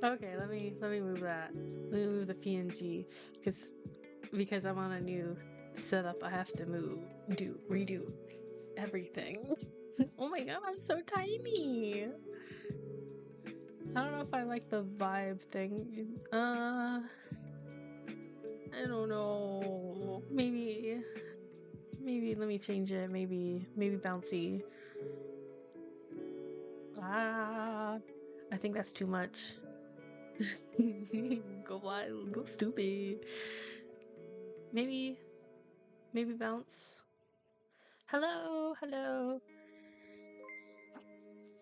Okay, let me move that. Let me move the PNG because I'm on a new setup. I have to redo everything. Oh my god, I'm so tiny. I don't know if I like the vibe thing. I don't know. Maybe let me change it. Maybe bouncy. Ah, I think that's too much. Go wild, go stupid. Maybe maybe bounce. Hello, hello.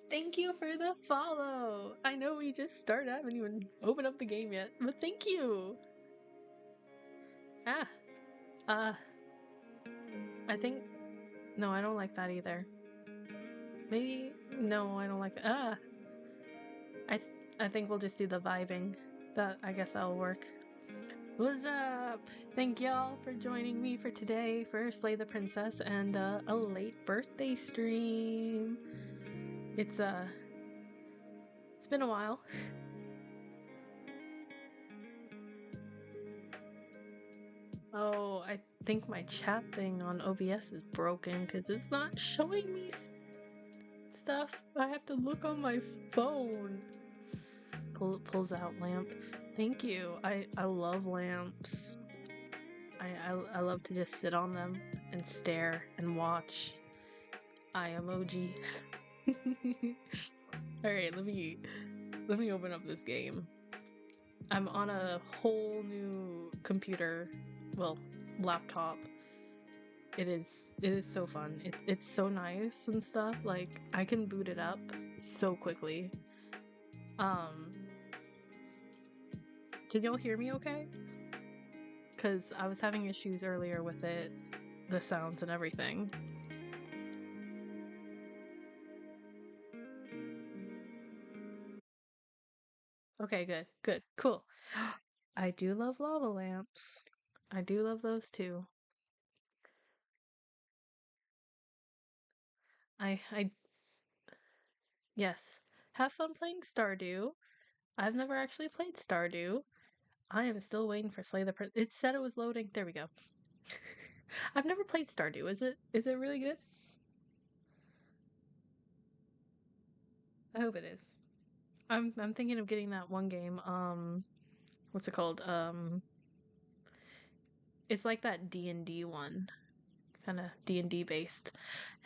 Thank you for the follow. I know we just started. I haven't even opened up the game yet, but thank you. Ah, uh, I think no, I don't like that either. Maybe no, I don't like that. I I think we'll just do the vibing. I guess that'll work. What's up? Thank y'all for joining me for today for Slay the Princess and a late birthday stream. It's it's been a while. Oh, I think my chat thing on OBS is broken because it's not showing me stuff. I have to look on my phone. Pulls out lamp. Thank you. I love lamps. I love to just sit on them and stare and watch. Eye emoji. All right, let me open up this game. I'm on a whole new computer, well, laptop. It is so fun. It's so nice and stuff. Like I can boot it up so quickly. Can y'all hear me okay? Cuz I was having issues earlier with it, the sounds and everything. Okay, good. Good. Cool. I do love lava lamps. I do love those too. I yes. Have fun playing Stardew. I've never actually played Stardew. I am still waiting for Slay the Prince. It said it was loading. There we go. I've never played Stardew. Is it really good? I hope it is. I'm thinking of getting that one game. What's it called? It's like that D&D one, kind of D&D based,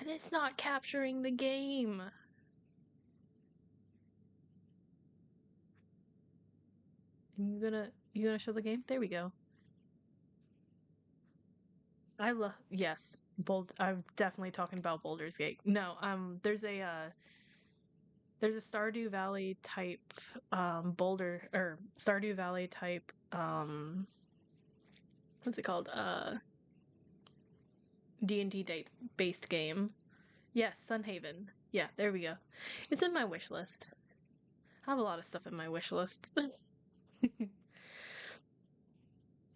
and it's not capturing the game. You gonna show the game? There we go. I love yes, I'm definitely talking about Boulder's Gate. No, there's a Stardew Valley type Boulder or Stardew Valley type what's it called? D&D date based game. Yes, Sunhaven. Yeah, there we go. It's in my wish list. I have a lot of stuff in my wish list.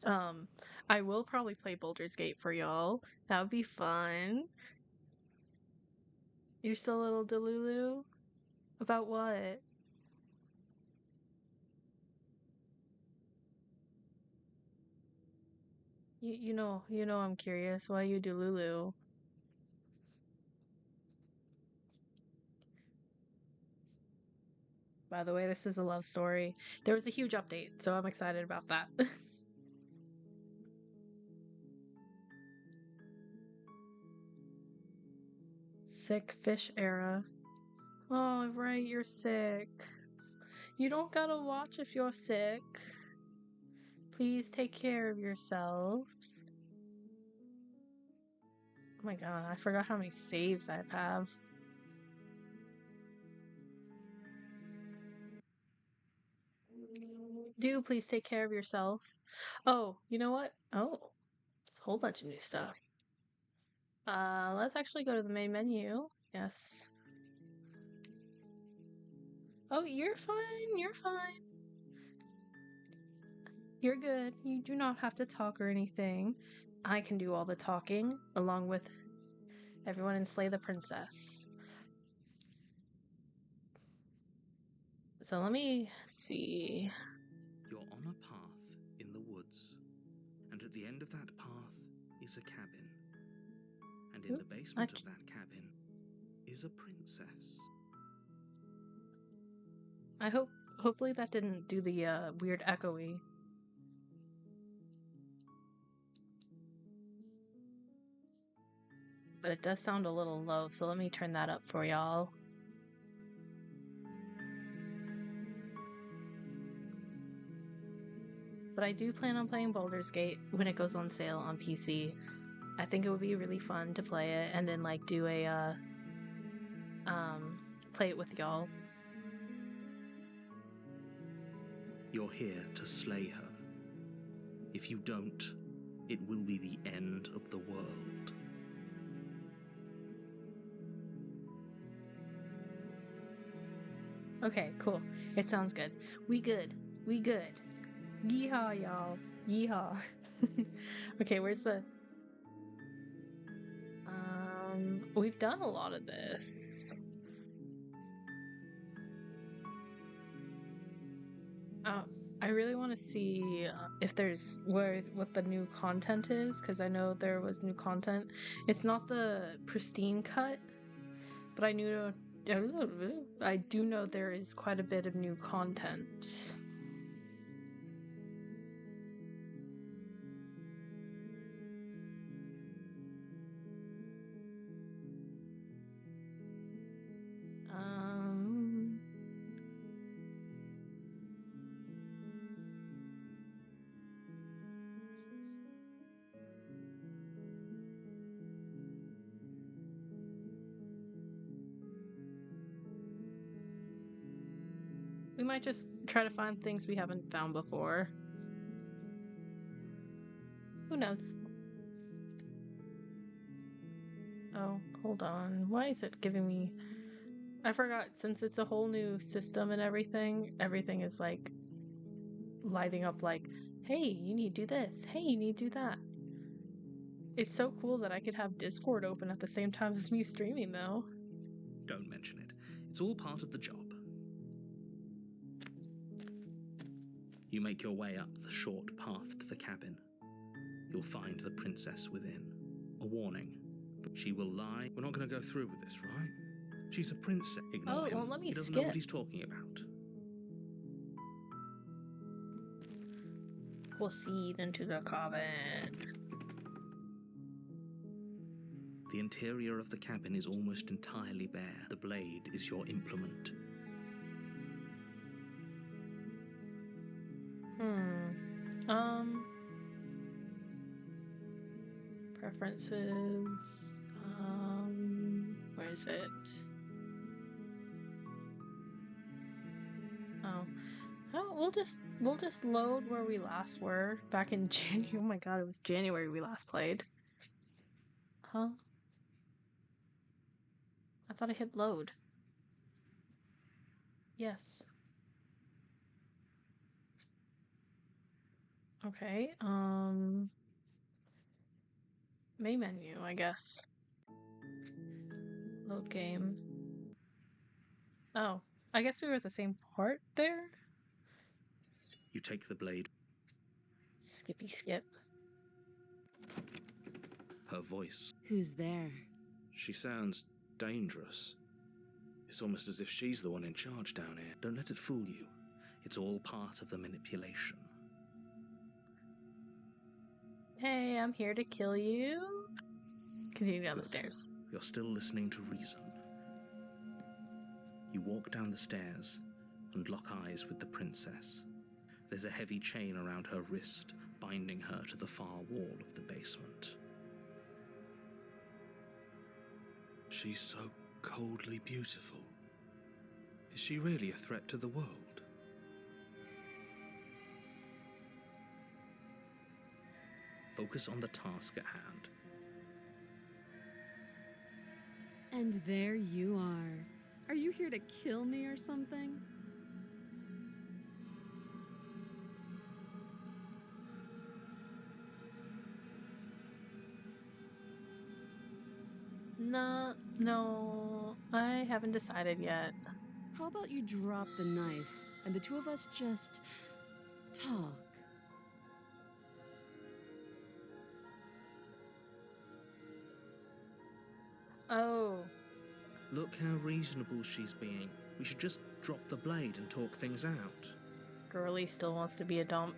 um, I will probably play Boulder's Gate for y'all. That would be fun. You're still a little delulu? About what? You know I'm curious. Why you delulu? By the way, this is a love story. There was a huge update, so I'm excited about that. Sick fish era. Oh, right, you're sick. You don't gotta watch if you're sick. Please take care of yourself. Oh my god, I forgot how many saves I have. Do please take care of yourself. Oh, you know what? Oh, it's a whole bunch of new stuff. Let's actually go to the main menu. Yes. Oh, you're fine. You're fine. You're good. You do not have to talk or anything. I can do all the talking along with everyone in Slay the Princess. So let me see. You're on a path in the woods, and at the end of that path is a cabin. And in the basement of that cabin is a princess. Hopefully that didn't do the weird echoey. But it does sound a little low, so let me turn that up for y'all. But I do plan on playing Baldur's Gate when it goes on sale on PC. I think it would be really fun to play it and then like do a play it with y'all. You're here to slay her. If you don't, it will be the end of the world. Okay, cool. It sounds good. We good. We good. Yeehaw, y'all. Yeehaw. Okay, where's the... We've done a lot of this. I really want to see if there's what the new content is, because I know there was new content. It's not the pristine cut, but I do know there is quite a bit of new content. We might just try to find things we haven't found before. Who knows? Oh, hold on. Why is it giving me... I forgot, since it's a whole new system and everything is like lighting up like, hey, you need to do this. Hey, you need to do that. It's so cool that I could have Discord open at the same time as me streaming, though. Don't mention it. It's all part of the job. You make your way up the short path to the cabin. You'll find the princess within. A warning. She will lie. We're not going to go through with this, right? She's a princess. Ignore him. Won't let me He doesn't skip. know what he's talking about. Proceed into the cabin. The interior of the cabin is almost entirely bare. The blade is your implement. Preferences. Where is it? Oh, we'll just load where we last were back in January. Oh my god, it was January we last played. Huh? I thought I hit load. Yes. Okay, main menu, I guess. Load game. Oh, I guess we were at the same part there? You take the blade. Skippy skip. Her voice. Who's there? She sounds dangerous. It's almost as if she's the one in charge down here. Don't let it fool you. It's all part of the manipulation. Hey, I'm here to kill you. Continue down the stairs. You're still listening to reason. You walk down the stairs and lock eyes with the princess. There's a heavy chain around her wrist, binding her to the far wall of the basement. She's so coldly beautiful. Is she really a threat to the world? Focus on the task at hand. And there you are. Are you here to kill me or something? No, I haven't decided yet. How about you drop the knife and the two of us just talk? Oh, Look how reasonable she's being. We should just drop the blade and talk things out. girly still wants to be a dump.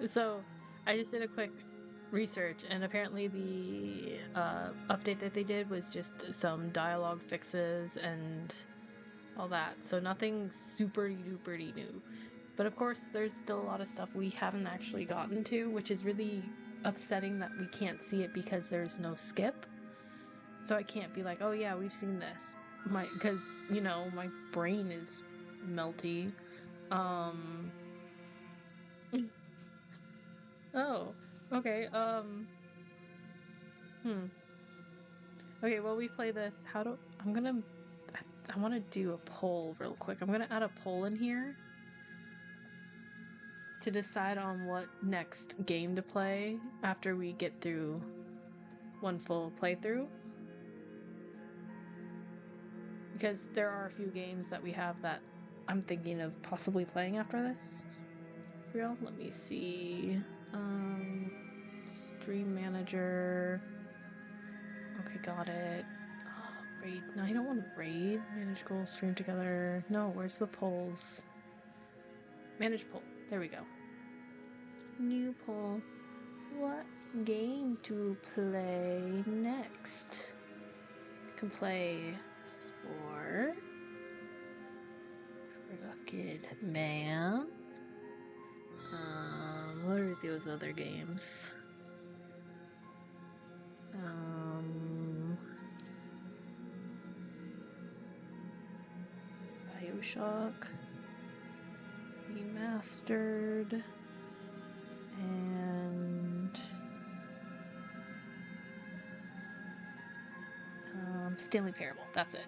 So, I just did a quick research, and apparently the update that they did was just some dialogue fixes and all that. So nothing super duper new. But of course, there's still a lot of stuff we haven't actually gotten to, which is really upsetting that we can't see it because there's no skip. So I can't be like, oh yeah, we've seen this. Because, you know, my brain is melty. Oh, okay, Okay, while we play this, I want to do a poll real quick. I'm gonna add a poll in here to decide on what next game to play after we get through one full playthrough. Because there are a few games that we have that I'm thinking of possibly playing after this. Real? Let me see. Stream manager. Okay, got it. Raid. No, I don't want to raid. Manage goals, stream together. No, where's the polls? Manage poll. There we go. New poll. What game to play next? I can play Spore. Rocket Man. What are those other games? BioShock Remastered and Stanley Parable. That's it.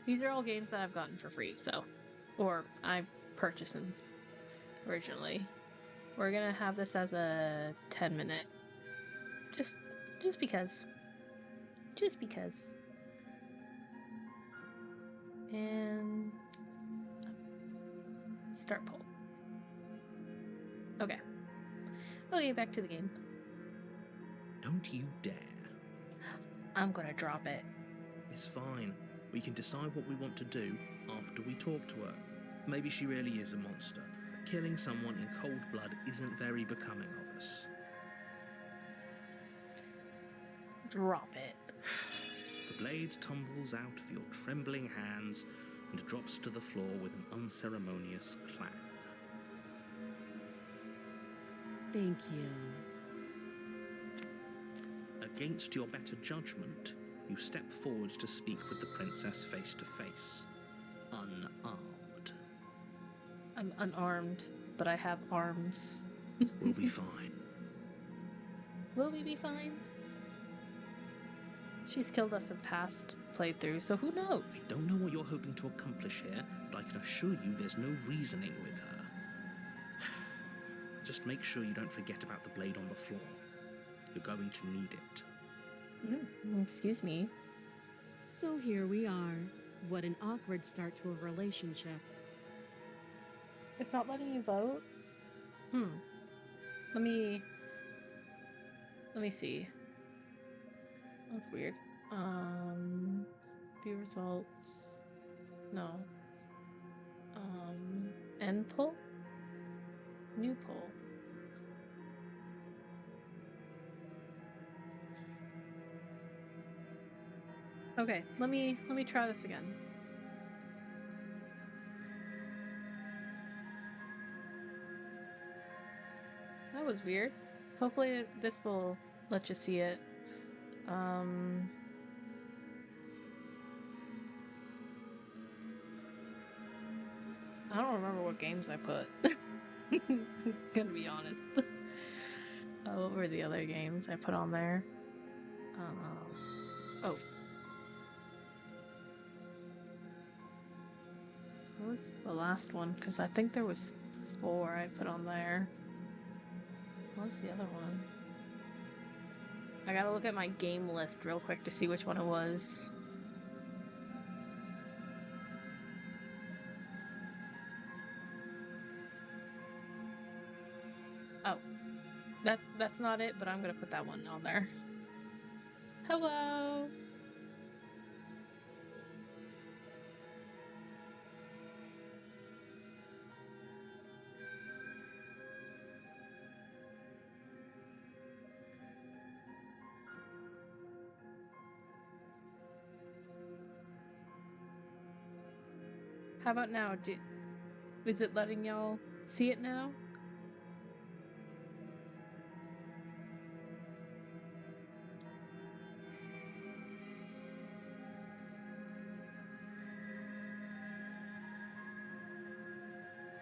These are all games that I've gotten for free, or I purchased them originally. We're gonna have this as a 10-minute. Just because. Just because. And start poll. Okay. Okay, back to the game. Don't you dare. I'm gonna drop it. It's fine. We can decide what we want to do after we talk to her. Maybe she really is a monster. But killing someone in cold blood isn't very becoming of us. Drop it. The blade tumbles out of your trembling hands and drops to the floor with an unceremonious clang. Thank you. Against your better judgment, you step forward to speak with the princess face to face, unarmed. I'm unarmed, but I have arms. We'll be fine. Will we be fine? She's killed us in past playthroughs, so who knows? I don't know what you're hoping to accomplish here, but I can assure you there's no reasoning with her. Just make sure you don't forget about the blade on the floor. You're going to need it. Excuse me. So here we are. What an awkward start to a relationship. It's not letting you vote? Let me see. That's weird. View results. No. End poll? New poll. Okay, let me try this again. That was weird. Hopefully this will let you see it. I don't remember what games I put. Gonna be honest. What were the other games I put on there? Oh. What was the last one? Because I think there was 4 I put on there. What was the other one? I gotta look at my game list real quick to see which one it was. Oh, that's not it, but I'm gonna put that one on there. Hello. How about now? Is it letting y'all see it now?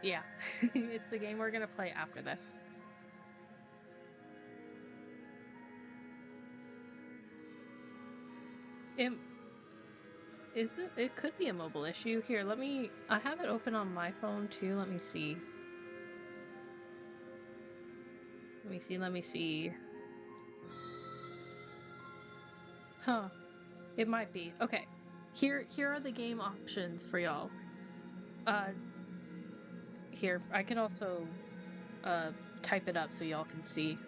Yeah, it's the game we're gonna play after this. Is it? It could be a mobile issue. Here, I have it open on my phone too. Let me see. Let me see. Huh. It might be. Okay. Here are the game options for y'all. Here, I can also type it up so y'all can see.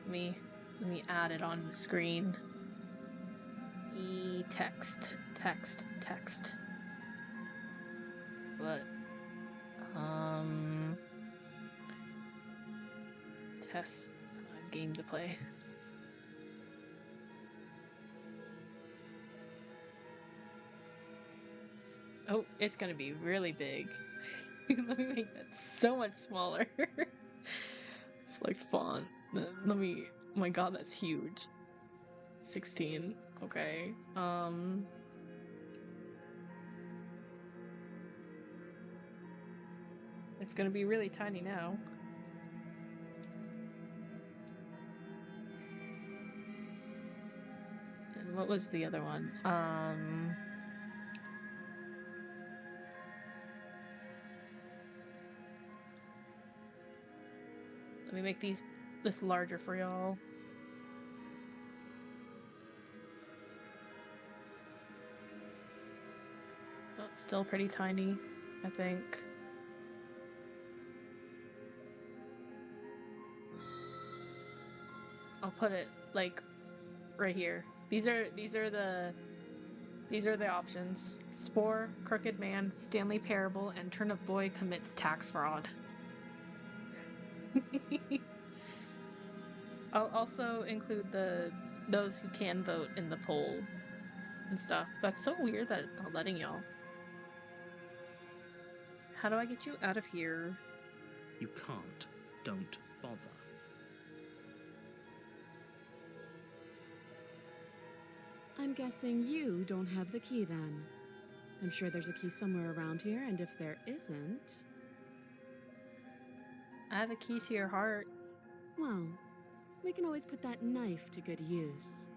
Let me add it on the screen. Text. But test game to play. Oh, it's gonna be really big. Let me make that so much smaller. Select font. Let me. Oh my god, that's huge. 16. Okay. It's gonna be really tiny now. And what was the other one? Let me make this larger for y'all. Oh, it's still pretty tiny, I think. I'll put it like right here. These are the options. Spore, Crooked Man, Stanley Parable, and Turnip Boy commits tax fraud. I'll also include those who can vote in the poll and stuff. That's so weird that it's not letting y'all. How do I get you out of here? You can't. Don't bother. I'm guessing you don't have the key then. I'm sure there's a key somewhere around here, and if there isn't... I have a key to your heart. Well, we can always put that knife to good use.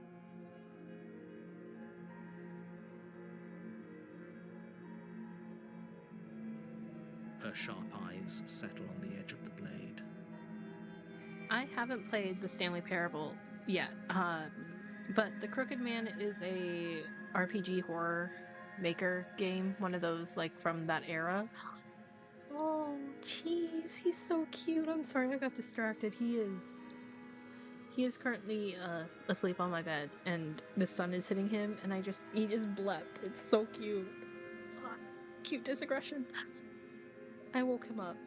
Her sharp eyes settle on the edge of the blade. I haven't played the Stanley Parable yet, but the Crooked Man is a RPG horror maker game, one of those like from that era. Oh, jeez, he's so cute. I'm sorry I got distracted. He is currently asleep on my bed, and the sun is hitting him, and he just blept. It's so cute. Cute disaggression. I woke him up.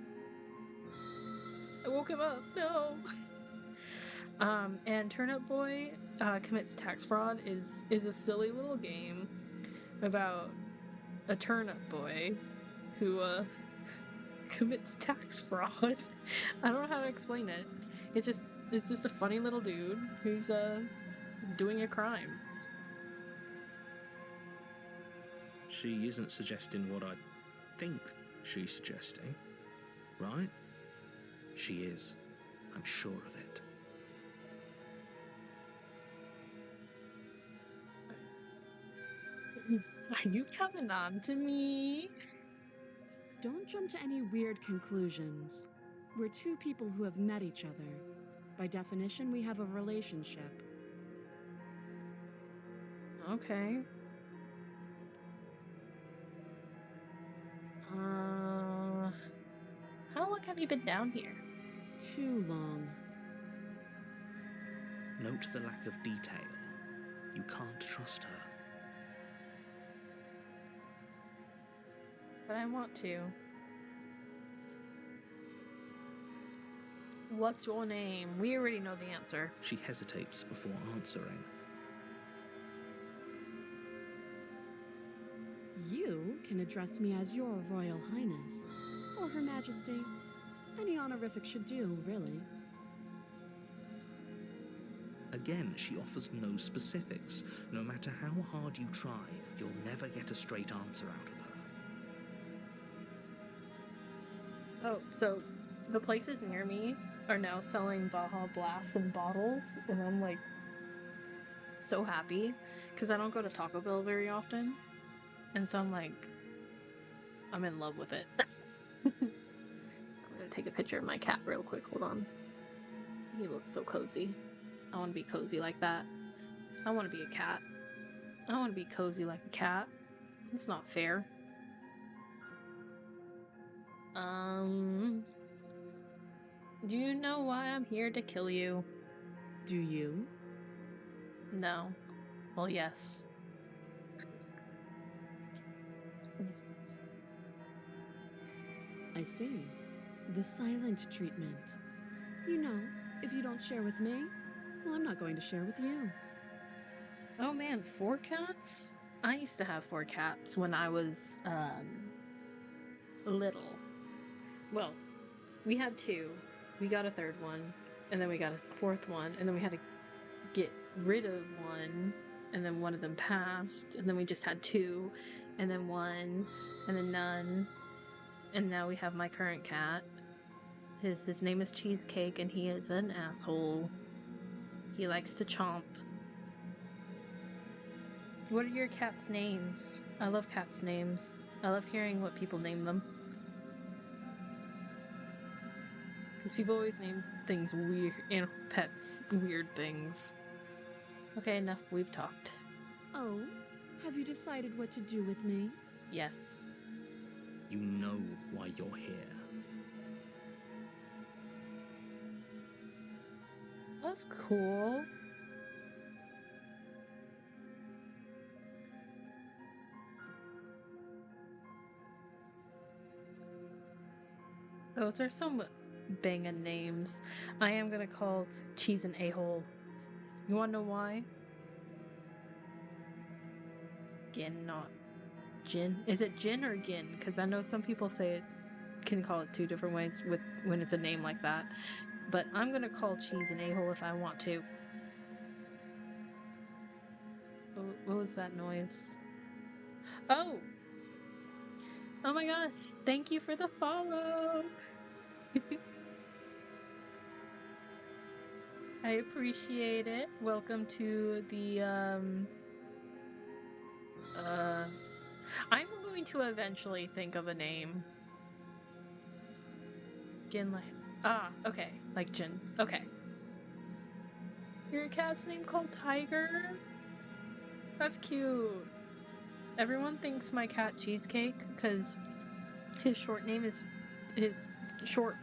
No. And Turnip Boy commits tax fraud is a silly little game about a turnip boy who commits tax fraud. I don't know how to explain it. It's just a funny little dude who's doing a crime. She isn't suggesting what I think she's suggesting, right? She is. I'm sure of it. Are you coming on to me? Don't jump to any weird conclusions. We're two people who have met each other. By definition, we have a relationship. Okay. How long have you been down here? Too long. Note the lack of detail. You can't trust her. But I want to. What's your name? We already know the answer. She hesitates before answering. You can address me as your Royal Highness, or Her Majesty. Any honorific should do, really. Again, she offers no specifics. No matter how hard you try, you'll never get a straight answer out of her. Oh, so the places near me are now selling Baja Blast in bottles, and I'm like so happy because I don't go to Taco Bell very often, and so I'm like, I'm in love with it. I'm gonna take a picture of my cat real quick. Hold on. He looks so cozy. I want to be cozy like that. I want to be a cat. I want to be cozy like a cat. It's not fair. Do you know why I'm here to kill you? Do you? No. Well, yes. I see. The silent treatment. You know, if you don't share with me, well, I'm not going to share with you. Oh man, 4 cats? I used to have 4 cats when I was, little. Well, we had 2. We got a 3rd one, and then we got a 4th one, and then we had to get rid of one, and then one of them passed, and then we just had 2, and then 1, and then none, and now we have my current cat. His name is Cheesecake, and he is an asshole. He likes to chomp. What are your cat's names? I love cats' names. I love hearing what people name them. Because people always name things weird, pets, weird things. Okay, enough. We've talked. Oh, have you decided what to do with me? Yes. You know why you're here. That's cool. Those are some banging names. I am gonna call Cheese an a-hole. You wanna know why? Gin, not Gin. Is it Gin or Gin? Because I know some people say it can call it 2 different ways with when it's a name like that. But I'm gonna call Cheese an a-hole if I want to. What was that noise? Oh! Oh my gosh! Thank you for the follow! I appreciate it. Welcome to the, I'm going to eventually think of a name. Ginley. Okay. Like Jin. Okay. Your cat's name called Tiger? That's cute. Everyone thinks my cat Cheesecake because his short name is his short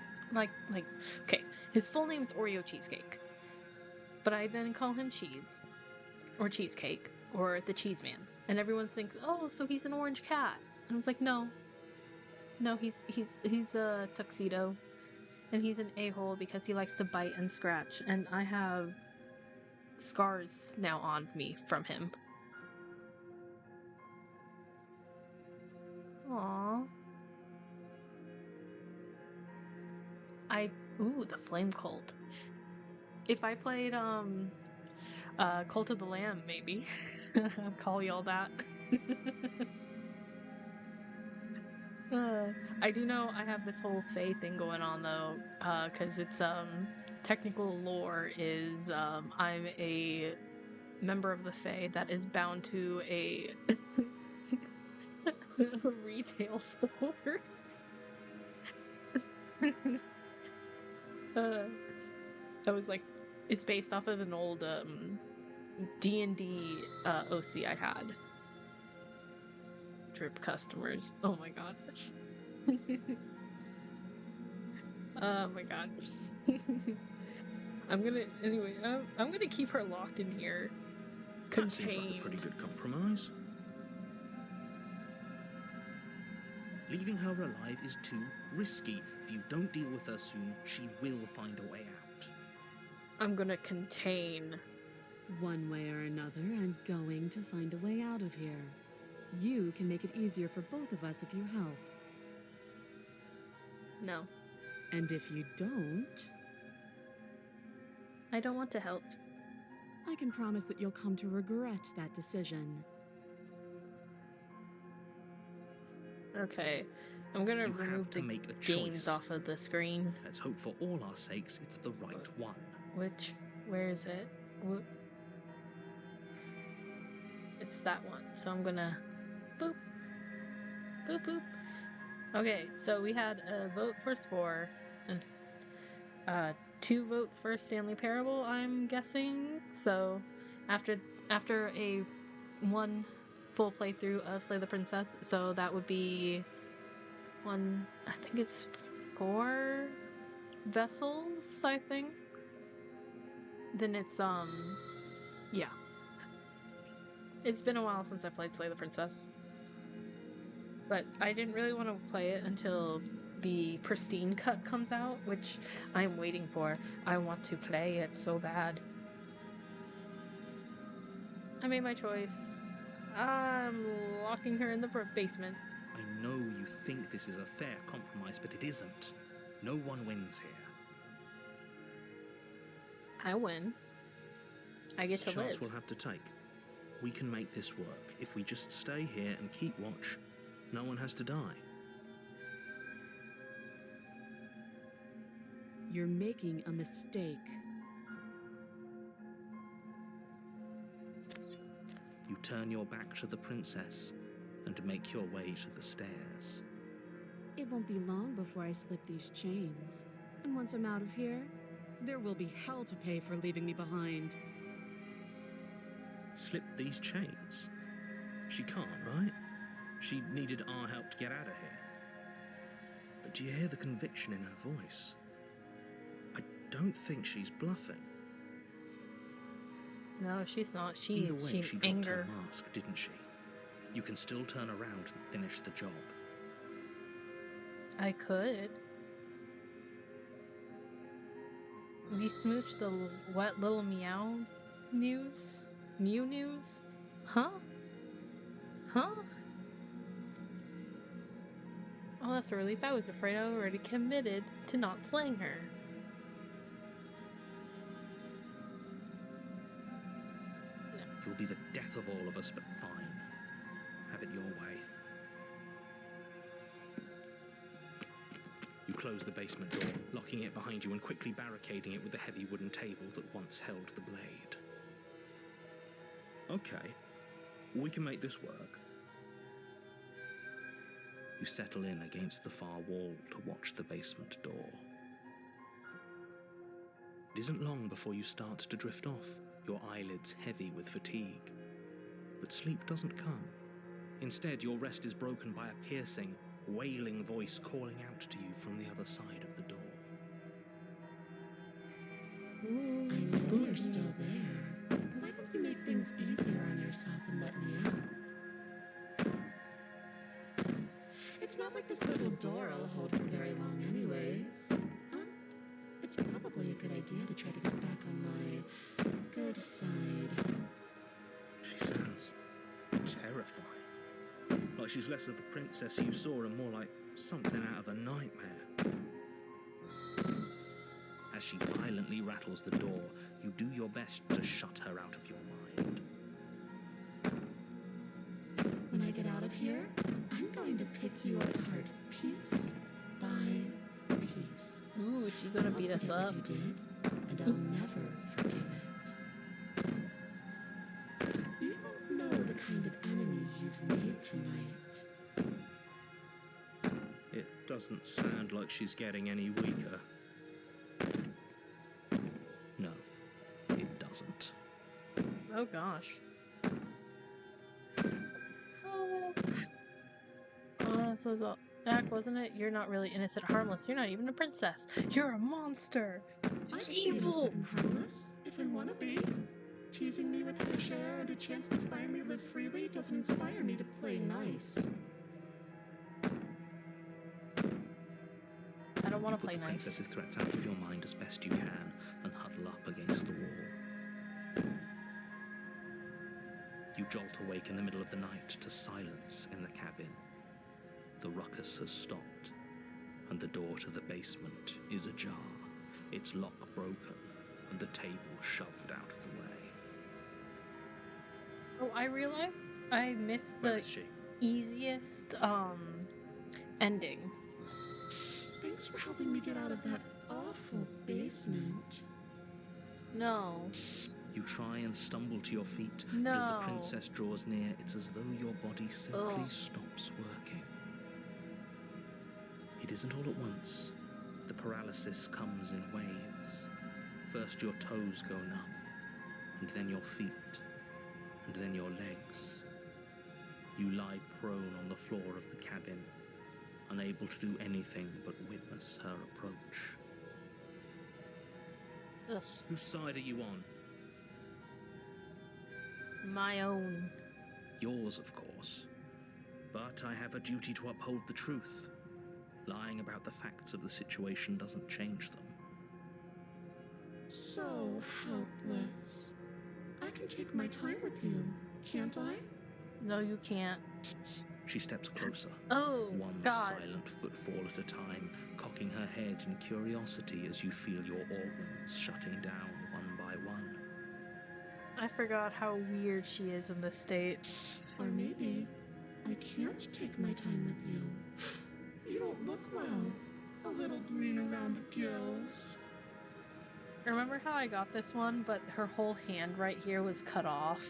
okay. His full name is Oreo Cheesecake. But I then call him Cheese or Cheesecake or the Cheese Man. And everyone thinks, "Oh, so he's an orange cat." And I was like, "No. No, he's a tuxedo. And he's an a-hole because he likes to bite and scratch, and I have scars now on me from him." Aww. Ooh, the Flame Cult. If I played, Cult of the Lamb, maybe. I'd call y'all that. I do know I have this whole Fae thing going on, though, because it's, technical lore is, I'm a member of the Fae that is bound to a retail store. I was like, it's based off of an old D&D OC I had. Drip customers. Oh my god. Oh my god. I'm gonna keep her locked in here. That seems like a Contained. pretty good compromise. Leaving her alive is too risky. If you don't deal with her soon, she will find a way out. I'm gonna contain. One way or another, I'm going to find a way out of here. You can make it easier for both of us if you help. No. And if you don't, I don't want to help. I can promise that you'll come to regret that decision. Okay. I'm gonna You remove have to the make a games choice. off of the screen. Let's hope for all our sakes it's the right one. Where is it? It's that one. So I'm gonna boop. Boop boop. Okay, so we had a vote for Spore and 2 votes for Stanley Parable, I'm guessing. So after a 1 full playthrough of Slay the Princess, so that would be I think it's 4 vessels, I think. Then it's yeah. It's been a while since I played Slay the Princess. But I didn't really want to play it until the pristine cut comes out, which I'm waiting for. I want to play it so bad. I made my choice. I'm locking her in the basement. I know you think this is a fair compromise, but it isn't. No one wins here. I win. I get It's a to chance live. we'll have to take. We can make this work. If we just stay here and keep watch, no one has to die. You're making a mistake. You turn your back to the princess and make your way to the stairs. It won't be long before I slip these chains. And once I'm out of here, there will be hell to pay for leaving me behind. Slip these chains? She can't, right? She needed our help to get out of here. But do you hear the conviction in her voice? I don't think she's bluffing. No, she's not. Either way, she's she dropped anger. her mask, didn't she? You can still turn around and finish the job. I could. We smooched the wet little meow news? New news? Huh? Huh? Oh, that's a relief. I was afraid I already committed to not slaying her. You'll be the death of all of us, but fine. Have it your way. You close the basement door, locking it behind you and quickly barricading it with the heavy wooden table that once held the blade. Okay, we can make this work. You settle in against the far wall to watch the basement door. It isn't long before you start to drift off, your eyelids heavy with fatigue. But sleep doesn't come. Instead, your rest is broken by a piercing, wailing voice calling out to you from the other side of the door. I know you're still there. Why don't you make things easier on yourself and let me out? It's not like this little door I'll hold for very long anyways. It's probably a good idea to try to get back on my good side. She sounds terrifying. Like she's less of the princess you saw and more like something out of a nightmare. As she violently rattles the door, you do your best to shut her out of your mind. When I get out of here, I'm going to pick you apart piece by piece. Ooh, she's gonna beat us I'll up. forget what you did, and I'll never forgive it. You don't know the kind of enemy you've made tonight. It doesn't sound like she's getting any weaker. No, it doesn't. Oh gosh. Oh, that was a act, wasn't it? You're not really innocent, harmless. You're not even a princess. You're a monster. I can be Evil. innocent and harmless if I want to be. Teasing me with fresh air and a chance to finally live freely doesn't inspire me to play nice. I don't want to You put play the nice. princess's threats out of your mind as best you can and huddle up against the wall. You jolt awake in the middle of the night to silence in the cabin. The ruckus has stopped, and the door to the basement is ajar, its lock broken, and the table shoved out of the way. Oh, I realized I missed Where the is she? easiest ending. Thanks for helping me get out of that awful basement. No. You try and stumble to your feet, No. but as the princess draws near, it's as though your body simply Ugh. stops working. It isn't all at once. The paralysis comes in waves. First your toes go numb, and then your feet, and then your legs. You lie prone on the floor of the cabin, unable to do anything but witness her approach. Ugh. Whose side are you on? My own. Yours, of course. But I have a duty to uphold the truth. Lying about the facts of the situation doesn't change them. So helpless. I can take my time with you, can't I? No, you can't. She steps closer, Oh, one God. silent footfall at a time, cocking her head in curiosity as you feel your organs shutting down one by one. I forgot how weird she is in this state. Or maybe I can't take my time with you. You don't look well. A little green around the gills. Remember how I got this one, but her whole hand right here was cut off?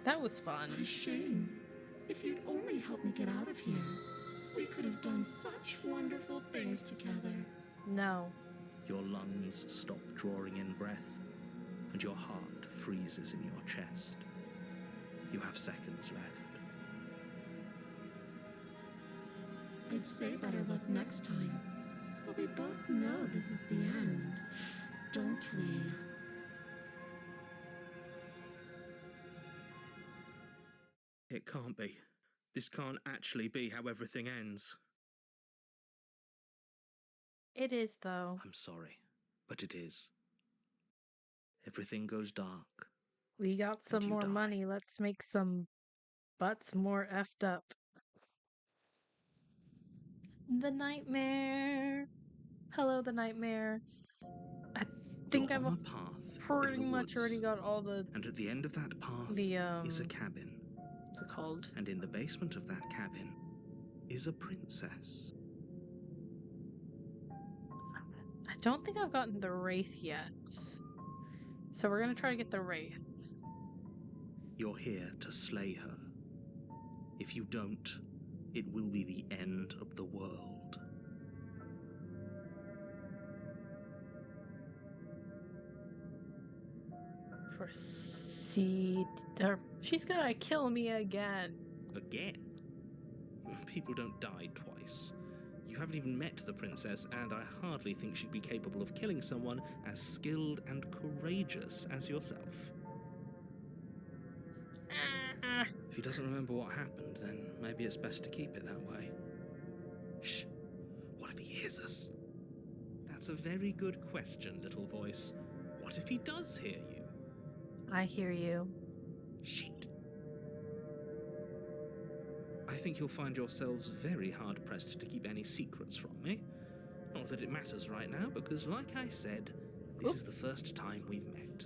That was fun. What a shame. If you'd only helped me get out of here, we could have done such wonderful things together. No. Your lungs stop drawing in breath, and your heart freezes in your chest. You have seconds left. I'd say better luck next time. But we both know this is the end, don't we? It can't be. This can't actually be how everything ends. It is, though. I'm sorry, but it is. Everything goes dark. We got some you more die. money. Let's make some butts more effed up. The nightmare. Hello, the nightmare. I think You're I've on a path pretty in the much woods, already got all the and at the end of that path is a cabin. what's it called? And in the basement of that cabin is a princess. I don't think I've gotten the Wraith yet. So we're gonna try to get the Wraith. You're here to slay her. If you don't, it will be the end of the world. Proceed. She's gonna kill me again. Again? People don't die twice. You haven't even met the princess, and I hardly think she'd be capable of killing someone as skilled and courageous as yourself. If he doesn't remember what happened, then maybe it's best to keep it that way. Shh. What if he hears us? That's a very good question, little voice. What if he does hear you? I hear you. Shit. I think you'll find yourselves very hard-pressed to keep any secrets from me. Not that it matters right now, because like I said, this is the first time we've met.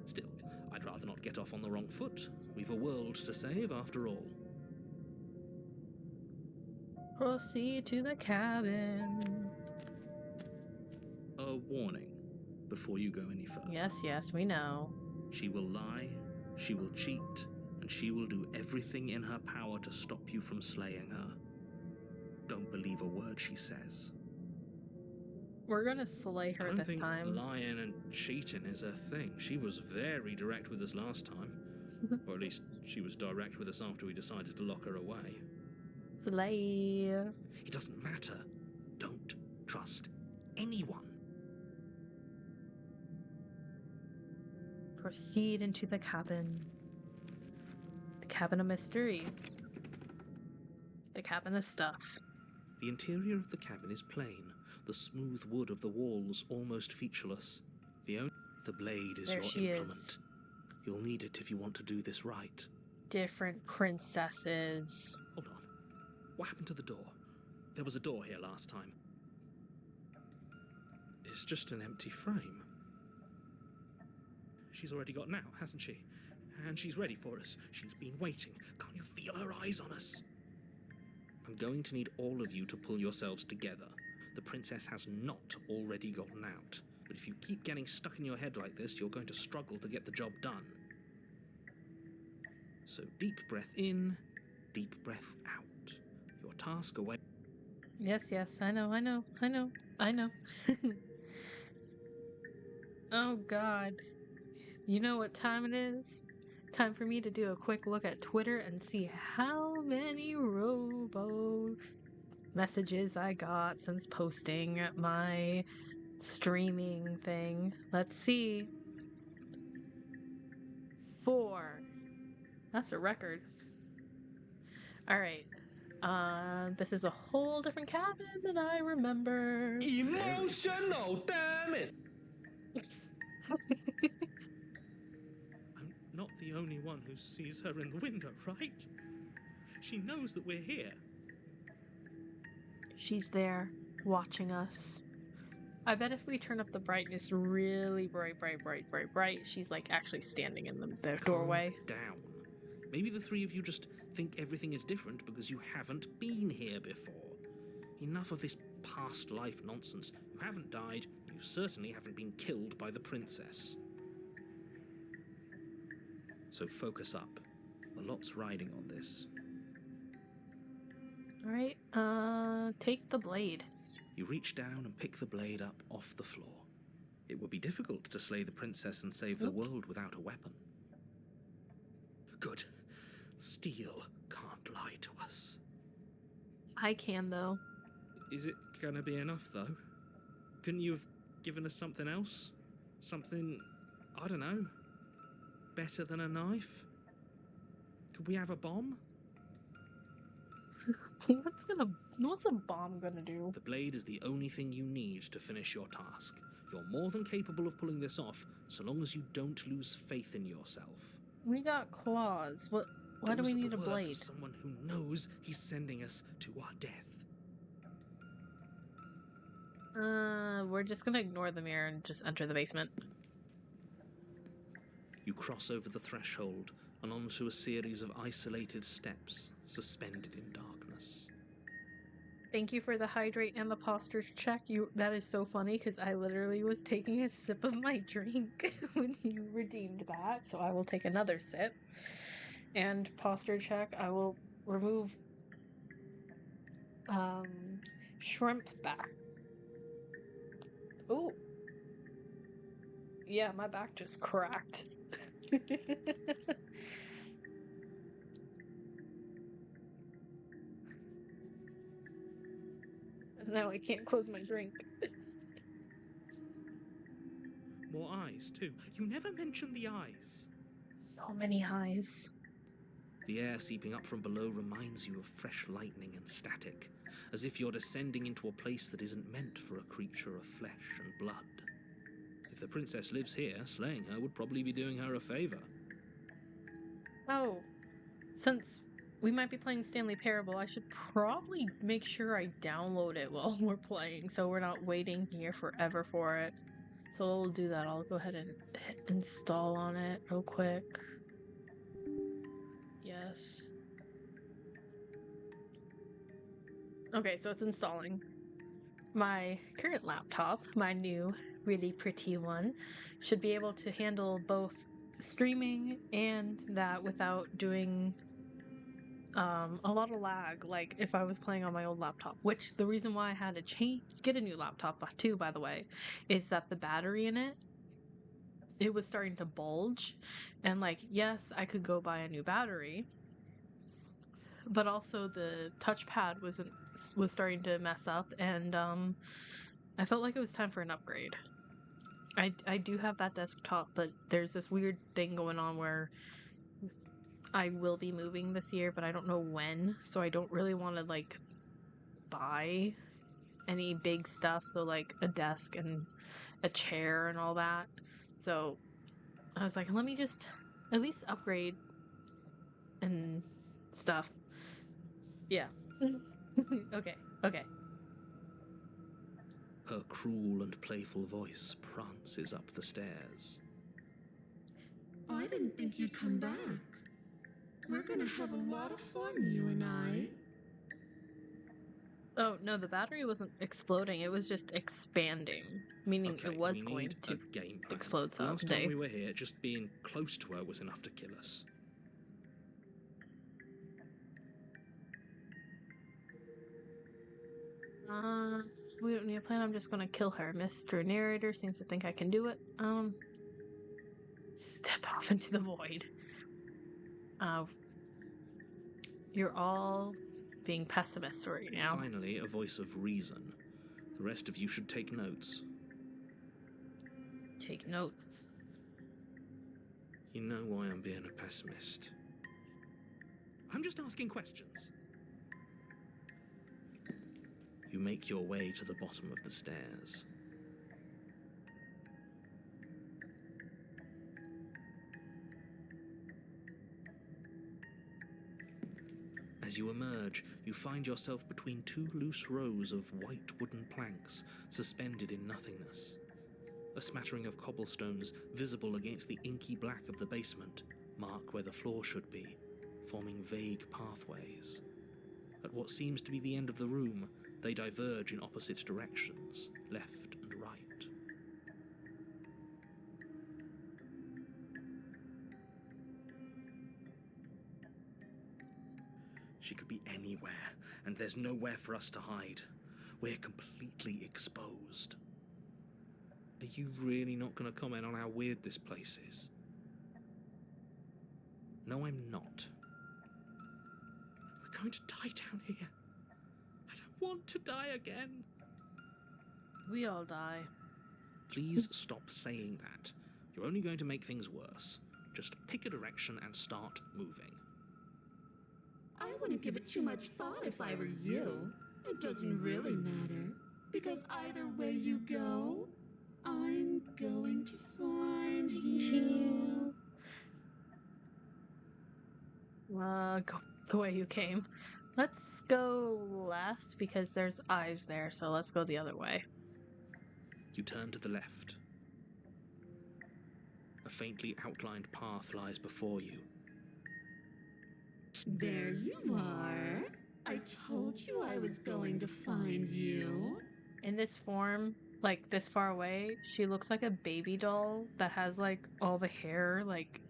Still, I'd rather not get off on the wrong foot. We've a world to save, after all. Proceed to the cabin. A warning before you go any further. Yes, we know. She will lie, she will cheat, and she will do everything in her power to stop you from slaying her. Don't believe a word she says. We're gonna slay I her don't this think time. lying and cheating is her thing. She was very direct with us last time. Or at least she was direct with us after we decided to lock her away. Slay. It doesn't matter. Don't trust anyone. Proceed into the cabin. The cabin of mysteries. The cabin of stuff. The interior of the cabin is plain, the smooth wood of the walls almost featureless. The blade is There your she implement. is. You'll need it if you want to do this right. Different princesses. Hold on. What happened to the door? There was a door here last time. It's just an empty frame. She's already gotten out, hasn't she? And she's ready for us. She's been waiting. Can't you feel her eyes on us? I'm going to need all of you to pull yourselves together. The princess has not already gotten out. But if you keep getting stuck in your head like this, you're going to struggle to get the job done. So deep breath in, deep breath out. Your task away. Yes, I know. Oh god. You know what time it is? Time for me to do a quick look at Twitter and see how many robo messages I got since posting my streaming thing. Let's see. 4. That's a record. Alright. This is a whole different cabin than I remember. Emotional, damn it! I'm not the only one who sees her in the window, right? She knows that we're here. She's there, watching us. I bet if we turn up the brightness really bright, she's like actually standing in the doorway. Calm down. Maybe the three of you just think everything is different because you haven't been here before. Enough of this past life nonsense. You haven't died. You certainly haven't been killed by the princess. So focus up. A lot's riding on this. Alright, take the blade. You reach down and pick the blade up off the floor. It would be difficult to slay the princess and save the world without a weapon. Good. Steel can't lie to us. I can, though. Is it gonna be enough, though? Couldn't you have given us something else? Something, I don't know, better than a knife? Could we have a bomb? What's a bomb gonna do? The blade is the only thing you need to finish your task. You're more than capable of pulling this off, so long as you don't lose faith in yourself. We got claws. Why do we need a Those are the words blade? of someone who knows he's sending us to our death. We're just gonna ignore the mirror and just enter the basement. You cross over the threshold and onto a series of isolated steps, suspended in darkness. Thank you for the hydrate and the posture check. That is so funny because I literally was taking a sip of my drink when you redeemed that. So I will take another sip. And posture check, I will remove shrimp back. Ooh. Yeah, my back just cracked. Now I can't close my drink. More eyes, too. You never mention the eyes. So many eyes. The air seeping up from below reminds you of fresh lightning and static, as if you're descending into a place that isn't meant for a creature of flesh and blood. If the princess lives here, slaying her would probably be doing her a favor. Oh, since we might be playing Stanley Parable, I should probably make sure I download it while we're playing so we're not waiting here forever for it. So I'll do that. I'll go ahead and hit install on it real quick. Yes. Okay, so it's installing. My current laptop, my new, really pretty one, should be able to handle both streaming and that without doing a lot of lag, like if I was playing on my old laptop, which the reason why I had to get a new laptop too, by the way, is that the battery in it was starting to bulge. And like, yes, I could go buy a new battery, but also the touchpad was starting to mess up, and I felt like it was time for an upgrade. I do have that desktop, but there's this weird thing going on where I will be moving this year, but I don't know when, so I don't really want to like buy any big stuff, so like a desk and a chair and all that. So I was like, let me just at least upgrade and stuff. Yeah. Okay. Her cruel and playful voice prances up the stairs. I didn't think you'd come back. We're gonna have a lot of fun, you and I. Oh, no, the battery wasn't exploding. It was just expanding, meaning Okay, it was we going need to a game plan. explode someday. Last time we were here, just being close to her was enough to kill us. We don't need a plan. I'm just gonna kill her. Mr. Narrator seems to think I can do it. Step off into the void. You're all being pessimists right now. Finally, a voice of reason. The rest of you should take notes. Take notes. You know why I'm being a pessimist. I'm just asking questions. You make your way to the bottom of the stairs. As you emerge, you find yourself between two loose rows of white wooden planks suspended in nothingness. A smattering of cobblestones visible against the inky black of the basement mark where the floor should be, forming vague pathways. At what seems to be the end of the room, they diverge in opposite directions, left and right. She could be anywhere, and there's nowhere for us to hide. We're completely exposed. Are you really not going to comment on how weird this place is? No, I'm not. We're going to die down here. I don't want to die again. We all die. Please stop saying that. You're only going to make things worse. Just pick a direction and start moving. I wouldn't give it too much thought if I were you. It doesn't really matter, because either way you go, I'm going to find you. Go the way you came. Let's go left because there's eyes there, so let's go the other way. You turn to the left. A faintly outlined path lies before you. There you are. I told you I was going to find you. In this form, like this far away, she looks like a baby doll that has like all the hair like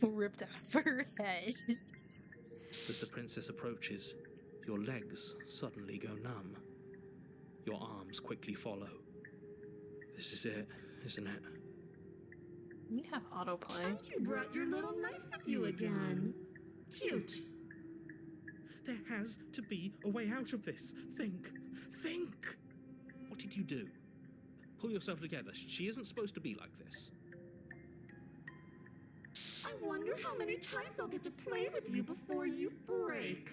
ripped out of her head. As the princess approaches, your legs suddenly go numb. Your arms quickly follow. This is it, isn't it? We have autoplay. And you brought your little knife with you again. Cute. There has to be a way out of this. Think. What did you do? Pull yourself together. She isn't supposed to be like this. I wonder how many times I'll get to play with you before you break.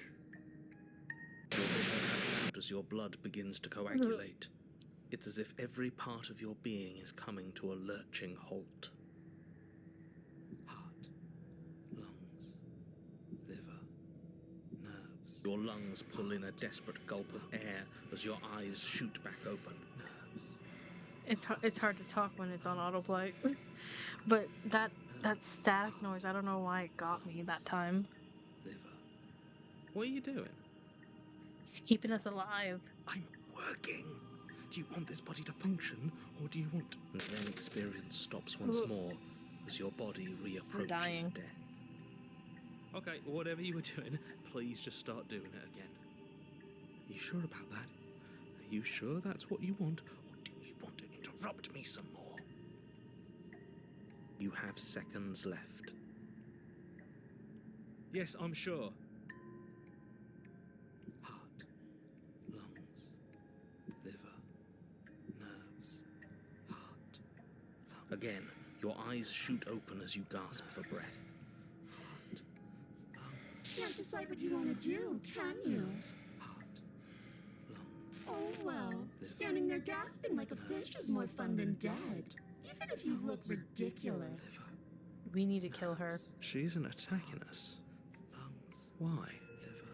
Your vision cuts out as your blood begins to coagulate. It's as if every part of your being is coming to a lurching halt. Heart, lungs, liver, nerves. Your lungs pull in a desperate gulp of air as your eyes shoot back open. Nerves. It's hard to talk when it's on autoplay. But that static noise, I don't know why it got me that time. Liver. What are you doing? It's keeping us alive. I'm working. Do you want this body to function, or do you want... And then experience stops once more as your body reapproaches dying. death. Okay, whatever you were doing, please just start doing it again. Are you sure about that? Are you sure that's what you want? Or do you want to interrupt me some more? You have seconds left. Yes, I'm sure. Heart, lungs, liver, nerves, heart, lungs. Again, your eyes shoot open as you gasp for breath. Heart, lungs. Can't decide what you want to do, can you? Heart, lungs. Oh, well, standing there gasping like a fish is more fun than dead. Even if you look ridiculous. We need to kill her. She isn't attacking us. Lungs. Why? Liver.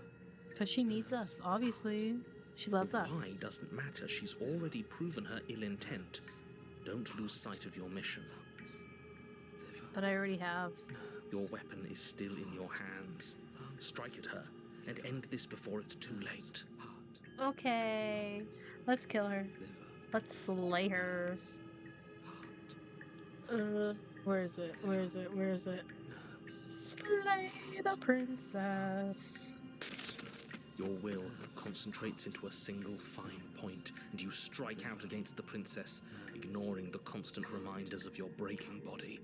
Because she needs us, obviously. She loves The us. why doesn't matter. She's already proven her ill intent. Don't lose sight of your mission. Liver. But I already have. Your weapon is still in your hands. Strike at her and end this before it's too late. Okay. Let's kill her. Let's slay her. Where is it? Where is it? Where is it? Slay the princess. Your will concentrates into a single fine point, and you strike out against the princess, ignoring the constant reminders of your breaking body.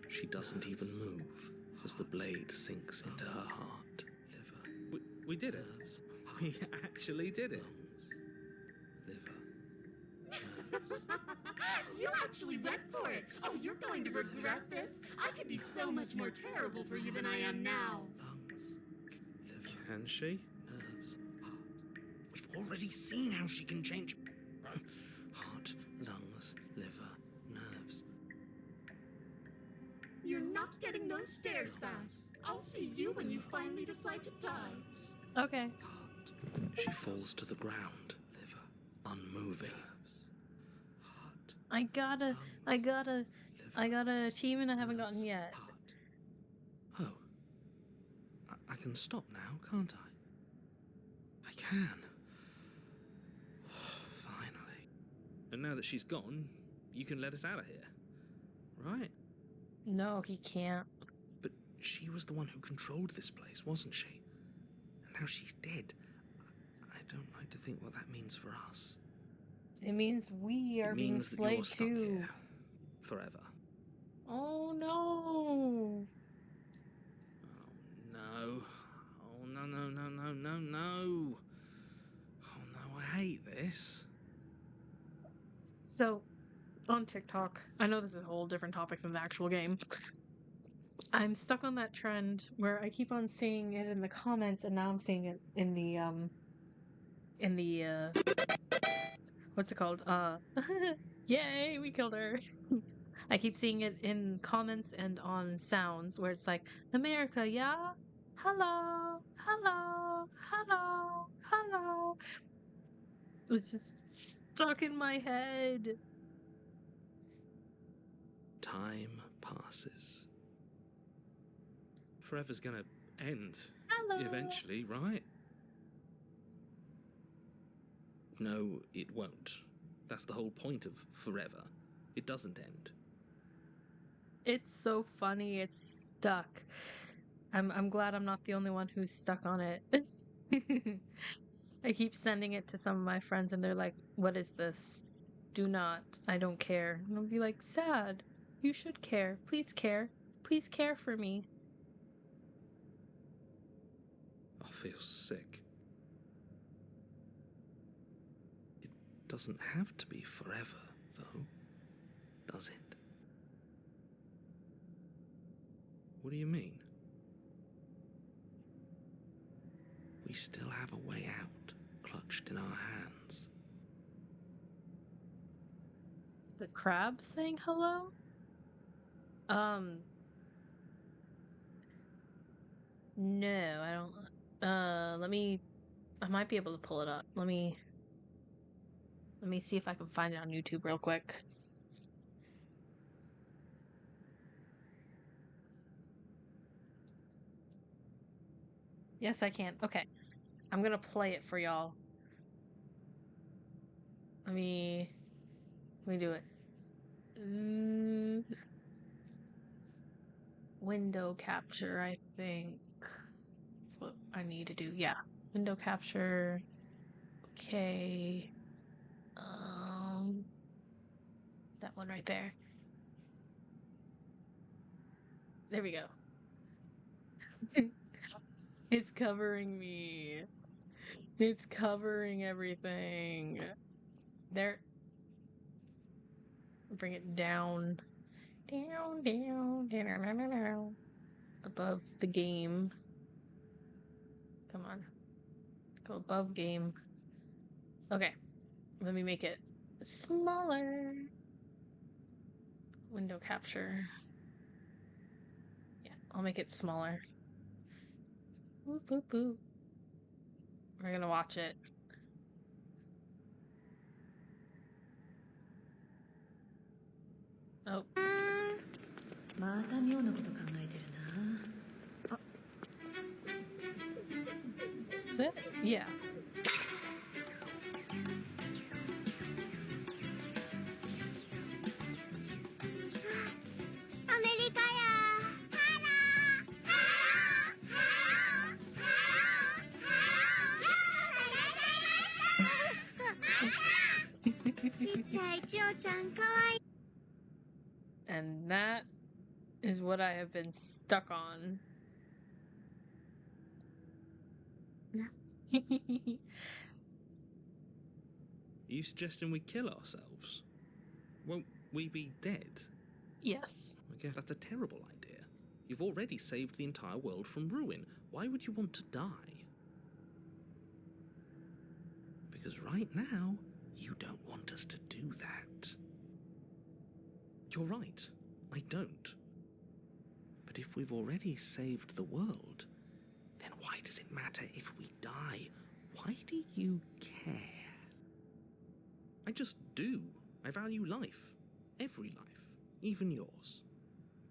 She doesn't even move as the blade sinks into her heart. We did it. We actually did it. You actually went for it. Oh, you're going to regret this. I could be so much more terrible for you than I am now. Can she? We've already seen how she can change. Heart, lungs, liver, nerves. You're not getting those stairs back. I'll see you when you finally decide to die. Okay. She falls to the ground, unmoving. I got a achievement I haven't gotten yet. Oh. I can stop now, can't I? I can. Finally. And now that she's gone, you can let us out of here. Right? No, he can't. But she was the one who controlled this place, wasn't she? And now she's dead. I don't like to think what that means for us. It means we are being means that slayed you're stuck too. here forever. Oh no! Oh no! Oh no! No! No! No! No! No! Oh no! I hate this. So, on TikTok, I know this is a whole different topic than the actual game. I'm stuck on that trend where I keep on seeing it in the comments, and now I'm seeing it in the what's it called? Yay, we killed her. I keep seeing it in comments and on sounds where it's like, America, yeah? Hello, hello, hello, hello. It's just stuck in my head. Time passes. Forever's gonna end. Hello. Eventually, right? No, it won't. That's the whole point of forever. It doesn't end. It's so funny. It's stuck. I'm glad I'm not the only one who's stuck on it. I keep sending it to some of my friends and they're like, "What is this? Do not. I don't care." And I'll be like, "Sad. You should care. Please care. Please care for me." I feel sick. It doesn't have to be forever, though, does it? What do you mean? We still have a way out, clutched in our hands. The crab saying hello? No, I don't. I might be able to pull it up. Let me see if I can find it on YouTube real quick. Yes, I can. Okay. I'm gonna play it for y'all. Let me do it. window capture, I think. That's what I need to do. Yeah. Window capture. Okay. That one right there. There we go. It's covering me. It's covering everything. There. Bring it down. Down, down, down, down. Above the game. Come on. Go above game. Okay. Let me make it smaller. Window capture. Yeah, I'll make it smaller. Boop, boop, boop. We're gonna watch it. Oh. また妙なこと考えてるな。 Is it? Yeah. アメリカや。ちっちゃい千代ちゃんかわいい。 And that is what I have been stuck on. Are you suggesting we kill ourselves? Won't we be dead? Yes. I guess that's a terrible idea. You've already saved the entire world from ruin. Why would you want to die? Because right now, you don't want us to do that. You're right. I don't. But if we've already saved the world, then why does it matter if we die? Why do you care? I just do. I value life. Every life. Even yours.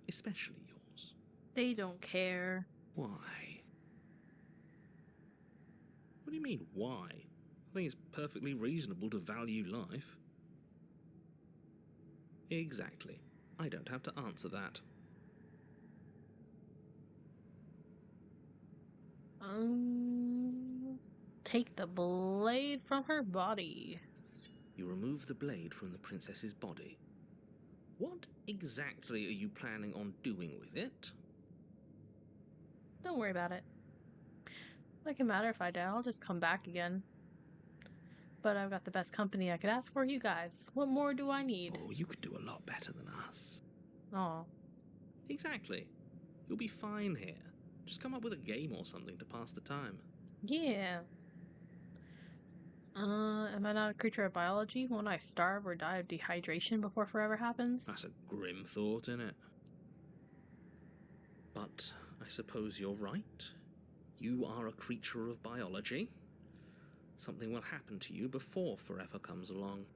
Especially yours. They don't care. Why? What do you mean, why? I think it's perfectly reasonable to value life. Exactly. I don't have to answer that. Take the blade from her body. You remove the blade from the princess's body. What exactly are you planning on doing with it? Don't worry about it. It can matter if I die. I'll just come back again. But I've got the best company I could ask for, you guys. What more do I need? Oh, you could do a lot better than us. Oh. Exactly. You'll be fine here. Just come up with a game or something to pass the time. Yeah. Am I not a creature of biology? Won't I starve or die of dehydration before forever happens? That's a grim thought, isn't it? But I suppose you're right. You are a creature of biology. Something will happen to you before forever comes along.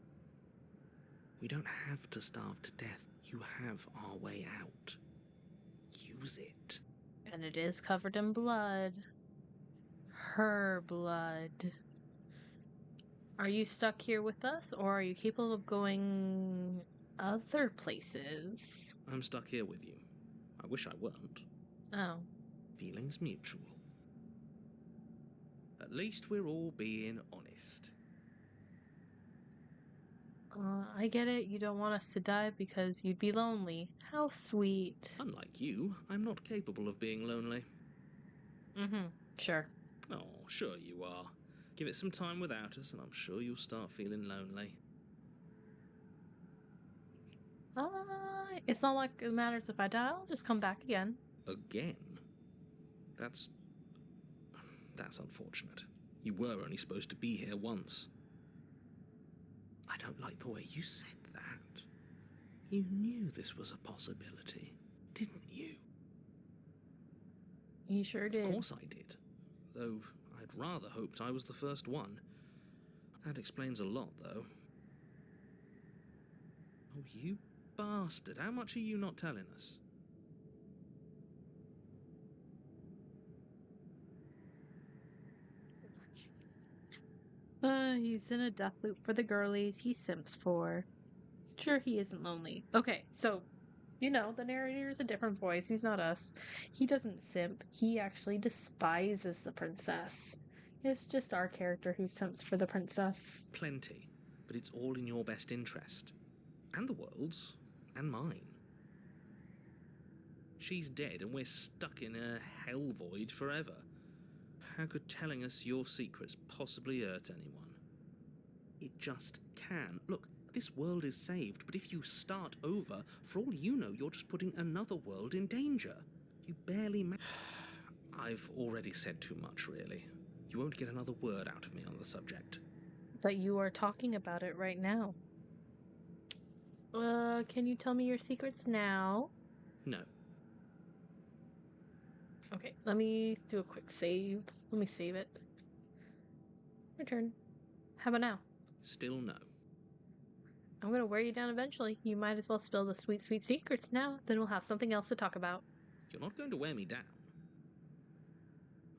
We don't have to starve to death. You have our way out. Use it. And it is covered in blood. Her blood. Are you stuck here with us, or are you capable of going other places? I'm stuck here with you. I wish I weren't. Oh. Feelings mutual. At least we're all being honest. I get it. You don't want us to die because you'd be lonely. How sweet. Unlike you, I'm not capable of being lonely. Sure. Oh, sure you are. Give it some time without us, and I'm sure you'll start feeling lonely. It's not like it matters if I die. I'll just come back again. Again? That's unfortunate. You were only supposed to be here once. I don't like the way you said that. You knew this was a possibility, didn't you? You sure did. Of course I did. Though I'd rather hoped I was the first one. That explains a lot, though. Oh, you bastard. How much are you not telling us? He's in a death loop for the girlies he simps for. Sure, he isn't lonely. Okay, so You know, the narrator is a different voice. He's not us. He doesn't simp. He actually despises the princess. It's just our character who simps for the princess. Plenty, but it's all in your best interest. And the world's. And mine. She's dead and we're stuck in a hell void forever. How could telling us your secrets possibly hurt anyone? It just can. Look, this world is saved, but if you start over, for all you know, you're just putting another world in danger. You barely I've already said too much, really. You won't get another word out of me on the subject. But you are talking about it right now. Can you tell me your secrets now? No. Okay, let me do a quick save. Let me save it. Return. How about now? Still no. I'm gonna wear you down eventually. You might as well spill the sweet, sweet secrets now. Then we'll have something else to talk about. You're not going to wear me down.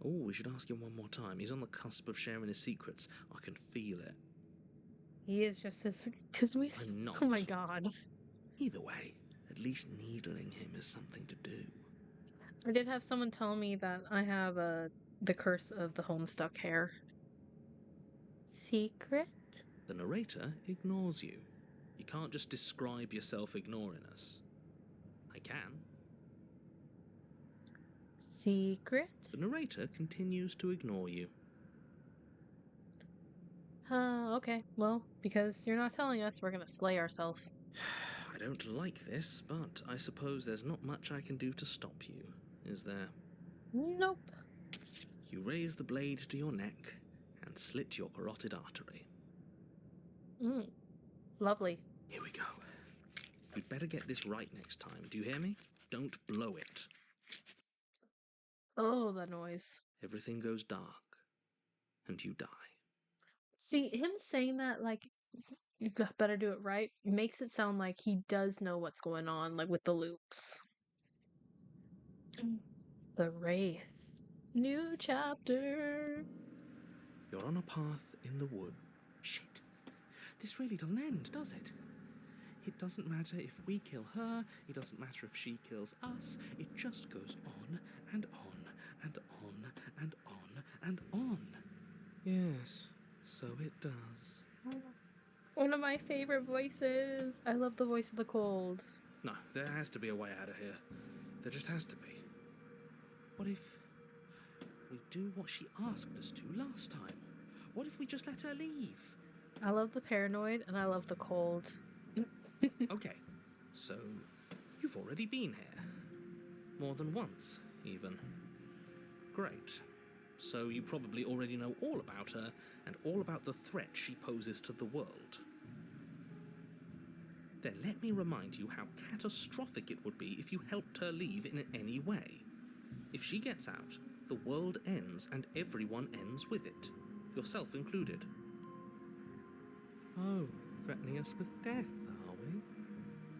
Oh, we should ask him one more time. He's on the cusp of sharing his secrets. I can feel it. He is just as... Because we... I'm not. Oh my god. Either way, at least needling him is something to do. I did have someone tell me that I have the curse of the homestuck hair. Secret? The narrator ignores you. You can't just describe yourself ignoring us. I can. Secret? The narrator continues to ignore you. Okay. Well, because you're not telling us, we're gonna slay ourselves. I don't like this, but I suppose there's not much I can do to stop you, is there? Nope. You raise the blade to your neck and slit your carotid artery. Lovely. Here we go. You'd better get this right next time, do you hear me? Don't blow it. Oh, that noise. Everything goes dark, and you die. See, him saying that, like, you better do it right, makes it sound like he does know what's going on, like with the loops. The Wraith. New chapter. You're on a path in the wood. Shit. This really doesn't end, does it? It doesn't matter if we kill her, it doesn't matter if she kills us, it just goes on and on and on and on and on. Yes, so it does. One of my favorite voices. I love the voice of the cold. No, there has to be a way out of here. There just has to be. What if we do what she asked us to last time? What if we just let her leave? I love the paranoid and I love the cold. Okay, so you've already been here. More than once, even. Great. So you probably already know all about her and all about the threat she poses to the world. Then let me remind you how catastrophic it would be if you helped her leave in any way. If she gets out, the world ends and everyone ends with it, yourself included. Oh, threatening us with death, are we?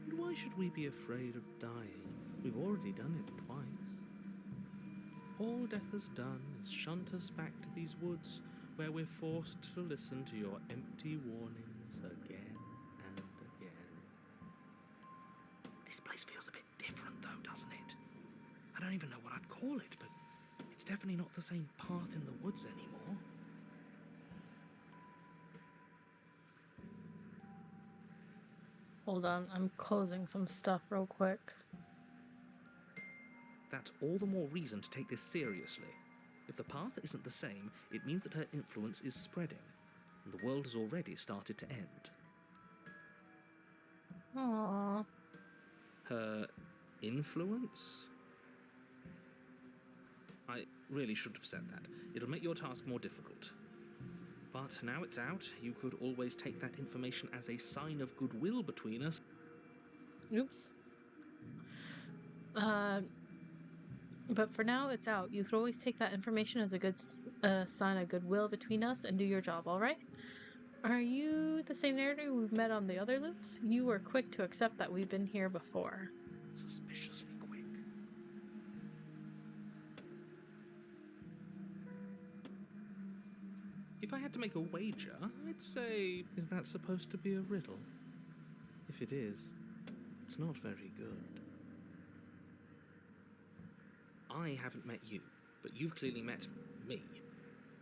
And why should we be afraid of dying? We've already done it twice. All death has done is shunt us back to these woods where we're forced to listen to your empty warnings again and again. This place feels a bit different though, doesn't it? I don't even know what I'd call it, but it's definitely not the same path in the woods anymore. Hold on, I'm closing some stuff real quick. That's all the more reason to take this seriously. If the path isn't the same, it means that her influence is spreading, and the world has already started to end. Aww. Her influence? I really should have said that. It'll make your task more difficult. But now it's out, you could always take that information as a sign of goodwill between us. Oops. But for now, it's out. You could always take that information as a good sign of goodwill between us and do your job, alright? Are you the same narrator we've met on the other loops? You were quick to accept that we've been here before. Suspiciously quick. If I had to make a wager, I'd say, is that supposed to be a riddle? If it is, it's not very good. I haven't met you, but you've clearly met me.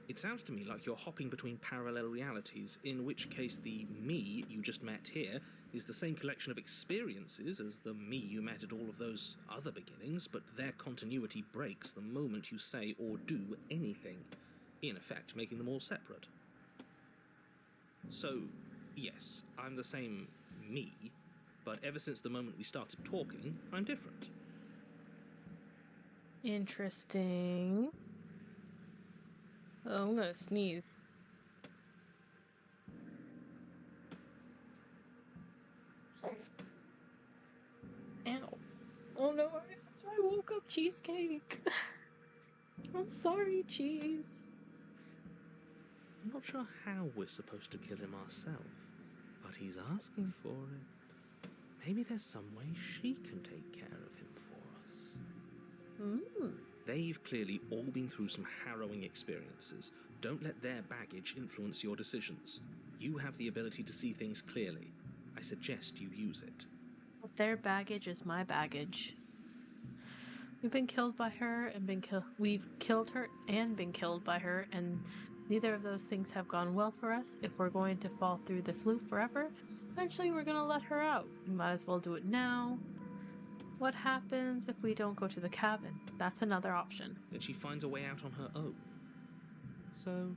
It sounds to me like you're hopping between parallel realities, in which case the me you just met here is the same collection of experiences as the me you met at all of those other beginnings, but their continuity breaks the moment you say or do anything, in effect making them all separate. So, yes, I'm the same me, but ever since the moment we started talking, I'm different. Interesting. Oh, I'm gonna sneeze. Ow. Oh no, I woke up Cheesecake. I'm sorry, Cheese. I'm not sure how we're supposed to kill him ourselves, but he's asking for it. Maybe there's some way she can take care of him for us. They've clearly all been through some harrowing experiences. Don't let their baggage influence your decisions. You have the ability to see things clearly. I suggest you use it. But their baggage is my baggage. We've been killed by her and we've killed her and been killed by her, and neither of those things have gone well for us. If we're going to fall through this loop forever, eventually we're gonna let her out. We might as well do it now. What happens if we don't go to the cabin? That's another option. Then she finds a way out on her own. So,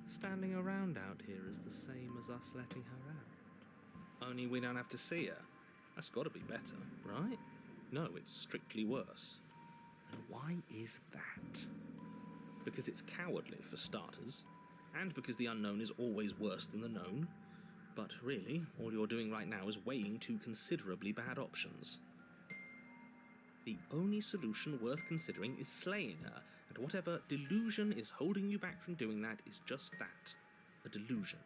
standing around out here is the same as us letting her out. Only we don't have to see her. That's gotta be better, right? No, it's strictly worse. And why is that? Because it's cowardly, for starters, and because the unknown is always worse than the known. But really, all you're doing right now is weighing two considerably bad options. The only solution worth considering is slaying her, and whatever delusion is holding you back from doing that is just that, a delusion.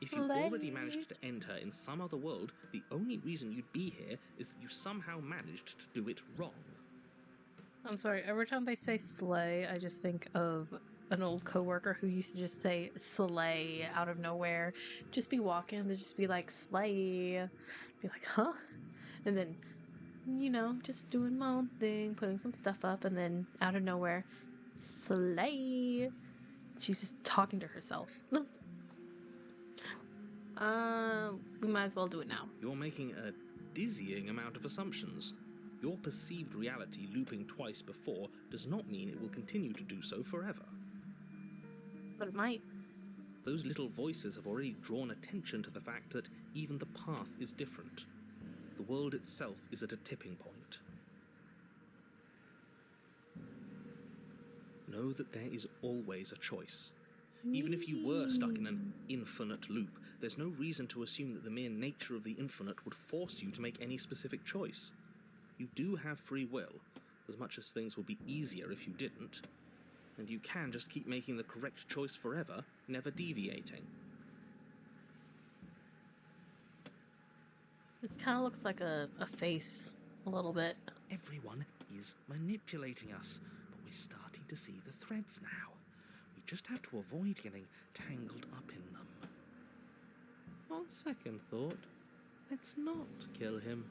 If you already managed to end her in some other world, the only reason you'd be here is that you somehow managed to do it wrong. I'm sorry, every time they say slay, I just think of an old coworker who used to just say slay out of nowhere. Just be walking and just be like, slay. Be like, huh? And then, you know, just doing my own thing, putting some stuff up, and then out of nowhere, slay. She's just talking to herself. We might as well do it now. You're making a dizzying amount of assumptions. Your perceived reality looping twice before does not mean it will continue to do so forever. But it might. Those little voices have already drawn attention to the fact that even the path is different. The world itself is at a tipping point. Know that there is always a choice. Even if you were stuck in an infinite loop, there's no reason to assume that the mere nature of the infinite would force you to make any specific choice. You do have free will, as much as things would be easier if you didn't. And you can just keep making the correct choice forever, never deviating. This kind of looks like a face, a little bit. Everyone is manipulating us, but we're starting to see the threads now. We just have to avoid getting tangled up in them. On second thought, let's not kill him.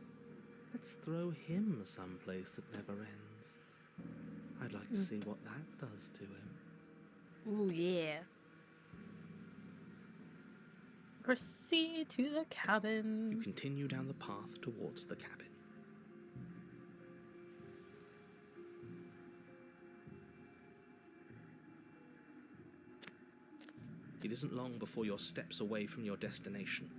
Let's throw him someplace that never ends. I'd like to see what that does to him. Ooh, yeah. Proceed to the cabin. You continue down the path towards the cabin. It isn't long before you're steps away from your destination.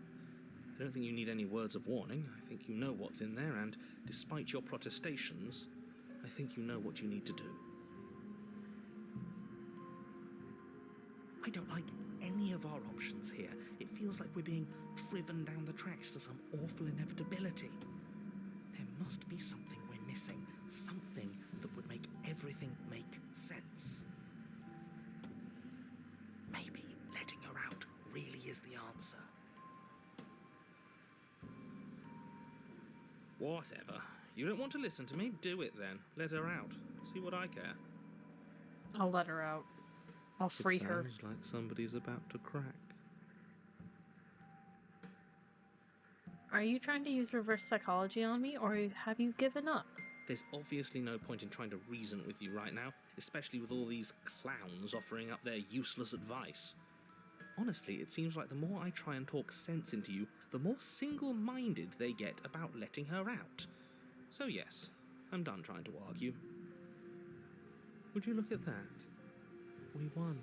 I don't think you need any words of warning. I think you know what's in there, and despite your protestations, I think you know what you need to do. I don't like any of our options here. It feels like we're being driven down the tracks to some awful inevitability. There must be something we're missing, something that would make everything make sense. Maybe letting her out really is the answer. Whatever. You don't want to listen to me? Do it then. Let her out. See what I care. I'll let her out. I'll free her. It sounds like somebody's about to crack. Are you trying to use reverse psychology on me, or have you given up? There's obviously no point in trying to reason with you right now, especially with all these clowns offering up their useless advice. Honestly, it seems like the more I try and talk sense into you, the more single-minded they get about letting her out. So yes, I'm done trying to argue. Would you look at that? We won.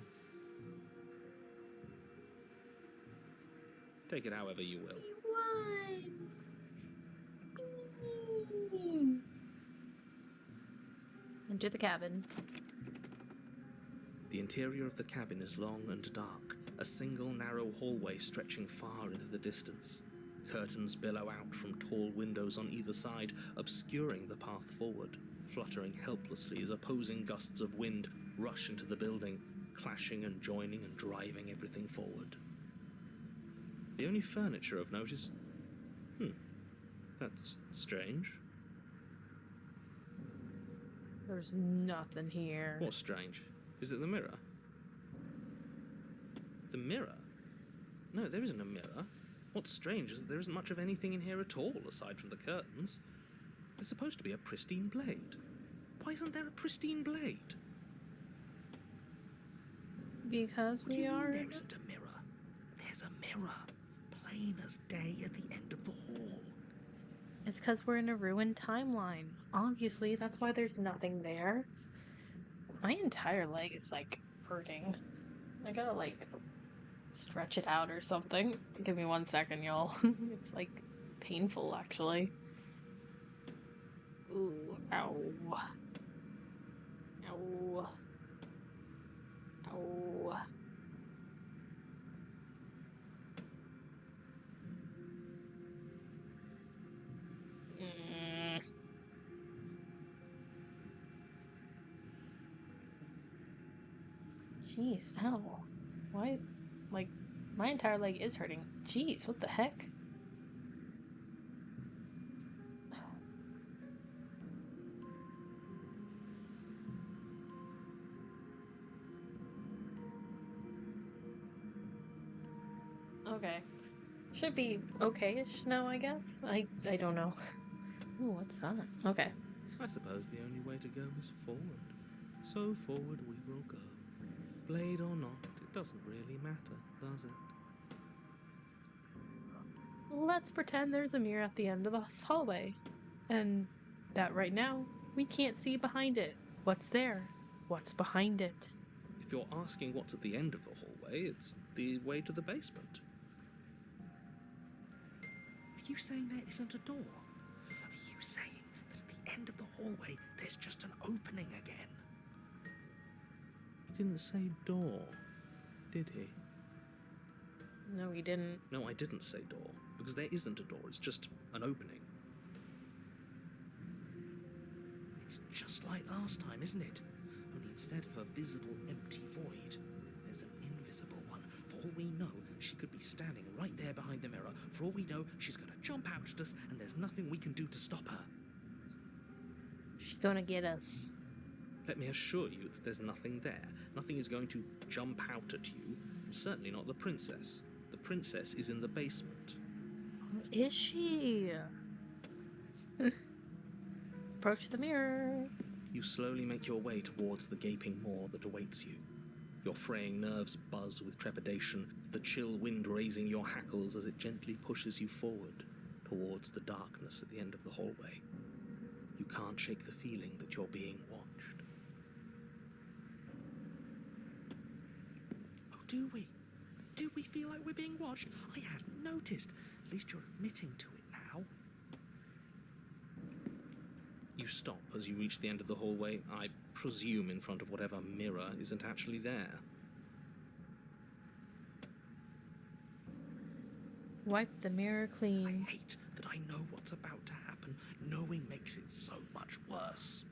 Take it however you will. Won! Into the cabin. The interior of the cabin is long and dark, a single narrow hallway stretching far into the distance. Curtains billow out from tall windows on either side, obscuring the path forward, fluttering helplessly as opposing gusts of wind rush into the building, clashing and joining and driving everything forward. The only furniture of note is... that's strange. There's nothing here. What's strange? Is it the mirror? The mirror? No, there isn't a mirror. What's strange is that there isn't much of anything in here at all, aside from the curtains. There's supposed to be a pristine blade. Why isn't there a pristine blade? Because What do we you mean are... there isn't a mirror? There's a mirror, plain as day at the end of the hall. It's because we're in a ruined timeline. Obviously, that's why there's nothing there. My entire leg is, like, hurting. I gotta, like, stretch it out or something. Give me 1 second, y'all. It's, like, painful, actually. Ooh, ow. Ow. Ow. Jeez, ow. Why? Like, my entire leg is hurting. Jeez, what the heck? Okay. Should be okay-ish now, I guess? I don't know. Ooh, what's that? Okay. I suppose the only way to go is forward. So forward we will go. Blade or not, it doesn't really matter, does it? Let's pretend there's a mirror at the end of this hallway. And that right now, we can't see behind it. What's there? What's behind it? If you're asking what's at the end of the hallway, it's the way to the basement. Are you saying there isn't a door? Are you saying that at the end of the hallway there's just an opening again? He didn't say door, did he? No, he didn't. No, I didn't say door, because there isn't a door, it's just an opening. It's just like last time, isn't it? Only instead of a visible empty void, there's an invisible one. For all we know, she could be standing right there behind the mirror. For all we know, she's going to jump out at us, and there's nothing we can do to stop her. She's gonna get us. Let me assure you that there's nothing there. Nothing is going to jump out at you, and certainly not the princess. The princess is in the basement. Where is she? Approach the mirror. You slowly make your way towards the gaping maw that awaits you. Your fraying nerves buzz with trepidation, the chill wind raising your hackles as it gently pushes you forward towards the darkness at the end of the hallway. You can't shake the feeling that you're being watched. Oh, do we? Do we feel like we're being watched? I hadn't noticed. At least you're admitting to it now. You stop as you reach the end of the hallway, I presume in front of whatever mirror isn't actually there. Wipe the mirror clean. I hate that I know what's about to happen. Knowing makes it so much worse.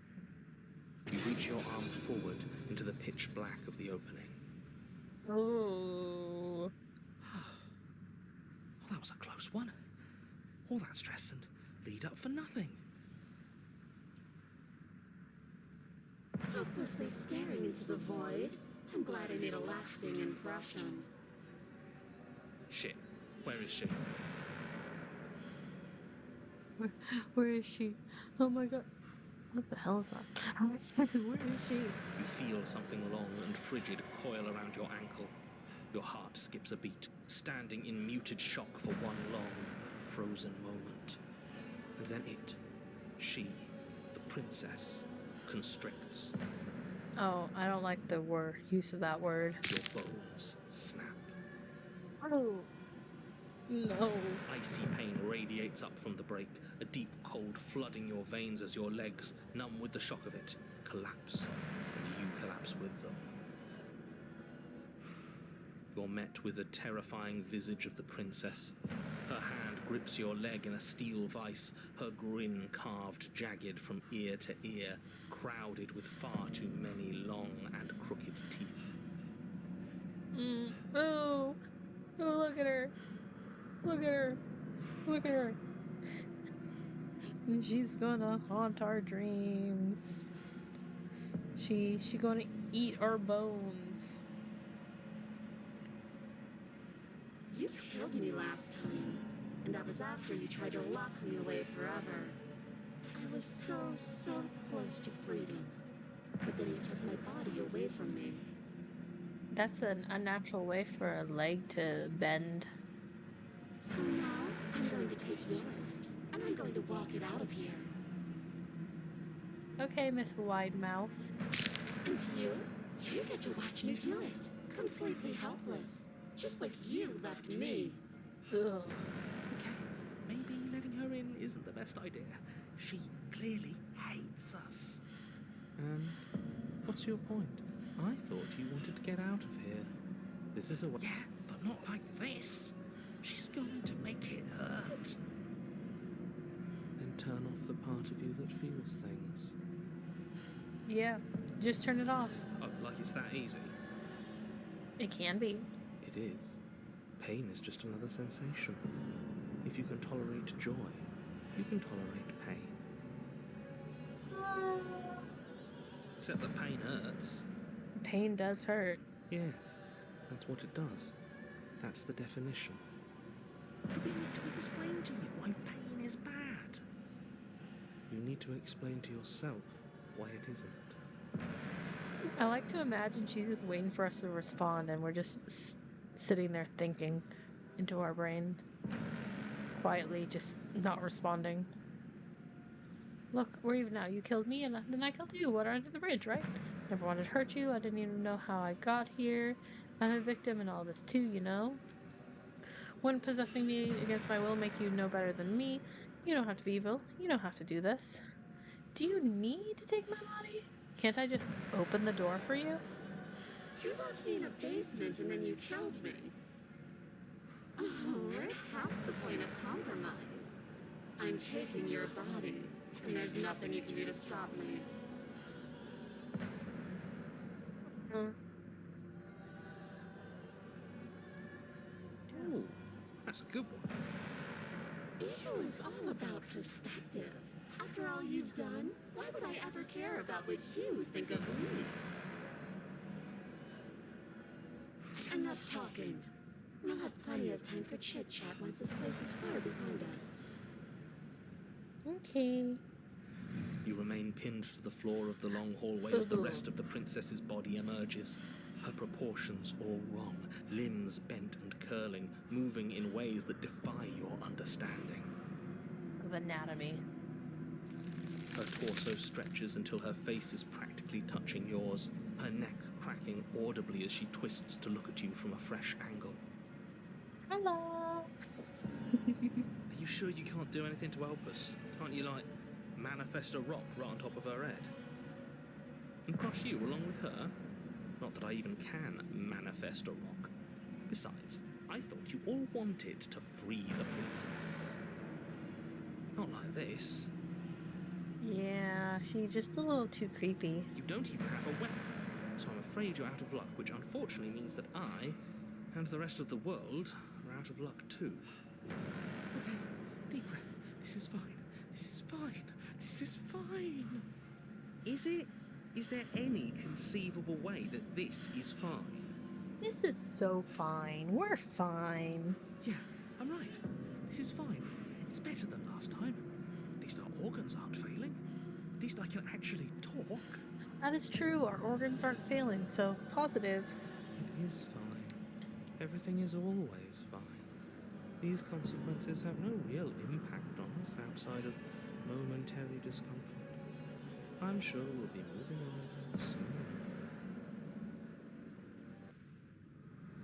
You reach your arm forward into the pitch black of the opening. Ooh. Oh, that was a close one. All that stress and lead up for nothing. Helplessly staring into the void. I'm glad I made a lasting impression. Shit, where is she? Where is she? Oh my god. What the hell is that? Where is she? You feel something long and frigid coil around your ankle. Your heart skips a beat, standing in muted shock for one long, frozen moment. And then she, the princess, constricts. Oh, I don't like the use of that word. Your bones snap. Oh. No. Icy pain radiates up from the break, a deep cold flooding your veins as your legs, numb with the shock of it, collapse, and you collapse with them. You're met with the terrifying visage of the princess. Her hand grips your leg in a steel vice, her grin carved jagged from ear to ear, crowded with far too many long and crooked teeth. Oh. Oh, look at her. Look at her. Look at her. She's gonna haunt our dreams. She gonna eat our bones. You killed me last time, and that was after you tried to lock me away forever. I was so close to freedom, but then you took my body away from me. That's an unnatural way for a leg to bend. So now, I'm going to take yours, and I'm going to walk it out of here. Okay, Miss Widemouth. And you get to watch me do it, completely helpless, just like you left me. Ugh. Okay, maybe letting her in isn't the best idea. She clearly hates us. And what's your point? I thought you wanted to get out of here. This is a way. Yeah, but not like this. She's going to make it hurt. Then turn off the part of you that feels things. Yeah, just turn it off. Oh, like it's that easy? It can be. It is. Pain is just another sensation. If you can tolerate joy, you can tolerate pain. Except that pain hurts. Pain does hurt. Yes, that's what it does. That's the definition. Do we need to explain to you why pain is bad? You need to explain to yourself why it isn't. I like to imagine she's just waiting for us to respond and we're just sitting there thinking into our brain. Quietly, just not responding. Look, we're even now. You killed me and then I killed you. Water under the bridge, right? Never wanted to hurt you. I didn't even know how I got here. I'm a victim in all this too, you know? Wouldn't possessing me against my will make you no better than me? You don't have to be evil. You don't have to do this. Do you need to take my body? Can't I just open the door for you? You left me in a basement and then you killed me. Oh, we're past the point of compromise. I'm taking your body, and there's nothing you can do to stop me. Oh, that's a good one. Evil is all about perspective. After all you've done, why would I ever care about what you think of me? Enough talking. We'll have plenty of time for chit-chat once this place is clear behind us. Okay. You remain pinned to the floor of the long hallway as the rest of the princess's body emerges. Her proportions all wrong, limbs bent and curling, moving in ways that defy your understanding. Of anatomy. Her torso stretches until her face is practically touching yours, her neck cracking audibly as she twists to look at you from a fresh angle. Hello. Are you sure you can't do anything to help us? Can't you, like, manifest a rock right on top of her head? And crush you along with her? Not that I even can manifest a rock. Besides, I thought you all wanted to free the princess. Not like this. Yeah, she's just a little too creepy. You don't even have a weapon, so I'm afraid you're out of luck, which unfortunately means that I, and the rest of the world, are out of luck too. Okay, deep breath. This is fine. This is fine. This is fine. Is it? Is there any conceivable way that this is fine? This is so fine. We're fine. Yeah, I'm right. This is fine. It's better than last time. At least our organs aren't failing. At least I can actually talk. That is true. Our organs aren't failing, so positives. It is fine. Everything is always fine. These consequences have no real impact on us outside of momentary discomfort. I'm sure we'll be moving on soon enough.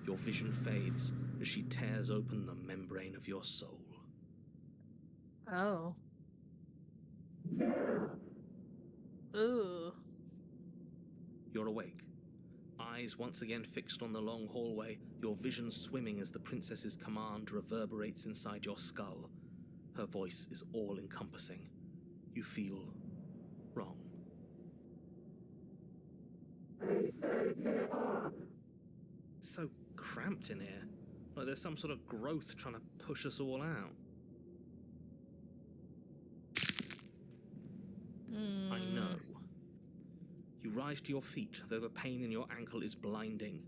Your vision fades as she tears open the membrane of your soul. Oh. Ooh. You're awake. Eyes once again fixed on the long hallway, your vision swimming as the princess's command reverberates inside your skull. Her voice is all-encompassing. You feel wrong. It's so cramped in here. Like there's some sort of growth trying to push us all out. I know. You rise to your feet, though the pain in your ankle is blinding.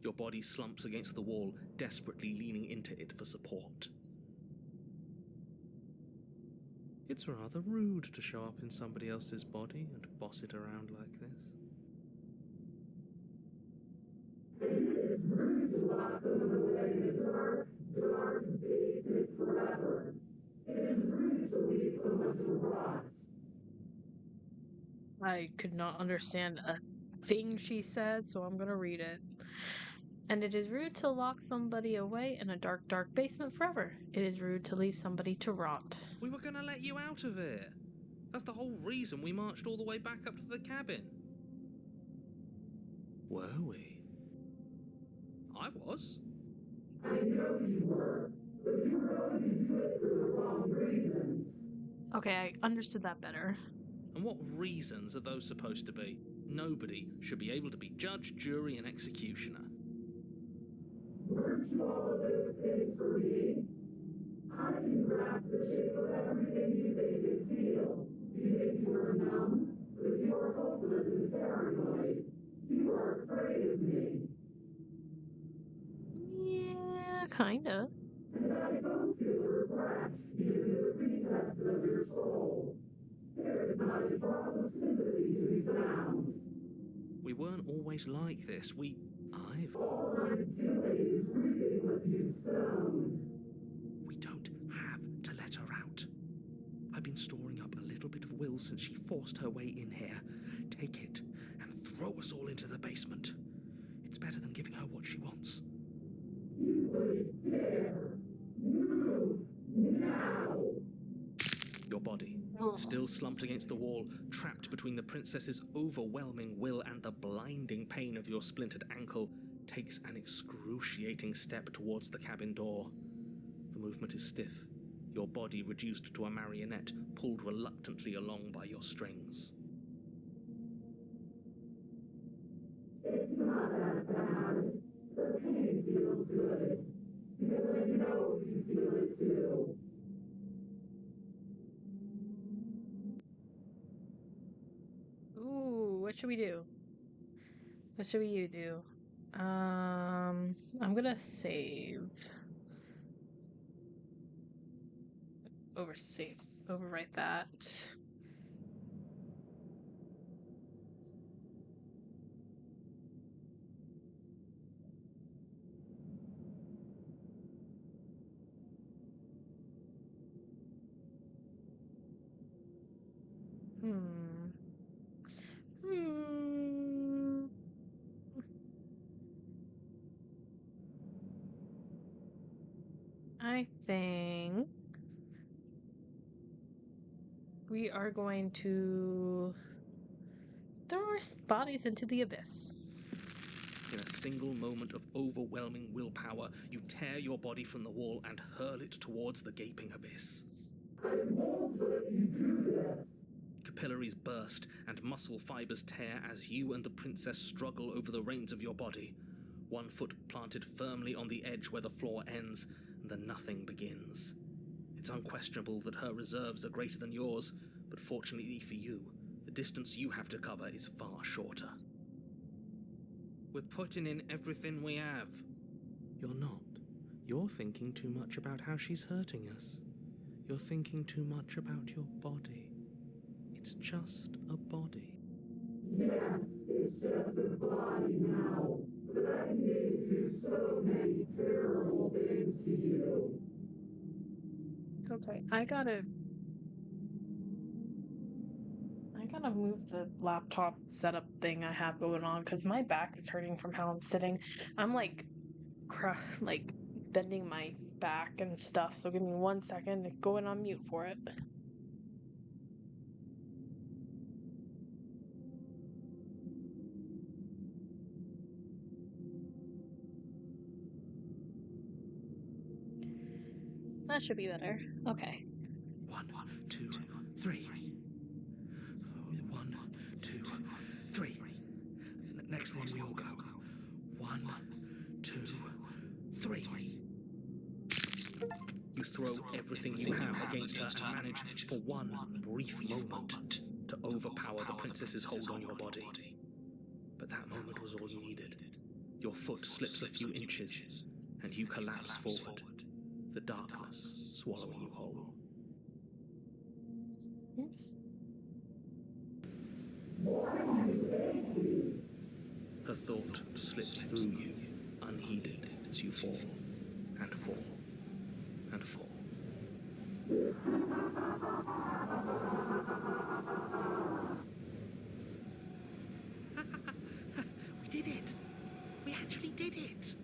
Your body slumps against the wall, desperately leaning into it for support. It's rather rude to show up in somebody else's body and boss it around like this. I could not understand a thing she said, so I'm gonna read it. And it is rude to lock somebody away in a dark, dark basement forever. It is rude to leave somebody to rot. We were gonna let you out of here. That's the whole reason we marched all the way back up to the cabin. Were we? I was. I know you were, but you were only doing it for the wrong reasons. Okay, I understood that better. And what reasons are those supposed to be? Nobody should be able to be judge, jury, and executioner. Weren't you all of those things for me? I can grasp the shape of everything you think and feel. You think you are numb, but you are hopeless and paranoid. You are afraid of me. Yeah, kinda. And I don't feel regret even in the recesses of your soul. There is not a drop of sympathy to be found. We weren't always like this. All I'm doing is reaping what you've sown. We don't have to let her out. I've been storing up a little bit of will since she forced her way in here. Take it and throw us all into the basement. It's better than giving her what she wants. You wouldn't dare. Move now. Your body, still slumped against the wall, trapped between the princess's overwhelming will and the blinding pain of your splintered ankle, takes an excruciating step towards the cabin door. The movement is stiff, your body reduced to a marionette, pulled reluctantly along by your strings. It's not that bad. The pain feels good. Because I know you feel it too. Ooh, what should we do? What should we do? I'm gonna save. Overwrite that. I think we are going to throw our bodies into the abyss. In a single moment of overwhelming willpower, you tear your body from the wall and hurl it towards the gaping abyss. I won't let you do this. Capillaries burst and muscle fibers tear as you and the princess struggle over the reins of your body. One foot planted firmly on the edge where the floor ends, and the nothing begins. It's unquestionable that her reserves are greater than yours, but fortunately for you, the distance you have to cover is far shorter. We're putting in everything we have. You're not. You're thinking too much about how she's hurting us. You're thinking too much about your body. It's just a body. Okay, I gotta move the laptop setup thing I have going on because my back is hurting from how I'm sitting. I'm like, like bending my back and stuff. So give me 1 second. Going on mute for it. That should be better. Okay. 1, 2, 3. 1, 2, 3. Next one, we all go. 1, 2, 3. You throw everything you have against her and manage, for one brief moment, to overpower the princess's hold on your body. But that moment was all you needed. Your foot slips a few inches, and you collapse forward, the darkness swallowing you whole. Oops. Her thought slips through you, unheeded, as you fall, and fall, and fall. We did it! We actually did it!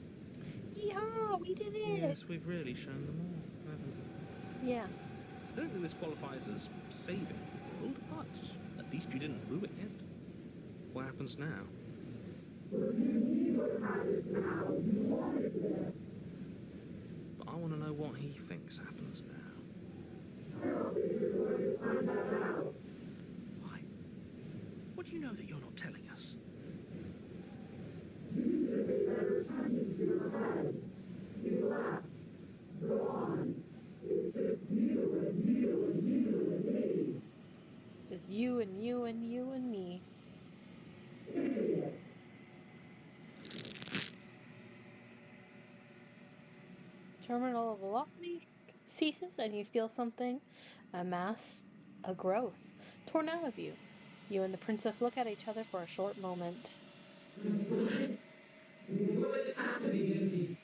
Yeah, we did it! Yes, we've really shown them all, haven't we? Yeah. I don't think this qualifies as saving the world, but at least you didn't ruin it. What happens now? But I want to know what he thinks happens now. Why? What do you know that you're not telling us? Just you and you and you and me. Terminal velocity ceases and you feel something, a mass, a growth, torn out of you. You and the princess look at each other for a short moment. What's happening to me?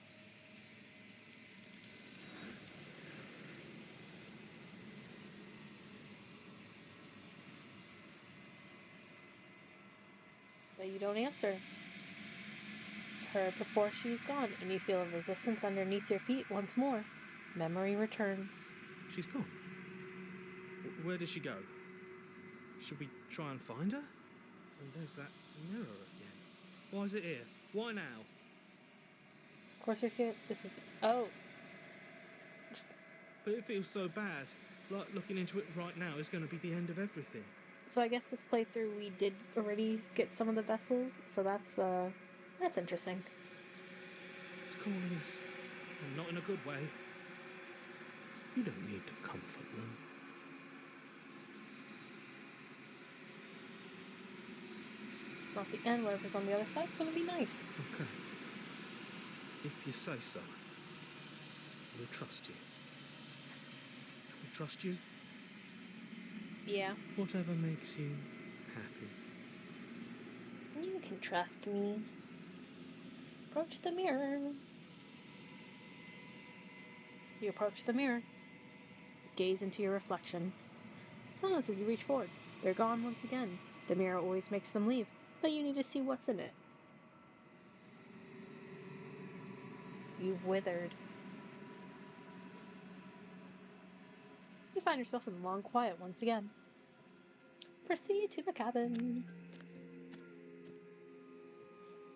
But you don't answer her before she's gone, and you feel a resistance underneath your feet once more. Memory returns. She's gone. Where did she go? Should we try and find her? And there's that mirror again. Why is it here? Why now? Of course, this is. Oh. But it feels so bad. Like looking into it right now is going to be the end of everything. So I guess this playthrough we did already get some of the vessels, so that's interesting. It's calling us, and not in a good way. You don't need to comfort them. Not the end, whatever's on the other side, it's gonna be nice. Okay. If you say so, we'll trust you. Should we trust you? Yeah. Whatever makes you happy. You can trust me. Approach the mirror. You approach the mirror. Gaze into your reflection. Silence as you reach forward. They're gone once again. The mirror always makes them leave, but you need to see what's in it. You've withered. You find yourself in the long quiet once again. Proceed to the cabin.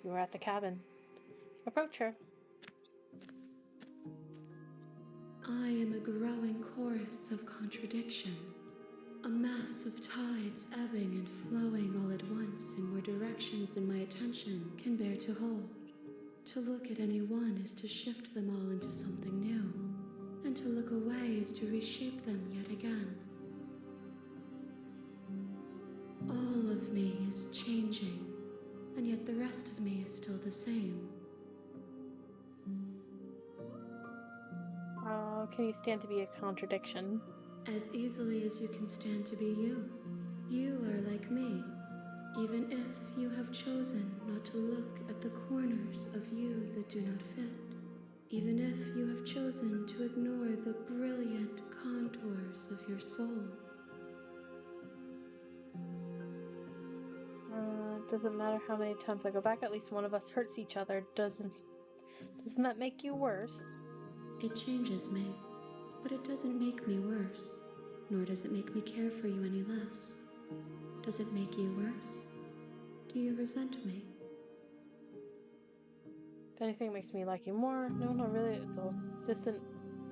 You are at the cabin. Approach her. I am a growing chorus of contradiction, a mass of tides ebbing and flowing all at once in more directions than my attention can bear to hold. To look at any one is to shift them all into something new, and to look away is to reshape them yet again. All of me is changing, and yet the rest of me is still the same. Can you stand to be a contradiction? As easily as you can stand to be you. You are like me, even if you have chosen not to look at the corners of you that do not fit, even if you have chosen to ignore the brilliant contours of your soul. Doesn't matter how many times I go back, at least one of us hurts each other. Doesn't that make you worse? It changes me, but it doesn't make me worse, nor does it make me care for you any less. Does it make you worse? Do you resent me? If anything makes me like you more, no, not really. It's all distant.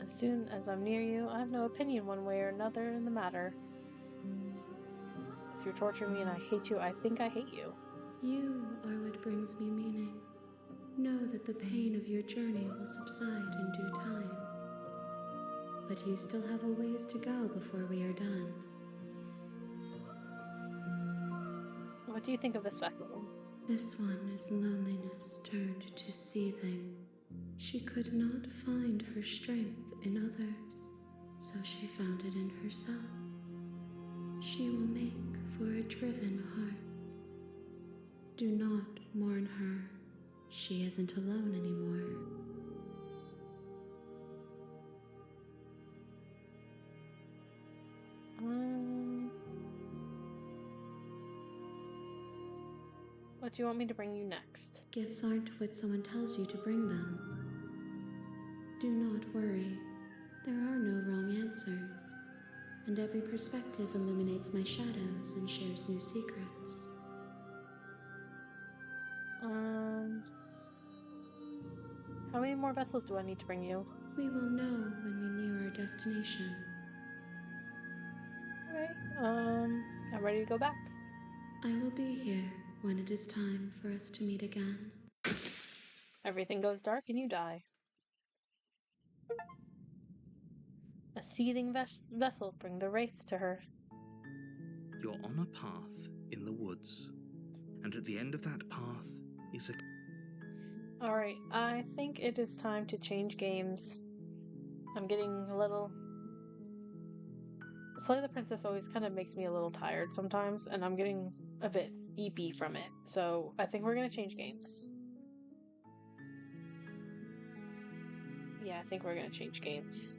As soon as I'm near you, I have no opinion one way or another in the matter. As you torture me and I hate you, I think I hate you. You are what brings me meaning. Know that the pain of your journey will subside in due time. But you still have a ways to go before we are done. What do you think of this vessel? This one is loneliness turned to seething. She could not find her strength in others, so she found it in herself. She will make for a driven heart. Do not mourn her. She isn't alone anymore. What do you want me to bring you next? Gifts aren't what someone tells you to bring them. Do not worry. There are no wrong answers, and every perspective illuminates my shadows and shares new secrets. How many more vessels do I need to bring you? We will know when we near our destination. Okay, I'm ready to go back. I will be here when it is time for us to meet again. Everything goes dark and you die. A seething vessel, bring the wraith to her. You're on a path in the woods, and at the end of that path is a... Alright, I think it is time to change games. I'm getting a little... Slay the Princess always kind of makes me a little tired sometimes, and I'm getting a bit EP from it. So I think we're gonna change games. Yeah, I think we're gonna change games.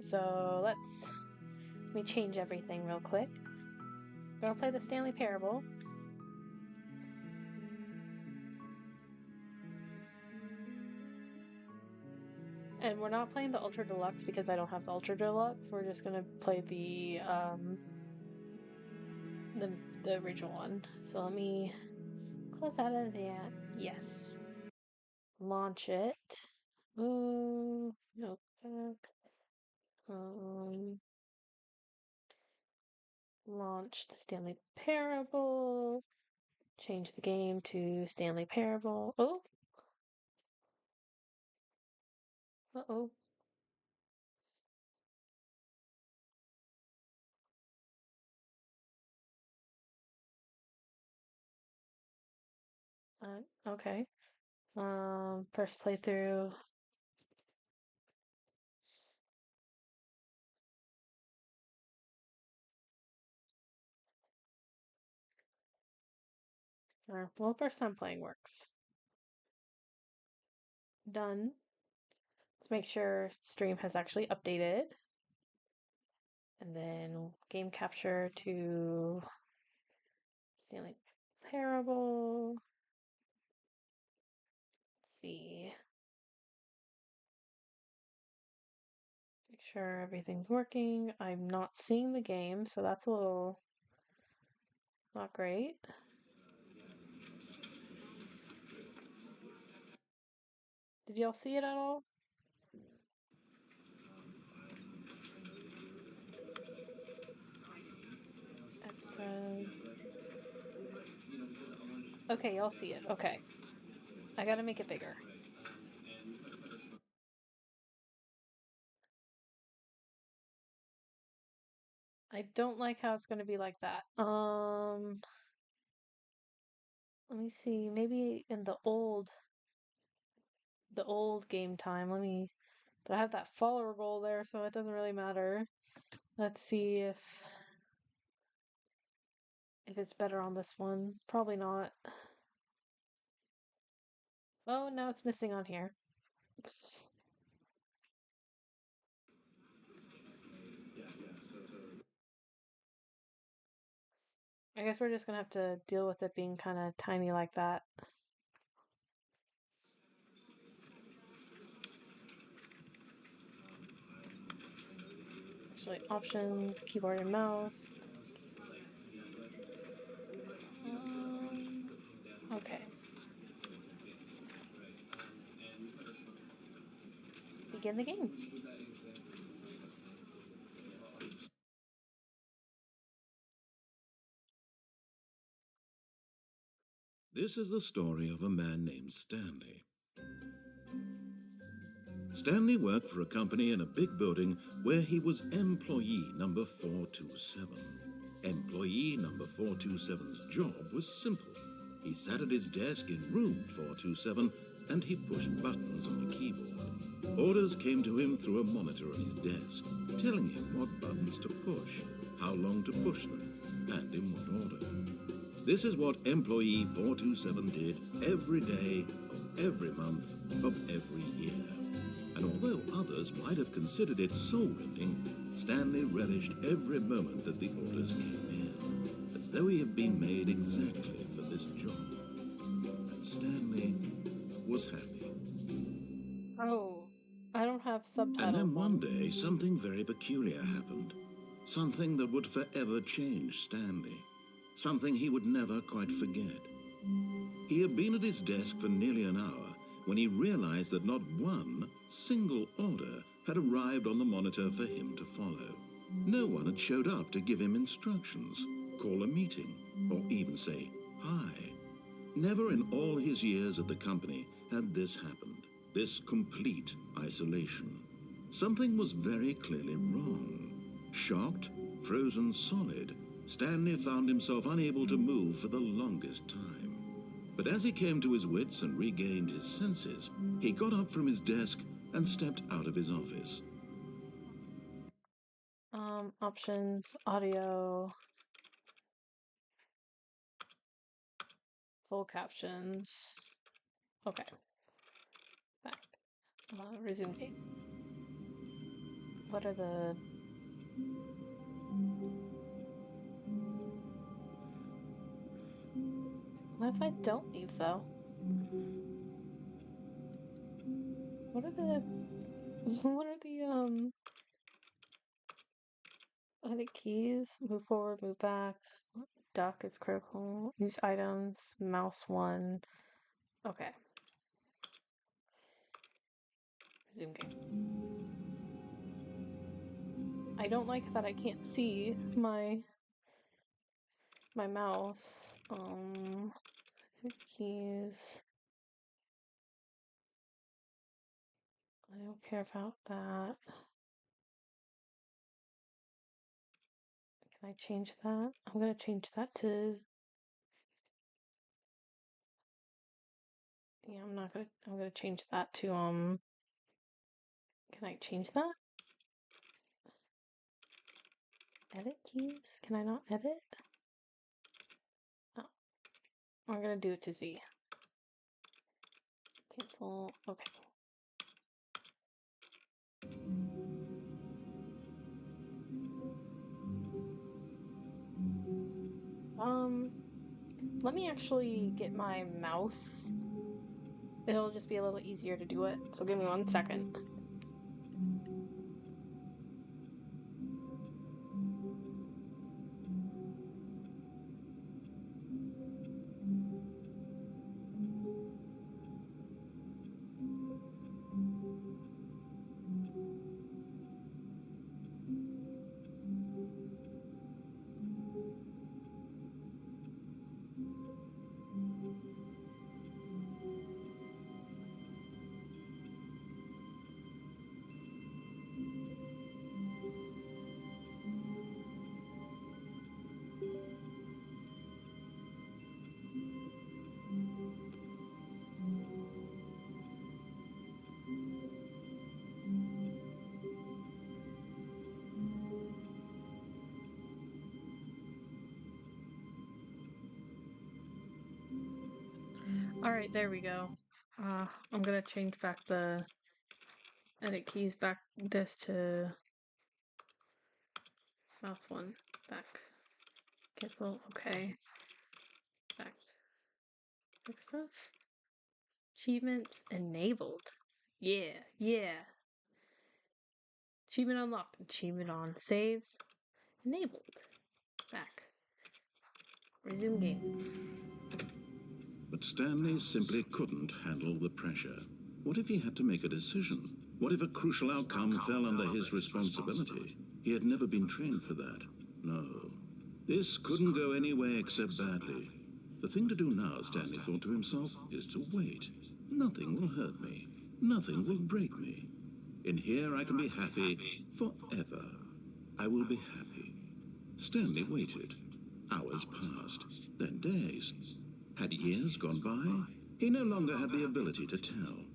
So let me change everything real quick. We're gonna play the Stanley Parable. And we're not playing the Ultra Deluxe because I don't have the Ultra Deluxe. We're just gonna play the original one. So let me close out of that. Yes. Launch it. Ooh, no. Launch the Stanley Parable. Change the game to Stanley Parable. Oh. Uh-oh. Okay. First playthrough. Well, first time playing works. Done. Let's make sure stream has actually updated. And then game capture to Stanley Parable. Let's see. Make sure everything's working. I'm not seeing the game, so that's a little not great. Did y'all see it at all? Extra. Okay, y'all see it. Okay. I gotta make it bigger. I don't like how it's gonna be like that. Let me see. Maybe in the old game time. Let me But I have that follower goal there, so it doesn't really matter. Let's see if it's better on this one. Probably not. Oh, now it's missing on here. I guess we're just gonna have to deal with it being kind of tiny like that. Actually, options, keyboard and mouse. Okay. Begin the game. This is the story of a man named Stanley. Stanley worked for a company in a big building where he was employee number 427. Employee number 427's job was simple. He sat at his desk in room 427 and he pushed buttons on a keyboard. Orders came to him through a monitor on his desk, telling him what buttons to push, how long to push them, and in what order. This is what employee 427 did every day of every month of every year. And although others might have considered it soul-rending, Stanley relished every moment that the orders came in, as though he had been made exactly for this job. And Stanley was happy. Oh, I don't have subtitles. And then one day, something very peculiar happened. Something that would forever change Stanley. Something he would never quite forget. He had been at his desk for nearly an hour when he realized that not one single order had arrived on the monitor for him to follow. No one had showed up to give him instructions, call a meeting, or even say hi. Never in all his years at the company had this happened, this complete isolation. Something was very clearly wrong. Shocked, frozen solid, Stanley found himself unable to move for the longest time. But as he came to his wits and regained his senses, he got up from his desk and stepped out of his office. Options, audio, full captions. Okay. Back. Resume game. What are the... What if I don't leave, though? What are the... What are the keys? Move forward, move back. Duck is critical. Use items. Mouse 1. Okay. Resume game. I don't like that I can't see my mouse. Keys. I don't care about that. Can I change that? I'm gonna change that to... Yeah, I'm gonna change that to, can I change that? Edit keys? Can I not edit? Oh. I'm gonna do it to Z. Cancel. Okay. Let me actually get my mouse. It'll just be a little easier to do it. So give me 1 second. Alright, there we go. I'm gonna change back the edit keys back this to mouse one. Back. Cancel. Okay. Back. Express. Achievements enabled. Yeah, yeah. Achievement unlocked. Achievement on. Saves. Enabled. Back. Resume game. But Stanley simply couldn't handle the pressure. What if he had to make a decision? What if a crucial outcome fell under his responsibility? He had never been trained for that. No. This couldn't go any way except badly. The thing to do now, Stanley thought to himself, is to wait. Nothing will hurt me. Nothing will break me. In here I can be happy forever. I will be happy. Stanley waited. Hours passed, then days. Had years gone by? He no longer had the ability to tell.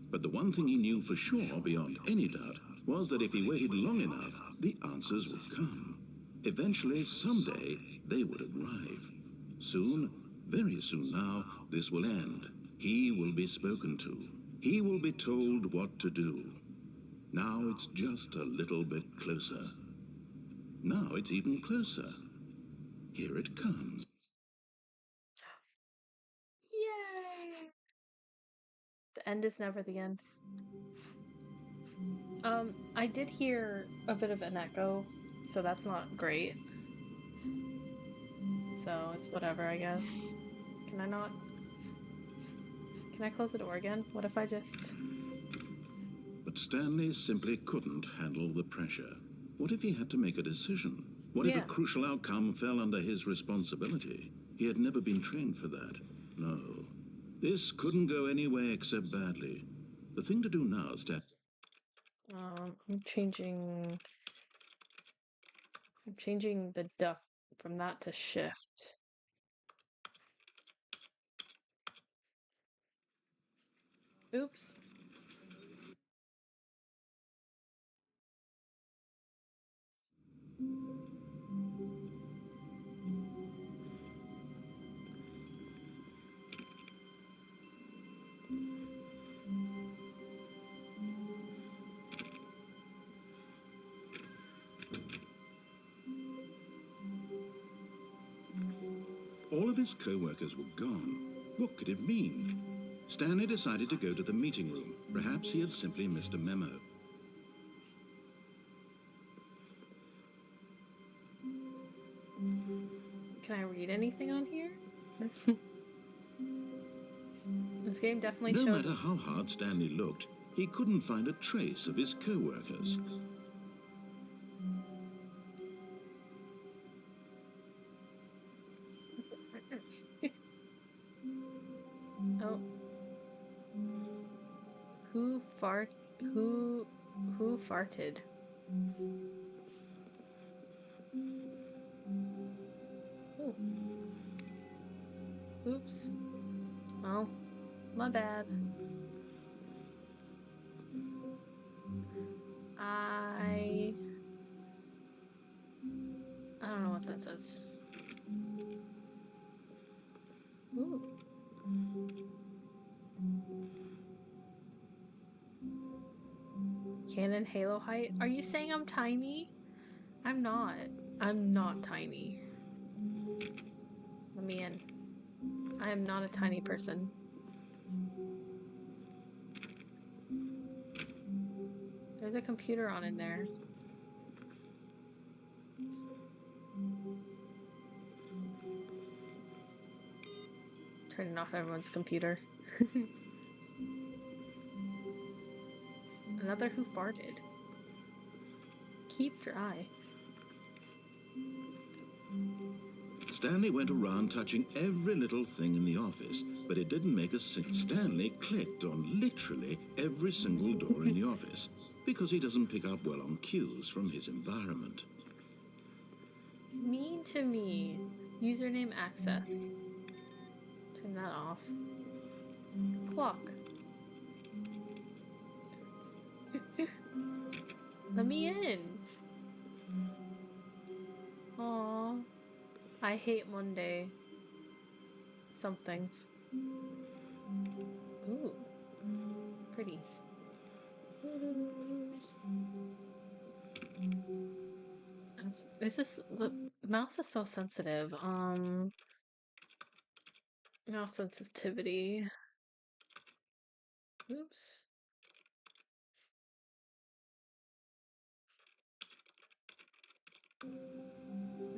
But the one thing he knew for sure, beyond any doubt, was that if he waited long enough, the answers would come. Eventually, someday, they would arrive. Soon, very soon now, this will end. He will be spoken to. He will be told what to do. Now it's just a little bit closer. Now it's even closer. Here it comes. Yay! The end is never the end. I did hear a bit of an echo, so that's not great. So it's whatever, I guess. Can I not? Can I close the door again? What if I just... But Stanley simply couldn't handle the pressure. What if he had to make a decision? What if a crucial outcome fell under his responsibility? He had never been trained for that. No. This couldn't go any way except badly. The thing to do now, I'm changing the duck from that to shift. Oops. All of his co-workers were gone. What could it mean? Stanley decided to go to the meeting room. Perhaps he had simply missed a memo. Can I read anything on here? This game definitely No shows... matter how hard Stanley looked, he couldn't find a trace of his co-workers. Oh. Who farted? Oh. Oops. Oh, my bad. I don't know what that says. Ooh. Canon Halo height? Are you saying I'm tiny? I'm not. I'm not tiny. Let me in. I am not a tiny person. There's a computer on in there. Turning off everyone's computer. Another who farted. Keep dry. Stanley went around touching every little thing in the office, but it didn't make a single... Stanley clicked on literally every single door in the office, because he doesn't pick up well on cues from his environment. Mean to me. Username access. Turn that off. Clock. Let me in. Aww. I hate Monday. Something. Alrighty. This is the mouse is so sensitive. Mouse sensitivity. Oops.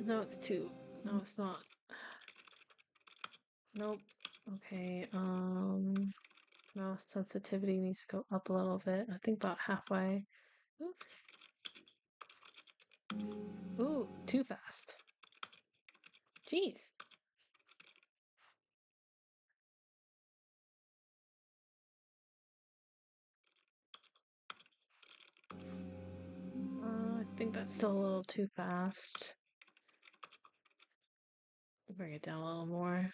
No, it's two. No, it's not. Nope. Okay. Mouse sensitivity needs to go up a little bit. I think about halfway. Oops. Ooh, too fast. Jeez. I think that's still a little too fast. Bring it down a little more.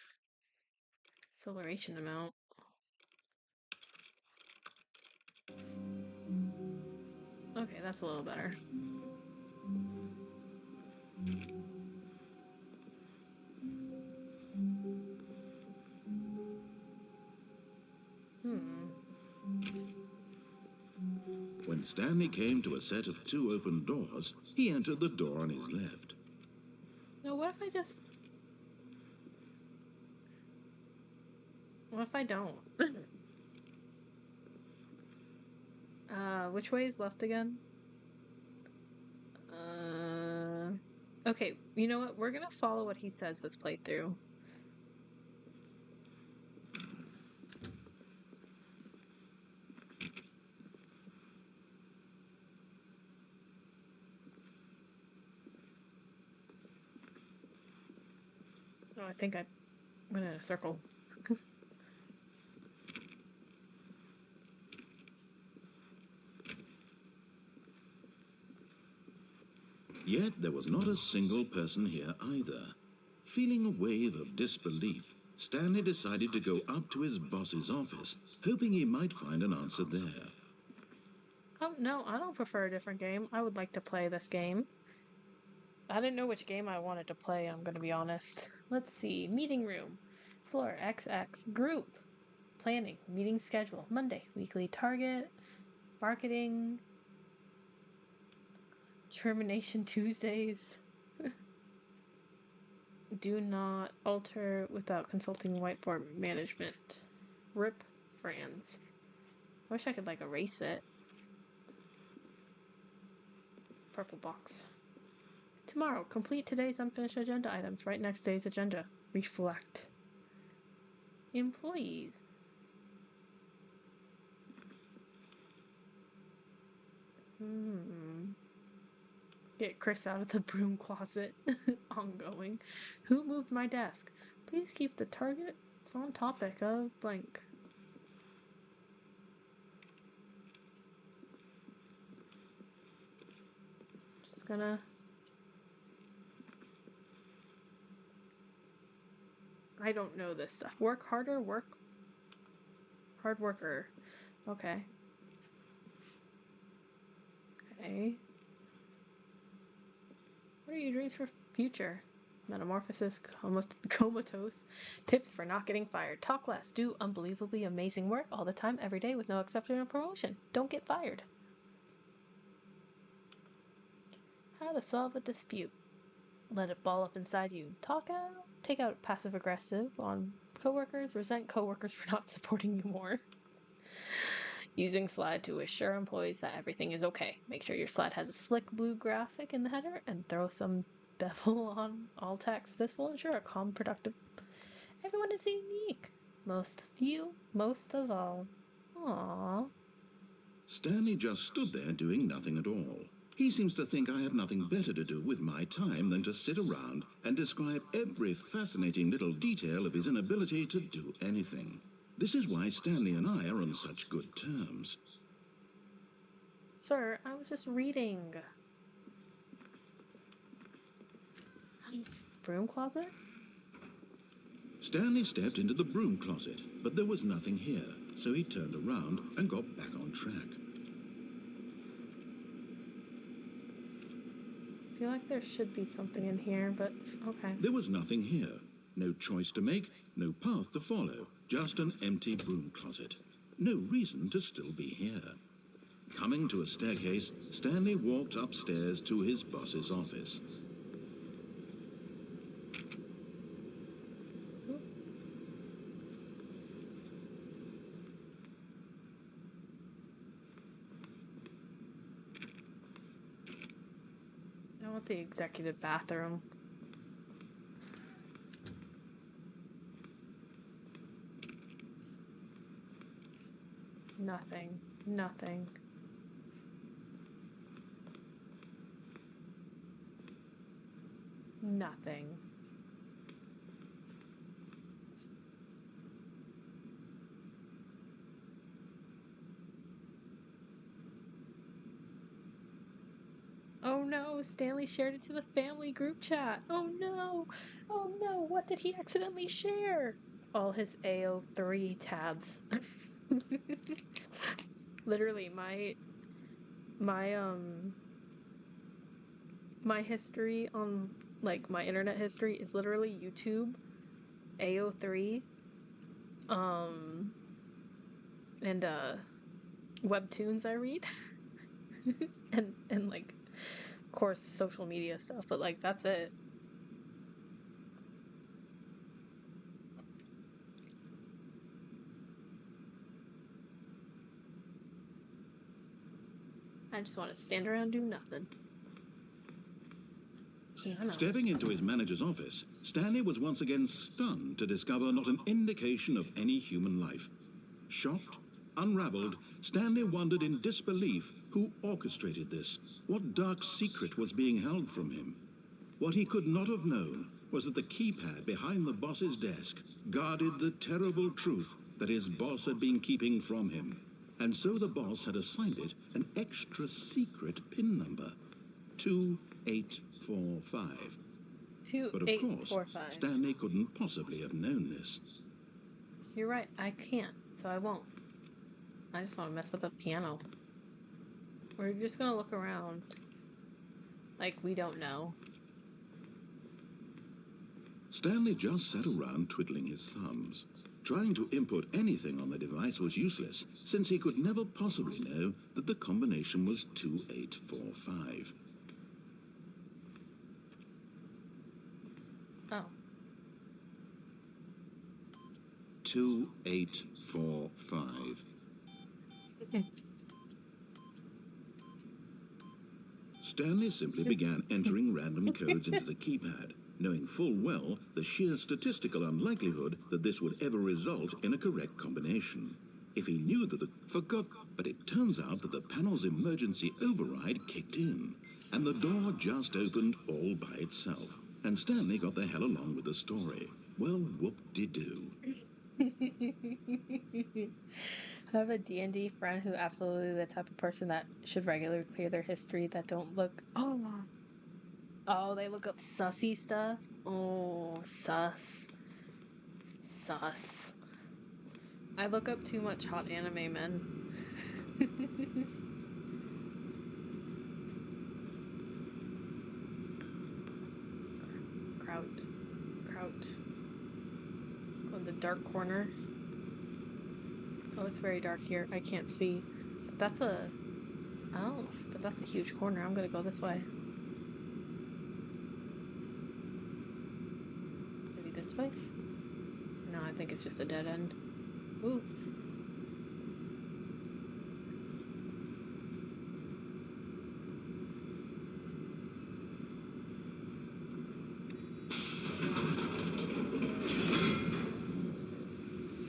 Acceleration amount. Okay, that's a little better. When Stanley came to a set of two open doors, he entered the door on his left. No, what if I just... What if I don't? Which way is left again? Okay, you know what? We're gonna follow what he says this playthrough. Oh, I think I went in a circle. Yet there was not a single person here either. Feeling a wave of disbelief, Stanley decided to go up to his boss's office, hoping he might find an answer there. Oh, no, I don't prefer a different game. I would like to play this game. I didn't know which game I wanted to play, I'm gonna be honest. Let's see. Meeting room. Floor XX. Group. Planning. Meeting schedule. Monday. Weekly target. Marketing. Termination Tuesdays. Do not alter without consulting whiteboard management. RIP Franz. I wish I could like erase it. Purple box. Tomorrow, complete today's unfinished agenda items right next day's agenda. Reflect. Employees. Get Chris out of the broom closet. Ongoing. Who moved my desk? Please keep the target. It's on topic of blank. Just gonna... I don't know this stuff. Work harder, work... Hard worker. Okay. Okay. What are your dreams for future? Metamorphosis, comatose. Tips for not getting fired. Talk less. Do unbelievably amazing work all the time, every day, with no exception or promotion. Don't get fired. How to solve a dispute. Let it ball up inside you. Talk out. Take out passive aggressive on coworkers. Resent coworkers for not supporting you more. Using slide to assure employees that everything is okay. Make sure your slide has a slick blue graphic in the header and throw some bevel on all text. This will ensure a calm, productive... Everyone is unique. Most of all. Aww. Stanley just stood there doing nothing at all. He seems to think I have nothing better to do with my time than to sit around and describe every fascinating little detail of his inability to do anything. This is why Stanley and I are on such good terms. Sir, I was just reading. Broom closet? Stanley stepped into the broom closet, but there was nothing here, so he turned around and got back on track. I feel like there should be something in here, but okay. There was nothing here. No choice to make, no path to follow, just an empty broom closet. no reason to still be here. Coming to a staircase, Stanley walked upstairs to his boss's office. I want the executive bathroom. Nothing. Nothing. Nothing. Oh no, Stanley shared it to the family group chat. Oh no! Oh no, what did he accidentally share? All his AO3 tabs. Literally, my history on, like, my internet history is literally YouTube, AO3, and webtoons I read, and like, of course, social media stuff, but like, that's it. I just want to stand around and do nothing. Stepping into his manager's office, Stanley was once again stunned to discover not an indication of any human life. Shocked, unraveled, Stanley wondered in disbelief who orchestrated this, what dark secret was being held from him. What he could not have known was that the keypad behind the boss's desk guarded the terrible truth that his boss had been keeping from him. And so the boss had assigned it an extra secret PIN number, 2845. But of course, 2845. Stanley couldn't possibly have known this. You're right, I can't, so I won't. I just want to mess with the piano. We're just gonna look around. Like, we don't know. Stanley just sat around twiddling his thumbs. Trying to input anything on the device was useless, since he could never possibly know that the combination was 2845. Oh. 2845. Stanley simply began entering random codes into the keypad, knowing full well the sheer statistical unlikelihood that this would ever result in a correct combination. If he knew that but it turns out that the panel's emergency override kicked in, and the door just opened all by itself, and Stanley got the hell along with the story. Well, whoop-de-doo. I have a D&D friend who absolutely the type of person that should regularly clear their history that don't look... Oh, they look up sussy stuff? Oh, sus. Sus. I look up too much hot anime men. Crouch. Go in the dark corner. Oh, it's very dark here. I can't see. But that's a... Oh, but that's a huge corner. I'm gonna go this way. Maybe this way? No, I think it's just a dead end. Ooh.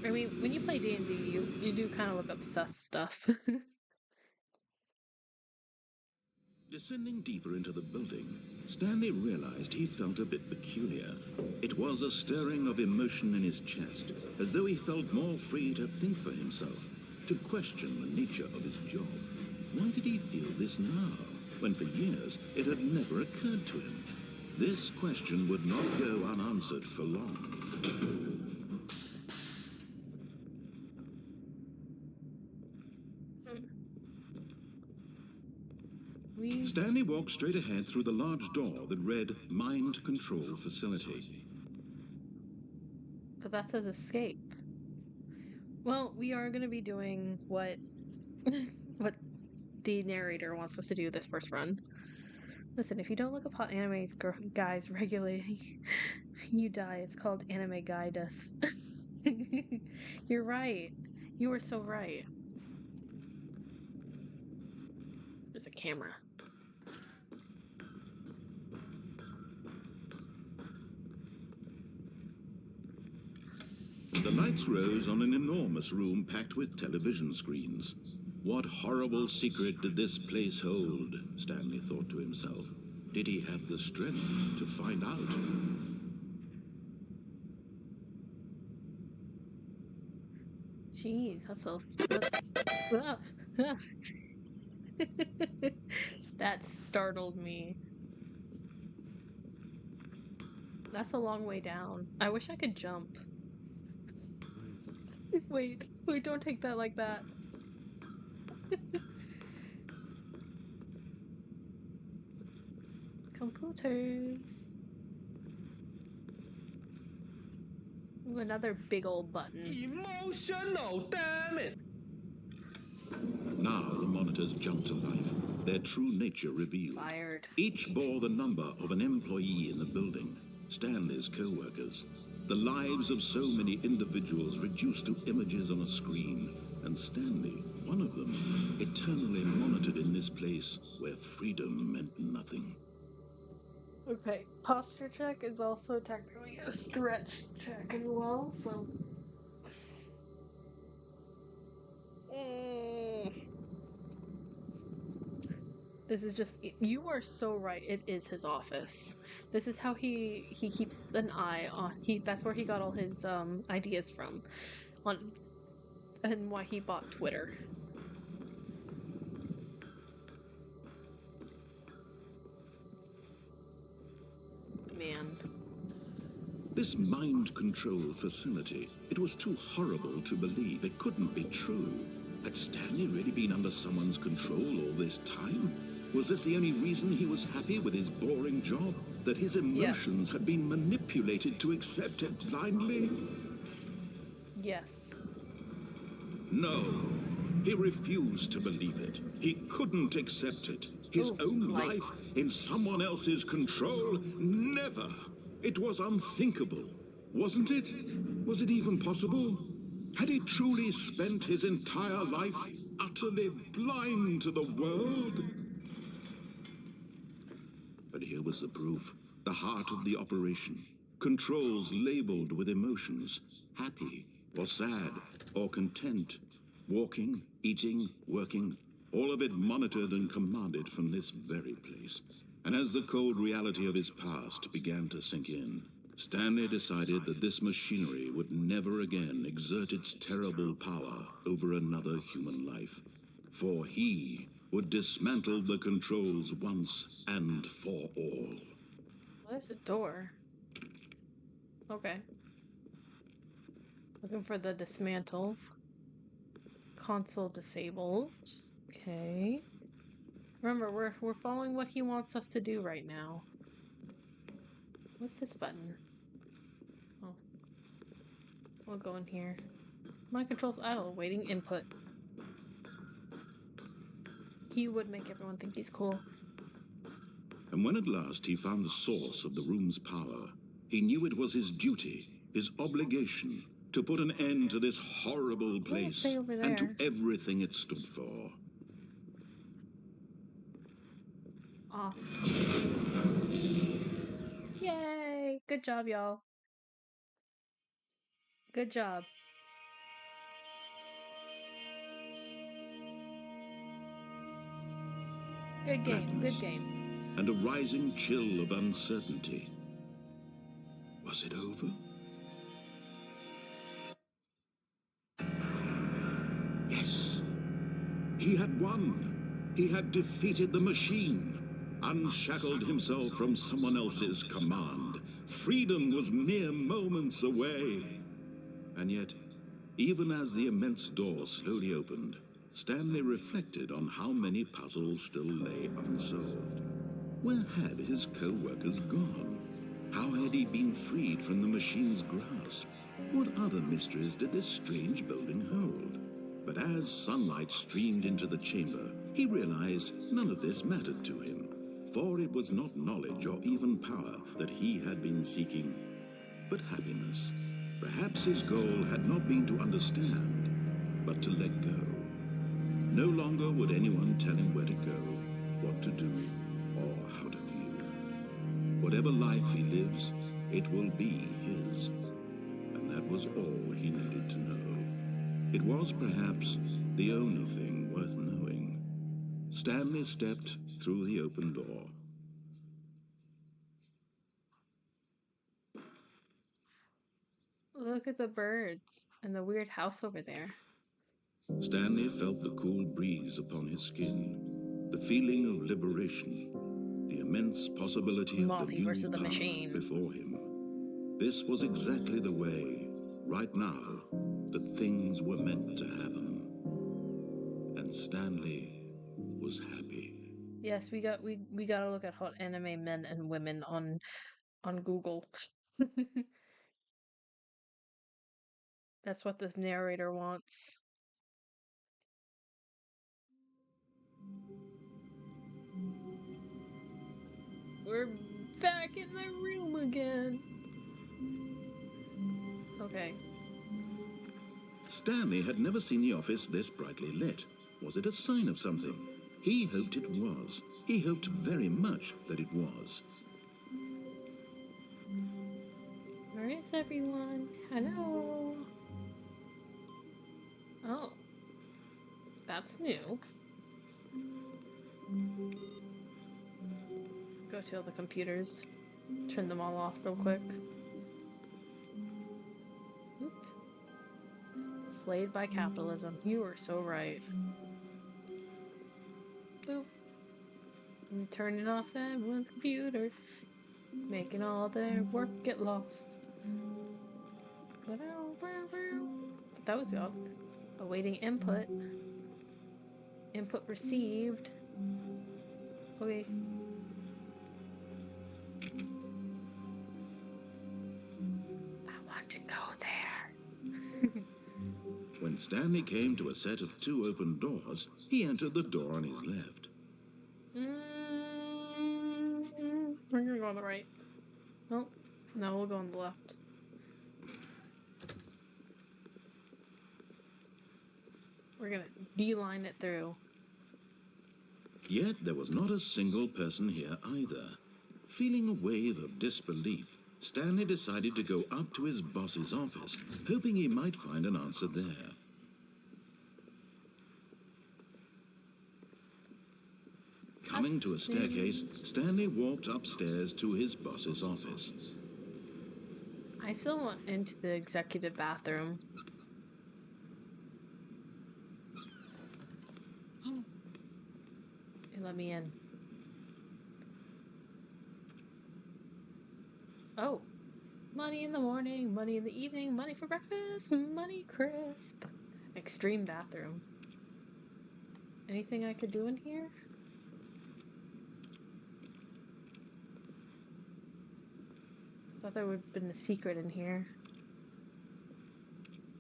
I mean, when you play D&D, you do kind of look up sus stuff. Descending deeper into the building, Stanley realized he felt a bit peculiar. It was a stirring of emotion in his chest, as though he felt more free to think for himself, to question the nature of his job. Why did he feel this now, when for years it had never occurred to him? This question would not go unanswered for long. Stanley walked straight ahead through the large door that read Mind Control Facility. But that says escape. Well, we are going to be doing what what the narrator wants us to do this first run. Listen, if you don't look up hot animes guys regularly, you die. It's called anime guidus. You're right. You were so right. There's a camera. The lights rose on an enormous room packed with television screens. What horrible secret did this place hold? Stanley thought to himself. Did he have the strength to find out? Jeez, that startled me. That's a long way down. I wish I could jump. Wait, don't take that like that. Computers. Ooh, another big old button. Emotional, damn it! Now the monitors jumped to life, their true nature revealed. Fired. Each bore the number of an employee in the building, Stanley's co-workers. The lives of so many individuals reduced to images on a screen, and Stanley, one of them, eternally monitored in this place where freedom meant nothing. Okay, posture check is also technically a stretch check as well, so... This is just... You are so right, it is his office. This is how he keeps an eye on... That's where he got all his ideas from. And why he bought Twitter. Man. This mind control facility, it was too horrible to believe. It couldn't be true. Had Stanley really been under someone's control all this time? Was this the only reason he was happy with his boring job? That his emotions had been manipulated to accept it blindly? Yes. No. He refused to believe it. He couldn't accept it. His own life in someone else's control? Never. It was unthinkable, wasn't it? Was it even possible? Had he truly spent his entire life utterly blind to the world? But here was the proof. The heart of the operation. Controls labeled with emotions. Happy, or sad, or content. Walking, eating, working. All of it monitored and commanded from this very place. And as the cold reality of his past began to sink in, Stanley decided that this machinery would never again exert its terrible power over another human life. For he would dismantle the controls once and for all. There's a door. Okay. Looking for the dismantle. Console disabled. Okay. Remember, we're following what he wants us to do right now. What's this button? Oh. We'll go in here. Mind controls idle, waiting input. He would make everyone think he's cool. And when at last he found the source of the room's power, he knew it was his duty, his obligation, to put an end to this horrible place and to everything it stood for. Off. Yay! Good job, y'all. Good job. Good game, good game. And a rising chill of uncertainty. Was it over? Yes. He had won. He had defeated the machine. Unshackled himself from someone else's command. Freedom was mere moments away. And yet, even as the immense door slowly opened, Stanley reflected on how many puzzles still lay unsolved. Where had his co-workers gone? How had he been freed from the machine's grasp? What other mysteries did this strange building hold? But as sunlight streamed into the chamber, he realized none of this mattered to him, for it was not knowledge or even power that he had been seeking, but happiness. Perhaps his goal had not been to understand, but to let go. No longer would anyone tell him where to go, what to do, or how to feel. Whatever life he lives, it will be his. And that was all he needed to know. It was perhaps the only thing worth knowing. Stanley stepped through the open door. Look at the birds and the weird house over there. Stanley felt the cool breeze upon his skin, the feeling of liberation, the immense possibility of the Motley new versus the path machine. before him. This was exactly the way, right now, that things were meant to happen. And Stanley was happy. Yes, we gotta look at hot anime men and women on Google. That's what this narrator wants. We're back in the room again. Okay. Stanley had never seen the office this brightly lit. Was it a sign of something? He hoped it was. He hoped very much that it was. Where is everyone? Hello. Oh. That's new. Go to all the computers. Turn them all off real quick. Oop. Slayed by capitalism. You are so right. Boop. And turning off everyone's computer. Making all their work get lost. But that was up. Awaiting input. Input received. Okay. I want to go there. When Stanley came to a set of two open doors, he entered the door on his left. We're gonna go on the right. Oh, no, we'll go on the left. We're gonna beeline it through. Yet there was not a single person here either. Feeling a wave of disbelief, Stanley decided to go up to his boss's office, hoping he might find an answer there. Coming to a staircase, Stanley walked upstairs to his boss's office. I still want into the executive bathroom. Hey, let me in. Oh. Money in the morning, money in the evening, money for breakfast, money crisp. Extreme bathroom. Anything I could do in here? Thought there would have been a secret in here.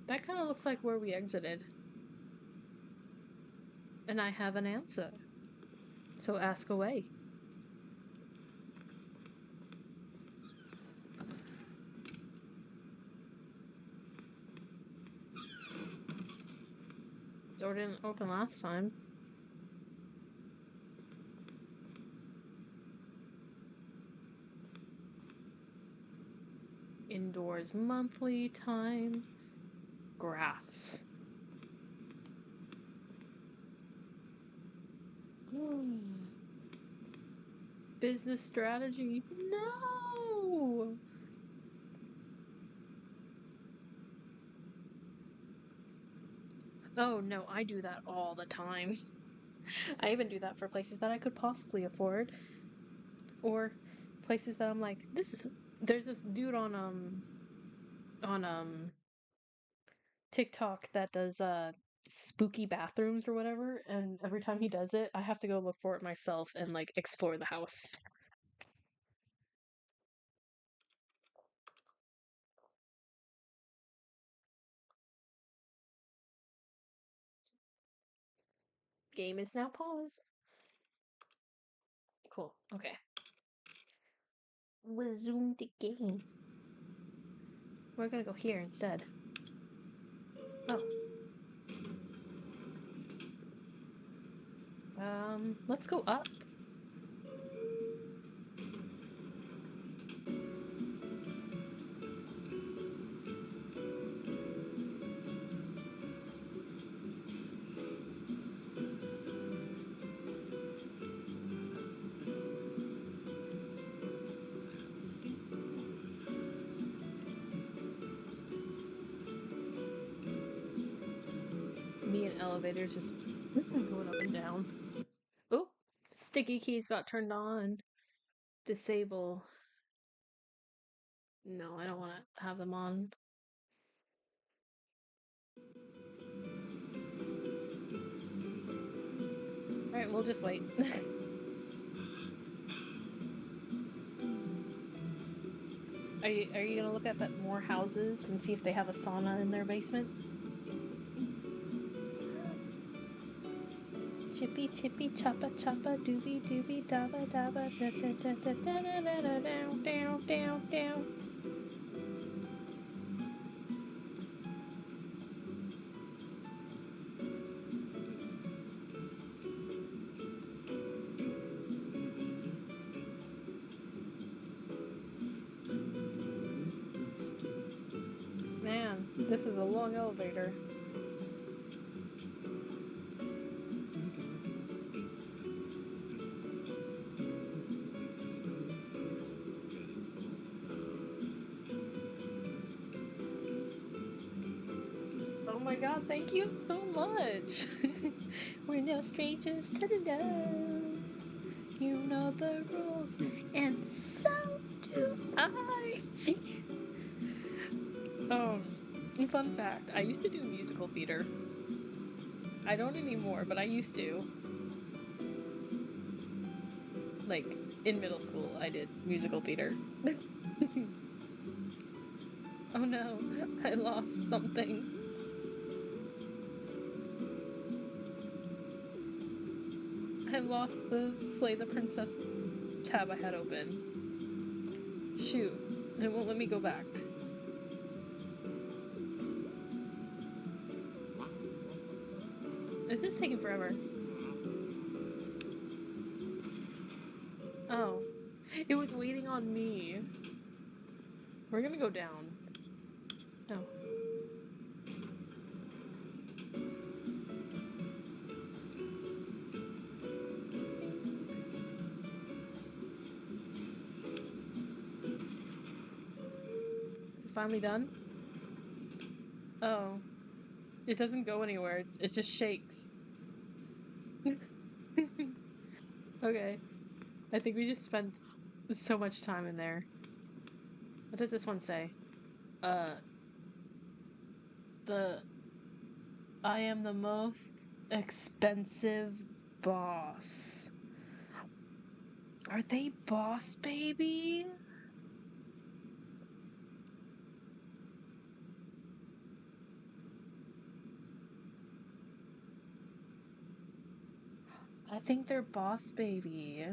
That kind of looks like where we exited. And I have an answer. So ask away. Door didn't open last time. Indoors monthly time. Graphs. Business strategy. No! Oh no, I do that all the time. I even do that for places that I could possibly afford. Or places that I'm like, there's this dude on TikTok that does spooky bathrooms or whatever, and every time he does it, I have to go look for it myself and like explore the house. Game is now paused. Cool. Okay. Resume the game. We're gonna go here instead. Oh. Let's go up. Me and elevators just going up and down. Oh, sticky keys got turned on. Disable. No, I don't want to have them on. Alright, we'll just wait. Are you gonna look at that more houses and see if they have a sauna in their basement? Chippy chippy choppa choppa doobie doobie dabba dabba da da da da da da da da down down down down. Man, this is a long elevator. Oh my god, thank you so much! We're no strangers to the love. You know the rules, and so do I! Fun fact, I used to do musical theater. I don't anymore, but I used to. Like, in middle school, I did musical theater. Oh no, I lost something. I lost the Slay the Princess tab I had open. Shoot, it won't let me go back. This is taking forever. Oh, it was waiting on me. We're gonna go down. Oh. Finally done? Oh. It doesn't go anywhere. It just shakes. Okay. I think we just spent so much time in there. What does this one say? The I am the most expensive boss. Are they Boss Baby? I think they're Boss Baby.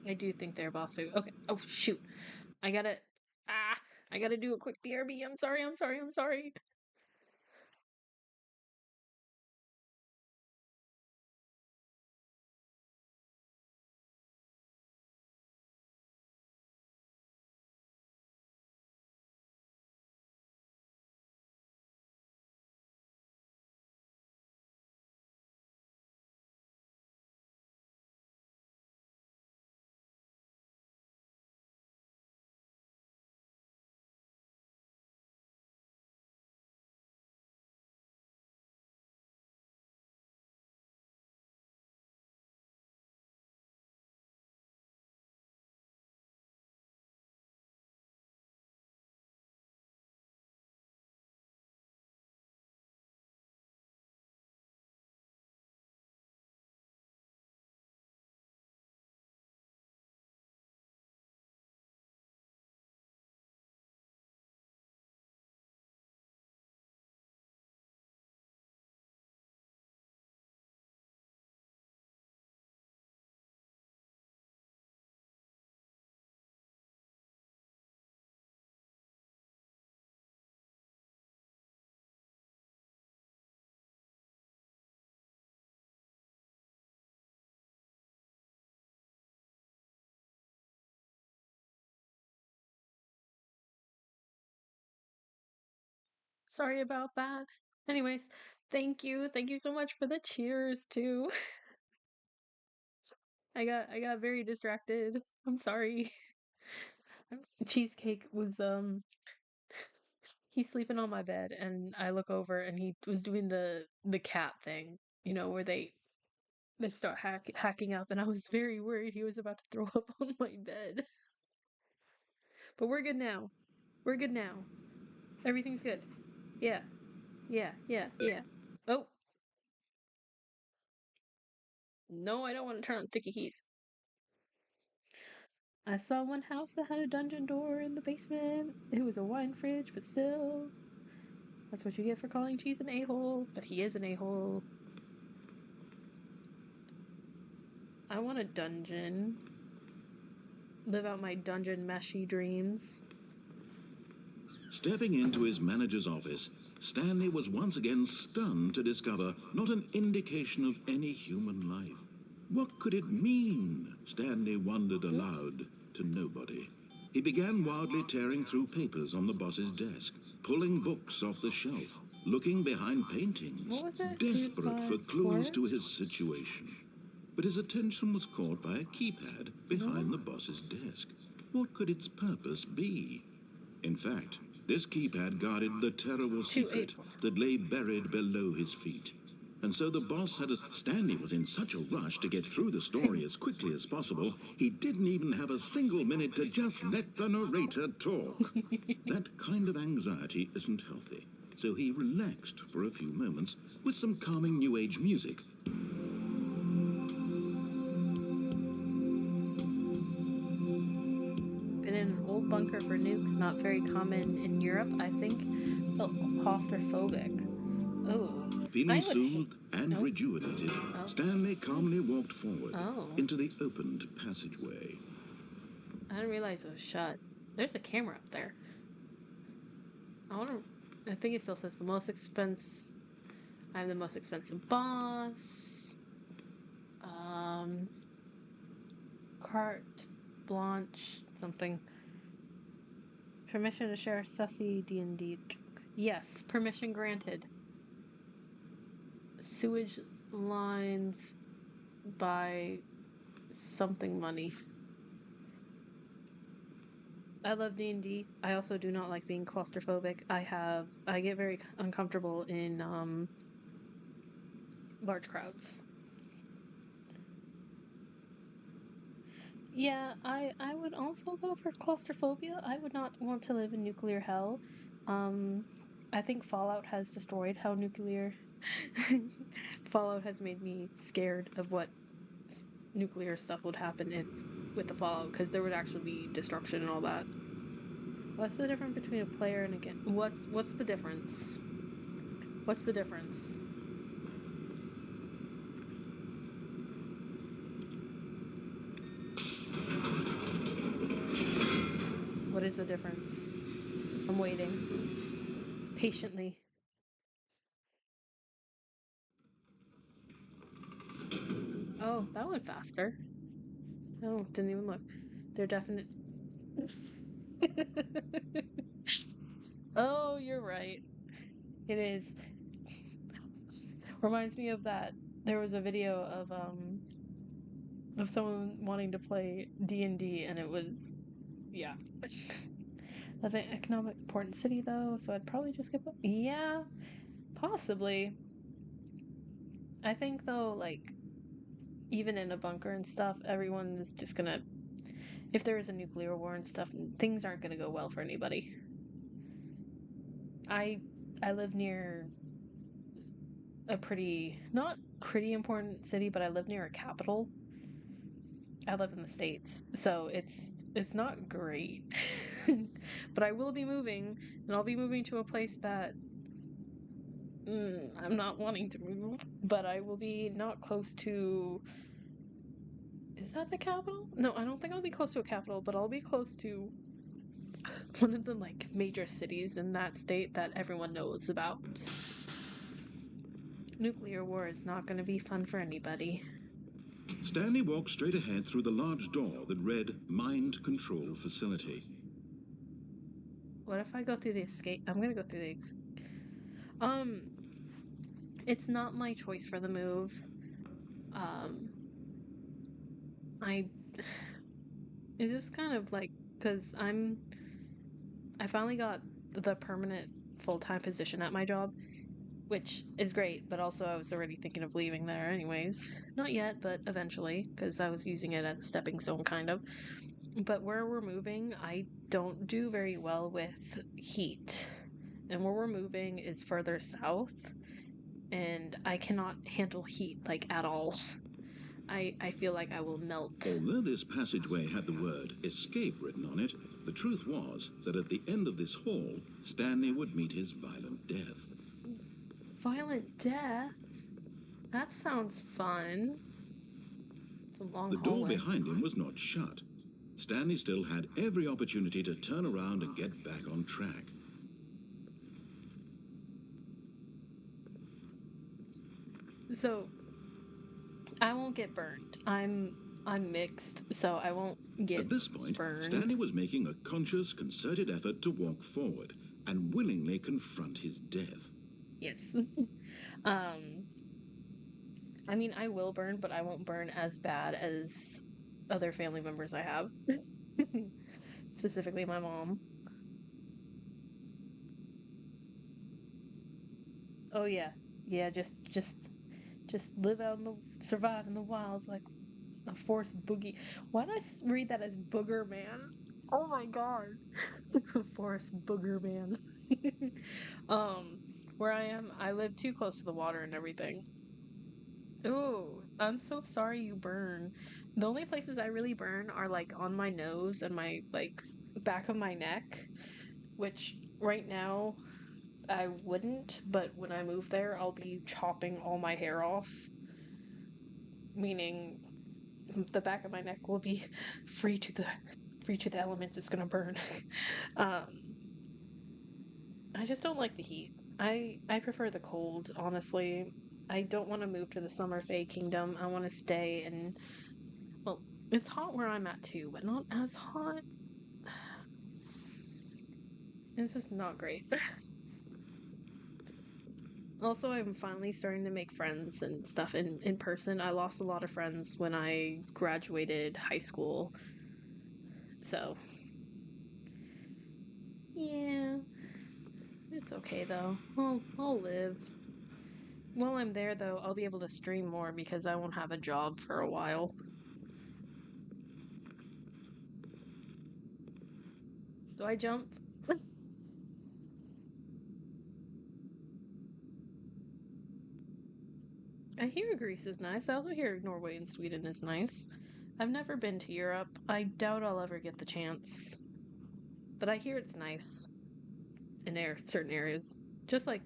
I do think they're Boss Baby. Okay. Oh, shoot. I gotta. I gotta do a quick BRB. I'm sorry, I'm sorry, I'm sorry. Sorry about that. Anyways, thank you. Thank you so much for the cheers too. I got very distracted. I'm sorry. Cheesecake was he's sleeping on my bed and I look over and he was doing the cat thing, where they start hacking up and I was very worried he was about to throw up on my bed. But we're good now. We're good now. Everything's good. Yeah. Yeah, yeah, yeah. Oh, no, I don't want to turn on sticky keys. I saw one house that had a dungeon door in the basement. It was a wine fridge, but still. That's what you get for calling Cheese an a-hole, but he is an a-hole. I want a dungeon. Live out my dungeon meshy dreams. Stepping into his manager's office, Stanley was once again stunned to discover not an indication of any human life. What could it mean? Stanley wondered aloud to nobody. He began wildly tearing through papers on the boss's desk, pulling books off the shelf, looking behind paintings, What was it? desperate for clues to Forest? his situation. But his attention was caught by a keypad behind the boss's desk. What could its purpose be? In fact, this keypad guarded the terrible secret 284. that lay buried below his feet. And so the boss had a... Stanley was in such a rush to get through the story as quickly as possible, he didn't even have a single minute to just let the narrator talk. That kind of anxiety isn't healthy, so he relaxed for a few moments with some calming New Age music. Been in an old bunker for nukes, not very common in Europe, I think. Felt claustrophobic. Oh. Feeling soothed and rejuvenated, Stanley calmly walked forward into the opened passageway. I didn't realize it was shut. There's a camera up there. I think it still says the most expensive. I'm the most expensive boss. Carte blanche something. Permission to share sussy D&D. Yes, permission granted. Sewage lines by something money. I love D&D. I also do not like being claustrophobic. I get very uncomfortable in large crowds. Yeah, I would also go for claustrophobia. I would not want to live in nuclear hell. I think Fallout has destroyed how nuclear Fallout has made me scared of what nuclear stuff would happen with the Fallout, because there would actually be destruction and all that. What's the difference between a player and a game? What's the difference? What's the difference? What is the difference? I'm waiting patiently. Oh, that went faster. Oh, didn't even look. They're definite. Oh, you're right. It is. Reminds me of that. There was a video of someone wanting to play D&D, and it was, yeah. Live in economic important city though, so I'd probably just get the. Yeah, possibly. I think though, like, even in a bunker and stuff, everyone is just gonna. If there is a nuclear war and stuff, things aren't gonna go well for anybody. I live near a not pretty important city, but I live near a capital. I live in the States, so it's not great. But I will be moving, and I'll be moving to a place that I'm not wanting to move, but I will be not close to. Is that the capital? No, I don't think I'll be close to a capital, but I'll be close to one of the like major cities in that state that everyone knows about. Nuclear war is not going to be fun for anybody. Stanley walked straight ahead through the large door that read Mind Control Facility. What if I go through the escape? I'm going to go through the Um, it's not my choice for the move. Um, I it's just kind of like because I finally got the permanent full-time position at my job, which is great, but also I was already thinking of leaving there anyways. Not yet, but eventually, because I was using it as a stepping stone kind of. But where we're moving, I don't do very well with heat. And where we're moving is further south, and I cannot handle heat like at all. I feel like I will melt. Although this passageway had the word escape written on it, the truth was that at the end of this hall, Stanley would meet his violent death. Violent death? That sounds fun. It's a long The door hallway. behind him was not shut. Stanley still had every opportunity to turn around and get back on track. So I won't get burned. I'm mixed, so I won't get At this point, burned. Stanley was making a conscious, concerted effort to walk forward and willingly confront his death. Yes. I mean, I will burn, but I won't burn as bad as other family members I have. Specifically my mom. Oh yeah. Yeah, just live out in the survive in the wilds like a forest boogie. Why did I read that as booger man? Oh my god. Forest booger man. um, where I am, I live too close to the water and everything. Ooh, I'm so sorry you burn. The only places I really burn are like on my nose and my like back of my neck, which right now I wouldn't, but when I move there, I'll be chopping all my hair off, meaning the back of my neck will be free to the elements. It's gonna burn. um, I just don't like the heat. I prefer the cold, honestly. I don't want to move to the Summer Fae Kingdom. I want to stay in. Well, it's hot where I'm at too, but not as hot. It's just not great. Also, I'm finally starting to make friends and stuff in person. I lost a lot of friends when I graduated high school. So, yeah, it's okay though. I'll live. While I'm there though, I'll be able to stream more because I won't have a job for a while. Do I jump? I hear Greece is nice. I also hear Norway and Sweden is nice. I've never been to Europe. I doubt I'll ever get the chance. But I hear it's nice in certain areas. Just like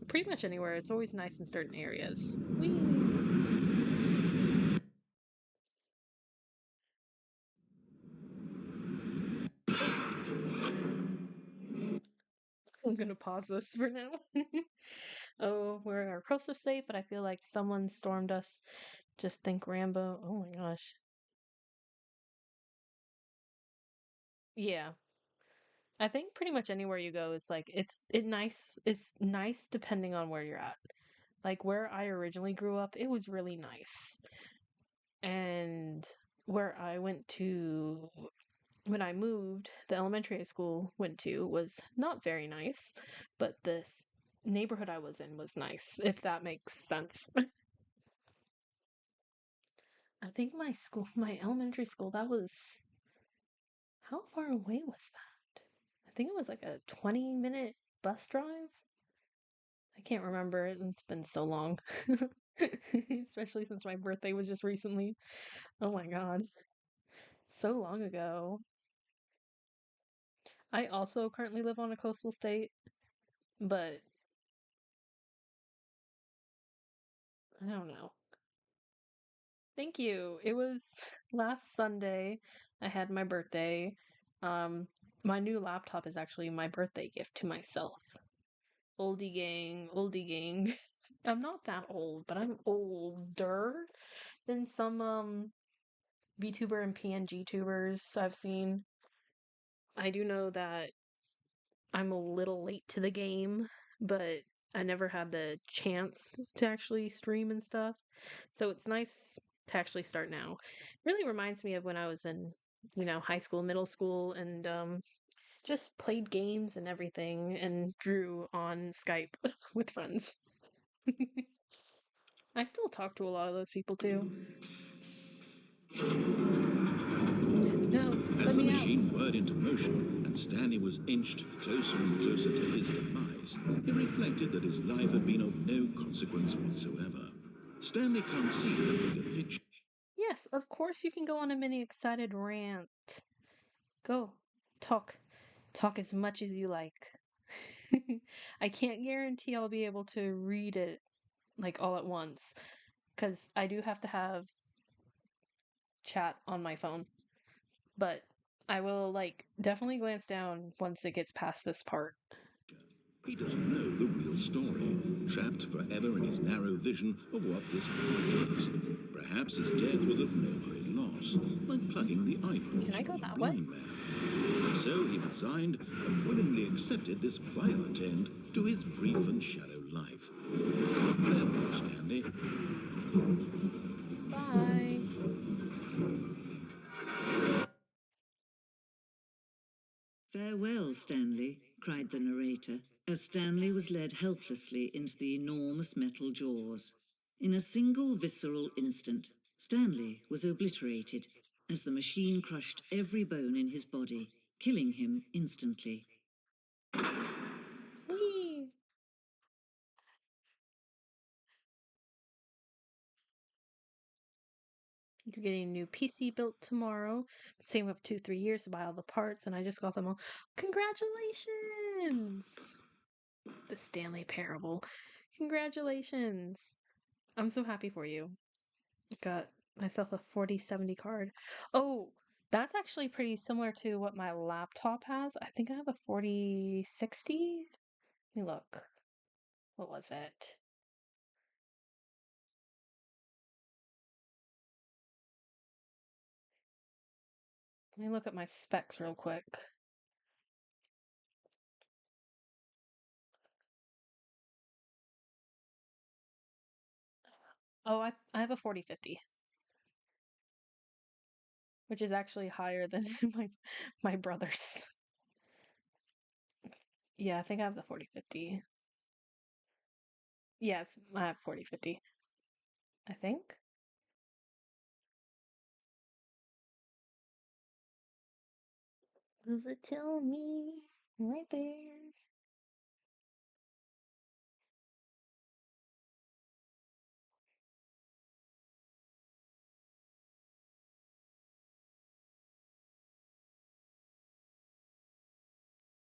pretty much anywhere, it's always nice in certain areas. Whee! I'm gonna pause this for now. Oh, we're in our coastal state, but I feel like someone stormed us. Just think Rambo. Oh my gosh. Yeah. I think pretty much anywhere you go is like it's nice depending on where you're at. Like where I originally grew up, it was really nice. And where I went to when I moved, the elementary school went to was not very nice, but this neighborhood I was in was nice, if that makes sense. I think my school, my elementary school, that was how far away was that? I think it was like a 20-minute bus drive. I can't remember it. It's been so long. Especially since my birthday was just recently. Oh my god. So long ago. I also currently live on a coastal state, but I don't know. Thank you. It was last Sunday. I had my birthday. Um, my new laptop is actually my birthday gift to myself. Oldie gang, oldie gang. I'm not that old, but I'm older than some VTuber and PNG tubers I've seen. I do know that I'm a little late to the game, but I never had the chance to actually stream and stuff. So it's nice to actually start now. Really reminds me of when I was in, high school, middle school, and just played games and everything and drew on Skype with friends. I still talk to a lot of those people too. No, As let the me out. machine whirred into motion and Stanley was inched closer and closer to his demise, he reflected that his life had been of no consequence whatsoever. Stanley can't see the bigger picture. Yes, of course you can go on a mini excited rant. Go. Talk. Talk as much as you like. I can't guarantee I'll be able to read it like all at once because I do have to have chat on my phone. But I will definitely glance down once it gets past this part. He doesn't know the real story, trapped forever in his narrow vision of what this world is. Perhaps his death was of no great loss, like plucking the eyeballs Can I go from a that way? blind man. So he resigned and willingly accepted this violent end to his brief and shallow life. Farewell, Stanley. Bye. Farewell, Stanley, cried the narrator, as Stanley was led helplessly into the enormous metal jaws. In a single visceral instant, Stanley was obliterated as the machine crushed every bone in his body, killing him instantly. Whee! You're getting a new PC built tomorrow. Been saving up 2-3 years to buy all the parts, and I just got them all. Congratulations! The Stanley Parable. Congratulations! I'm so happy for you. Got myself a 4070 card. Oh, that's actually pretty similar to what my laptop has. I think I have a 4060. Let me look. What was it? Let me look at my specs real quick. Oh, I have a 4050, which is actually higher than my brother's. Yeah, I think I have the 4050. Yes, I have 4050. I think. Does it tell me right there?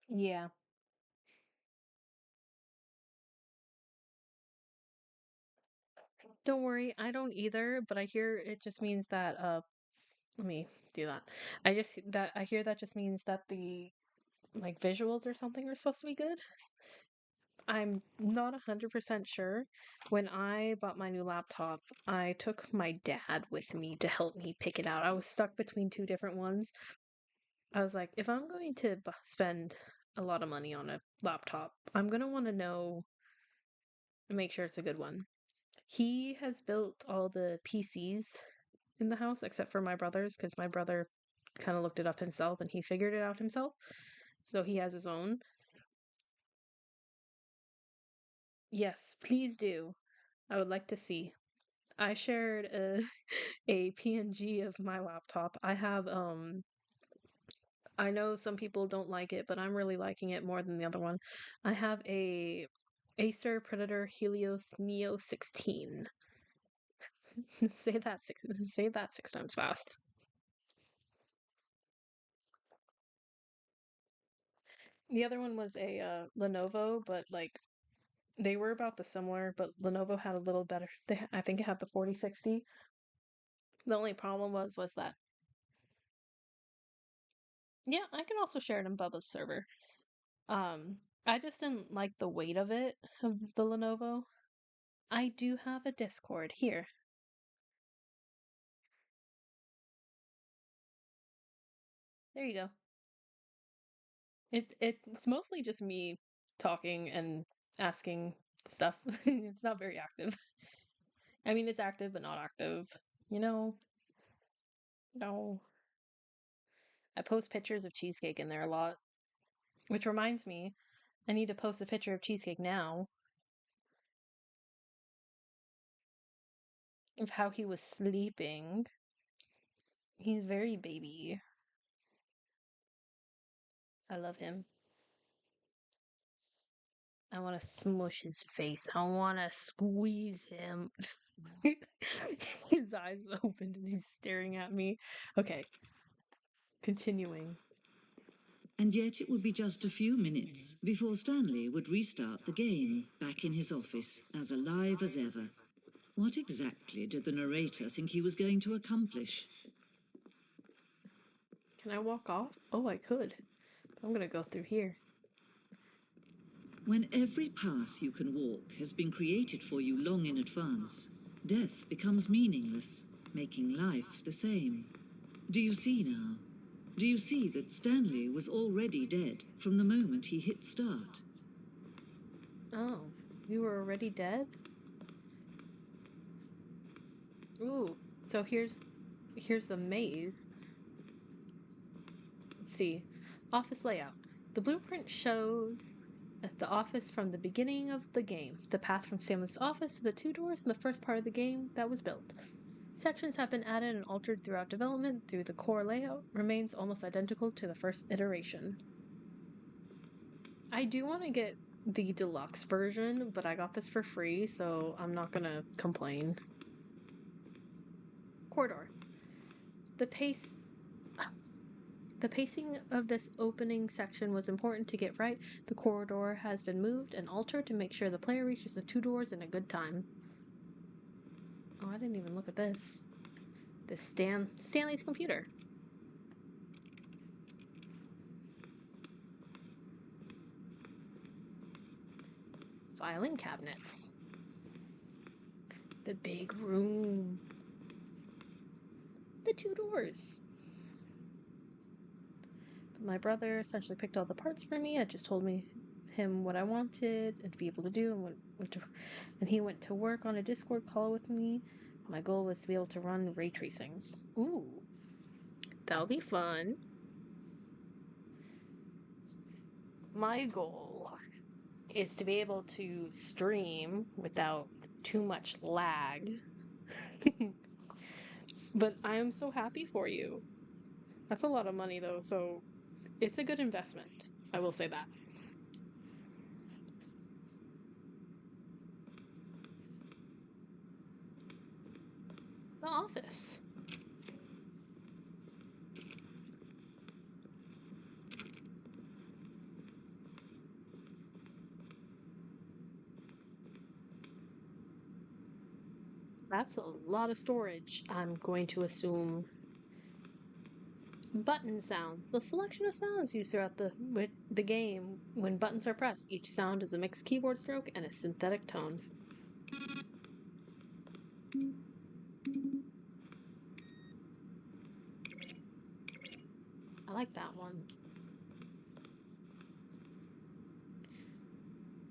Yeah. Don't worry, I don't either, but I hear it just means that let me do that. I hear that just means that the visuals or something are supposed to be good. I'm not 100% sure. When I bought my new laptop, I took my dad with me to help me pick it out. I was stuck between two different ones. I was like, if I'm going to spend a lot of money on a laptop, I'm going to want to know and make sure it's a good one. He has built all the PCs in the house except for my brother's because my brother kind of looked it up himself and he figured it out himself. So he has his own. Yes, please do. I would like to see. I shared a PNG of my laptop. I know some people don't like it, but I'm really liking it more than the other one. I have a Acer Predator Helios Neo 16. Say that 6 times fast. The other one was a Lenovo, but they were about the similar, but Lenovo had a little better. I think it had the 4060. The only problem was that yeah, I can also share it in Bubba's server. I just didn't like the weight of it of the Lenovo. I do have a Discord here. There you go. It's mostly just me talking and asking stuff. It's not very active. I mean, it's active, but not active. You know? No. I post pictures of cheesecake in there a lot. Which reminds me, I need to post a picture of cheesecake now of how he was sleeping. He's very baby. I love him. I want to smush his face. I want to squeeze him. His eyes opened and he's staring at me. Okay. Continuing. And yet it would be just a few minutes before Stanley would restart the game, back in his office, as alive as ever. What exactly did the narrator think he was going to accomplish? Can I walk off? Oh, I could. I'm gonna go through here. When every path you can walk has been created for you long in advance, death becomes meaningless, making life the same. Do you see now? Do you see that Stanley was already dead from the moment he hit start? Oh, you were already dead? Ooh, so here's the maze. Let's see. Office layout. The blueprint shows the office from the beginning of the game. The path from Samus's office to the 2 doors in the first part of the game that was built. Sections have been added and altered throughout development through the core layout, remains almost identical to the first iteration. I do want to get the deluxe version, but I got this for free, so I'm not gonna complain. Corridor. The pacing of this opening section was important to get right. The corridor has been moved and altered to make sure the player reaches the 2 doors in a good time. Oh, I didn't even look at this. This Stanley's computer. Filing cabinets. The big room. The 2 doors. My brother essentially picked all the parts for me. I just told him what I wanted and to be able to do, and he went to work on a Discord call with me. My goal was to be able to run ray tracing. Ooh, that'll be fun. My goal is to be able to stream without too much lag. But I am so happy for you. That's a lot of money though, so it's a good investment. I will say that. The office. That's a lot of storage. I'm going to assume button sounds. The selection of sounds used throughout the game when buttons are pressed. Each sound is a mixed keyboard stroke and a synthetic tone. I like that one.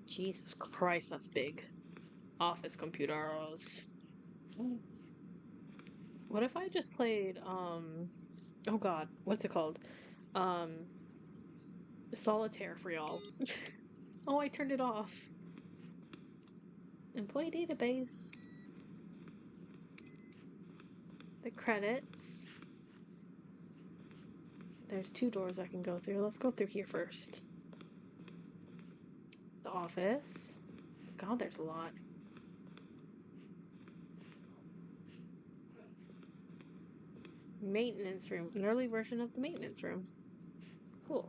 Jesus Christ, that's big. Office computers. What if I just played, oh god, what's it called? Solitaire for y'all. Oh, I turned it off. Employee database. The credits. There's 2 doors I can go through. Let's go through here first. The office. God, there's a lot. Maintenance room. An early version of the maintenance room. Cool.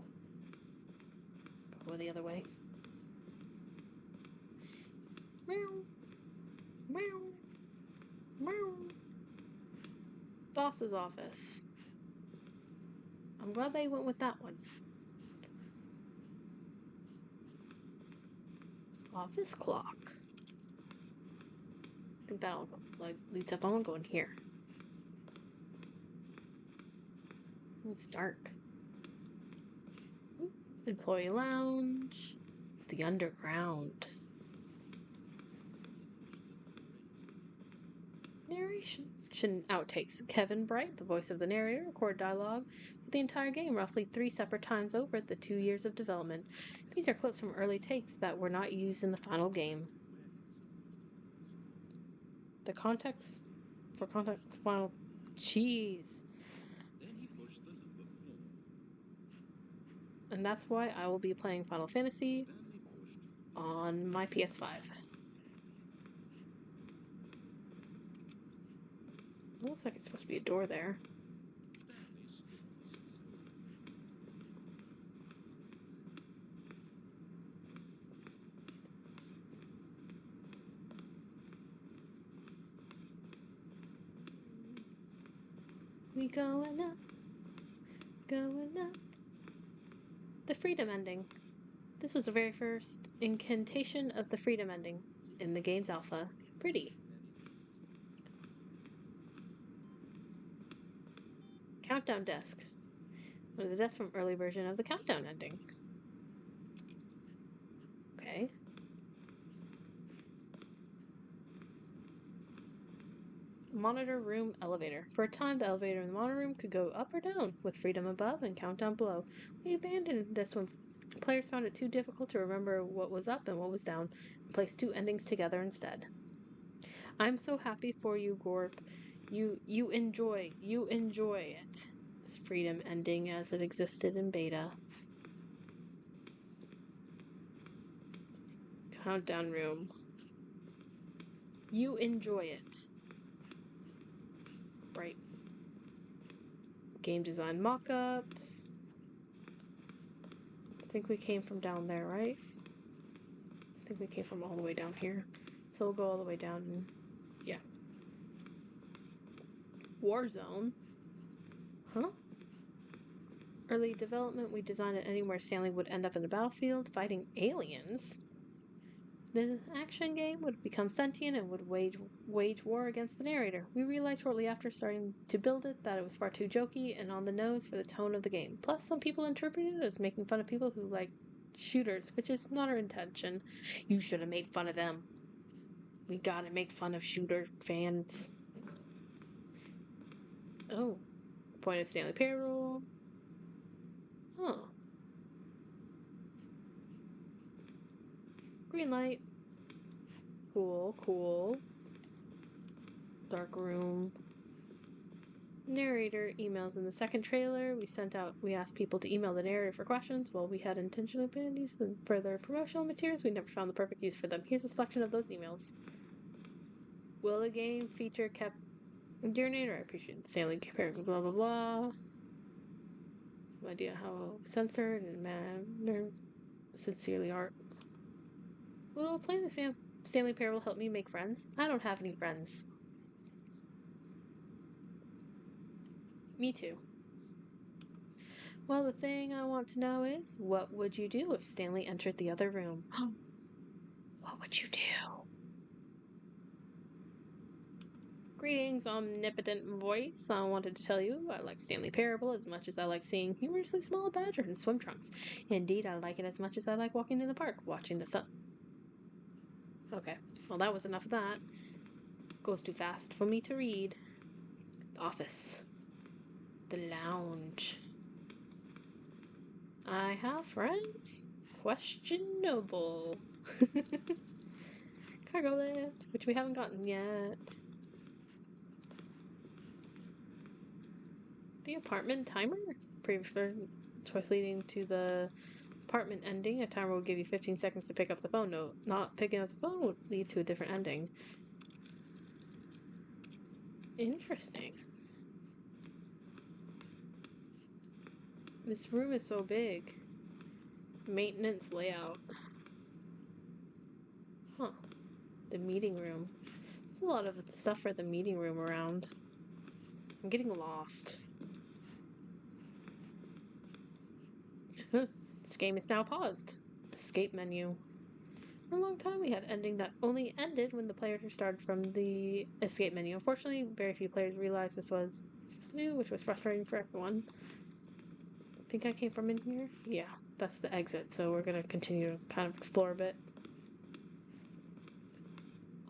Go the other way. Meow. Meow. Meow. Boss's office. I'm glad they went with that one. Office clock. I think that'll leads up. I want to go in here. It's dark. Employee lounge. The underground. narration outtakes. Kevin Bright, the voice of the narrator, recorded dialogue for the entire game roughly 3 separate times over the 2 years of development. These are clips from early takes that were not used in the final game. The context for context final. Jeez. Then he pushed the number 4. And that's why I will be playing Final Fantasy Stanley pushed. on my PS5. It looks like it's supposed to be a door there. Stanley stood on the stone. We going up, going up. The freedom ending. This was the very first incantation of the freedom ending in the game's alpha. Pretty. Countdown desk. One of the desks from early version of the countdown ending. Okay. Monitor room elevator. For a time, the elevator in the monitor room could go up or down, with freedom above and countdown below. We abandoned this when players found it too difficult to remember what was up and what was down, and placed 2 endings together instead. I'm so happy for you, Gorp. You enjoy it. This freedom ending as it existed in beta. Countdown room. You enjoy it. Right. Game design mock-up. I think we came from down there, right? I think we came from all the way down here. So we'll go all the way down and yeah. Warzone. Huh? Early development, we designed it anywhere Stanley would end up in the battlefield fighting aliens. The action game would become sentient and would wage war against the narrator. We realized shortly after starting to build it that it was far too jokey and on the nose for the tone of the game. Plus, some people interpreted it as making fun of people who like shooters, which is not our intention. You should have made fun of them. We gotta make fun of shooter fans. Oh. Point of Stanley Parable. Huh. Green light. Cool. Dark room. Narrator emails in the second trailer. We asked people to email the narrator for questions. Well, we had intentionally been used them for their promotional materials. We never found the perfect use for them. Here's a selection of those emails. Will the game feature kept dear narrator? I appreciate Stanley blah blah blah. No idea how censored and manner. Sincerely, Art. Well, playing this game, Stanley Parable helped me make friends. I don't have any friends. Me too. Well, the thing I want to know is, what would you do if Stanley entered the other room? What would you do? Greetings, omnipotent voice. I wanted to tell you I like Stanley Parable as much as I like seeing humorously small badger in swim trunks. Indeed, I like it as much as I like walking in the park, watching the sun. Okay, well that was enough of that. Goes too fast for me to read. The office. The lounge. I have friends? Questionable. Cargo lift, which we haven't gotten yet. The apartment timer? Previous choice leading to the apartment ending. A timer will give you 15 seconds to pick up the phone. No, not picking up the phone would lead to a different ending. Interesting. This room is so big. Maintenance layout. Huh. The meeting room. There's a lot of stuff for the meeting room around. I'm getting lost. This game is now paused. Escape menu. For a long time we had ending that only ended when the players restarted from the escape menu. Unfortunately, very few players realized this was new, which was frustrating for everyone. I think I came from in here? Yeah, that's the exit, so we're gonna continue to kind of explore a bit.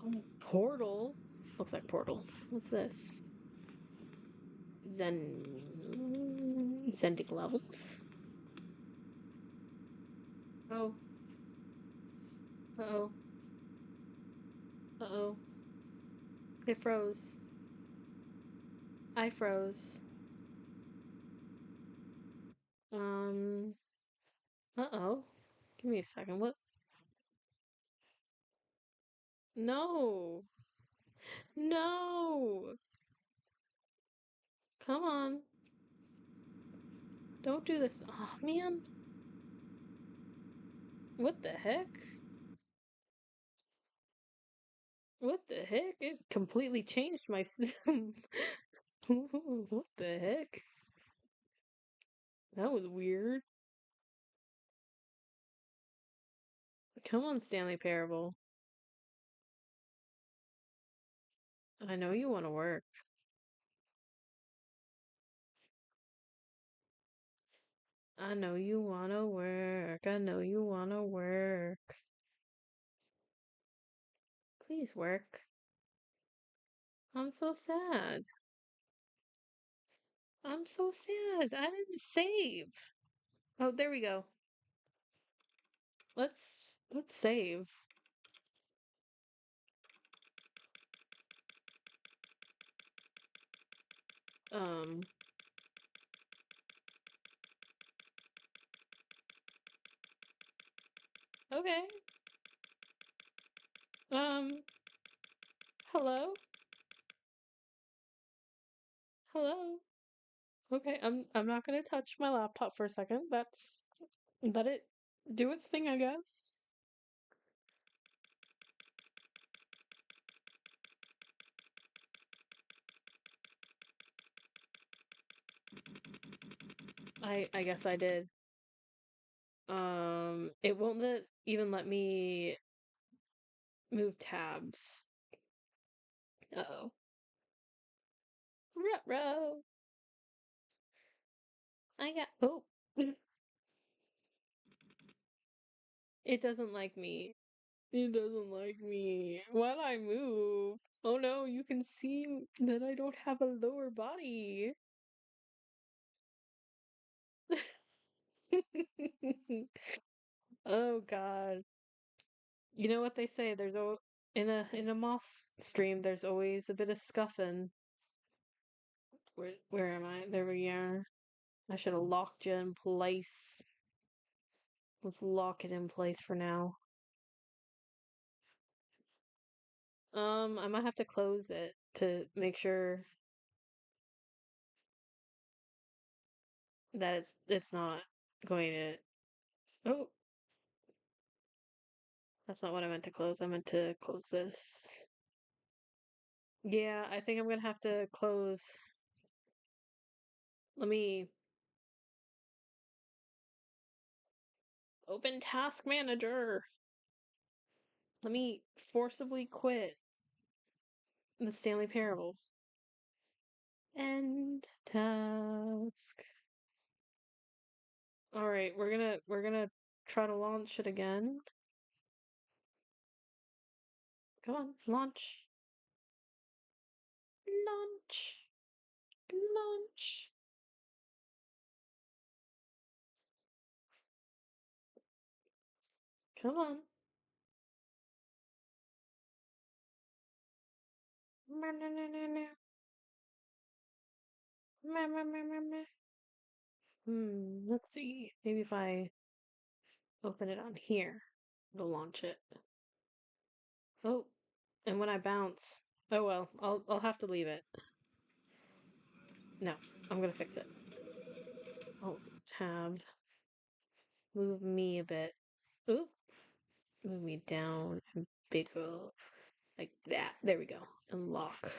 Oh, portal. Looks like Portal. What's this? Sending levels. Oh. Uh-oh. Uh-oh. It froze. I froze. Uh-oh. Give me a second. What? No. No. Come on. Don't do this. Oh, man. What the heck? What the heck? It completely changed my sim. What the heck? That was weird. Come on, Stanley Parable. I know you want to work. I know you want to work. I know you want to work. Please work. I'm so sad. I'm so sad. I didn't save. Oh, there we go. Let's save. Um Okay. Hello? Hello? Okay, I'm not gonna touch my laptop for a second. Let it do its thing, I guess. I guess I did. It won't even let me move tabs. Uh-oh. Ruh-roh. I got oh. It doesn't like me. It doesn't like me. Why'd I move? Oh no, you can see that I don't have a lower body. Oh god. You know what they say, there's in a moth stream there's always a bit of scuffing. Where am I? There we are. I should have locked you in place. Let's lock it in place for now. I might have to close it to make sure that it's not going to. Oh, that's not what I meant to close. I meant to close this. Yeah, I think I'm gonna have to close. Let me open Task Manager. Let me forcibly quit the Stanley Parable. End task. All right, we're gonna try to launch it again. Come on, launch. Launch. Launch. Come on. Let's see. Maybe if I open it on here, it'll launch it. Oh, and when I bounce, oh well, I'll have to leave it. No, I'm gonna fix it. Oh, tab. Move me a bit. Oop. Move me down and bigger. Like that. There we go. Unlock.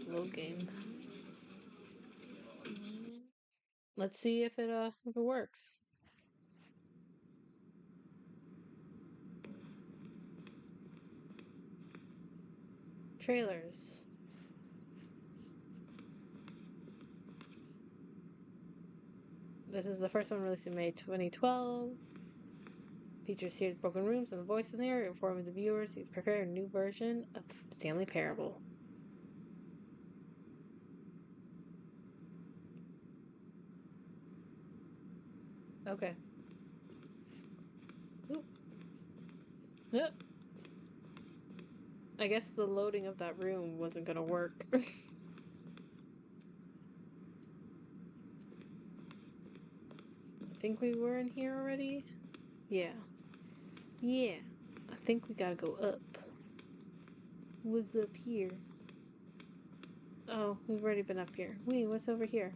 Load game. Let's see if it works. Trailers. This is the first one released in May 2012. Features hears broken rooms and the voice in there, informing the viewers he's preparing a new version of Stanley Parable. Okay. Oop. Yep. I guess the loading of that room wasn't gonna work. I think we were in here already? Yeah. Yeah. I think we gotta go up. What's up here? Oh, we've already been up here. Wait, what's over here?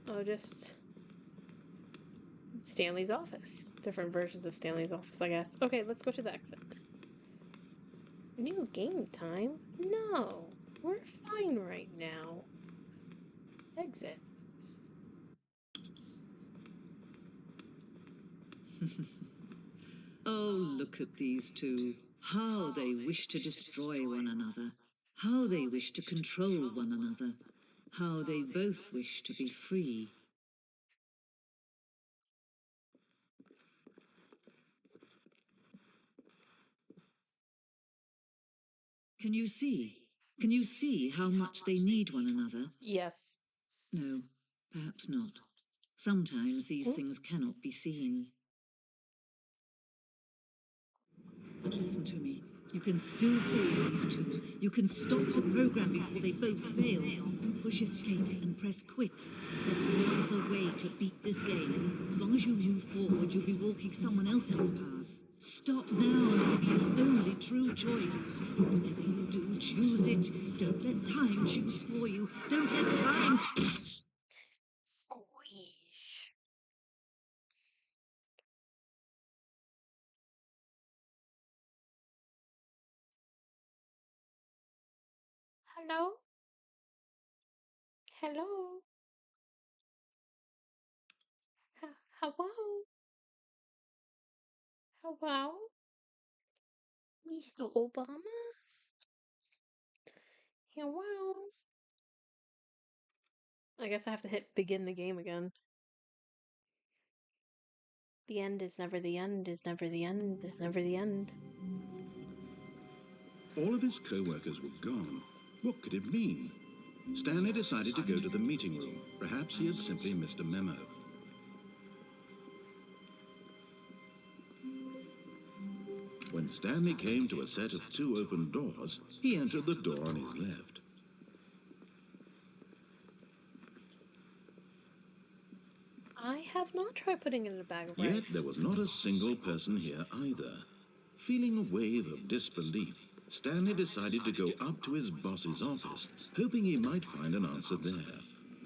Oh, just Stanley's office. Different versions of Stanley's office, I guess. Okay, let's go to the exit. New game time? No, we're fine right now. Exit. Oh, look at these two. How they wish to destroy one another. How they wish to control one another. How they both wish to be free. Can you see? Can you see how much they need one another? Yes. No, perhaps not. Sometimes these things cannot be seen. But listen to me. You can still save these two. You can stop the program before they both fail. Push escape and press quit. There's no other way to beat this game. As long as you move forward, you'll be walking someone else's path. Stop now and it'll be your only true choice. Whatever you do, choose it. Don't let time choose for you. Don't let time... Squish. Hello? Hello? Hello? Hello? Mr. Obama? Hello? I guess I have to hit begin the game again. The end is never the end, is never the end, is never the end. All of his co-workers were gone. What could it mean? Stanley decided to go to the meeting room. Perhaps he had simply missed a memo. When Stanley came to a set of 2 open doors, he entered the door on his left. I have not tried putting it in a bag of rice. Yet there was not a single person here either. Feeling a wave of disbelief, Stanley decided to go up to his boss's office, hoping he might find an answer there.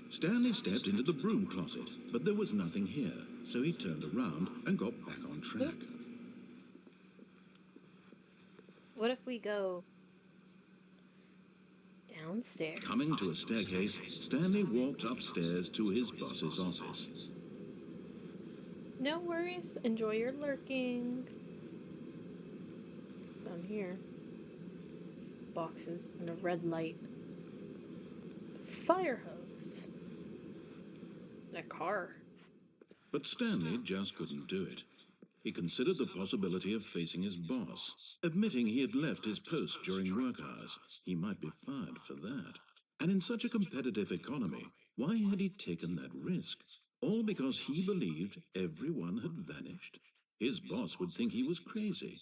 Stanley stepped into the broom closet, but there was nothing here, so he turned around and got back on track. What if we go downstairs? Coming to a staircase, Stanley walked upstairs to his boss's office. No worries. Enjoy your lurking. It's down here. Boxes and a red light. Fire hose. And a car. But Stanley just couldn't do it. He considered the possibility of facing his boss, admitting he had left his post during work hours. He might be fired for that. And in such a competitive economy, why had he taken that risk? All because he believed everyone had vanished? His boss would think he was crazy.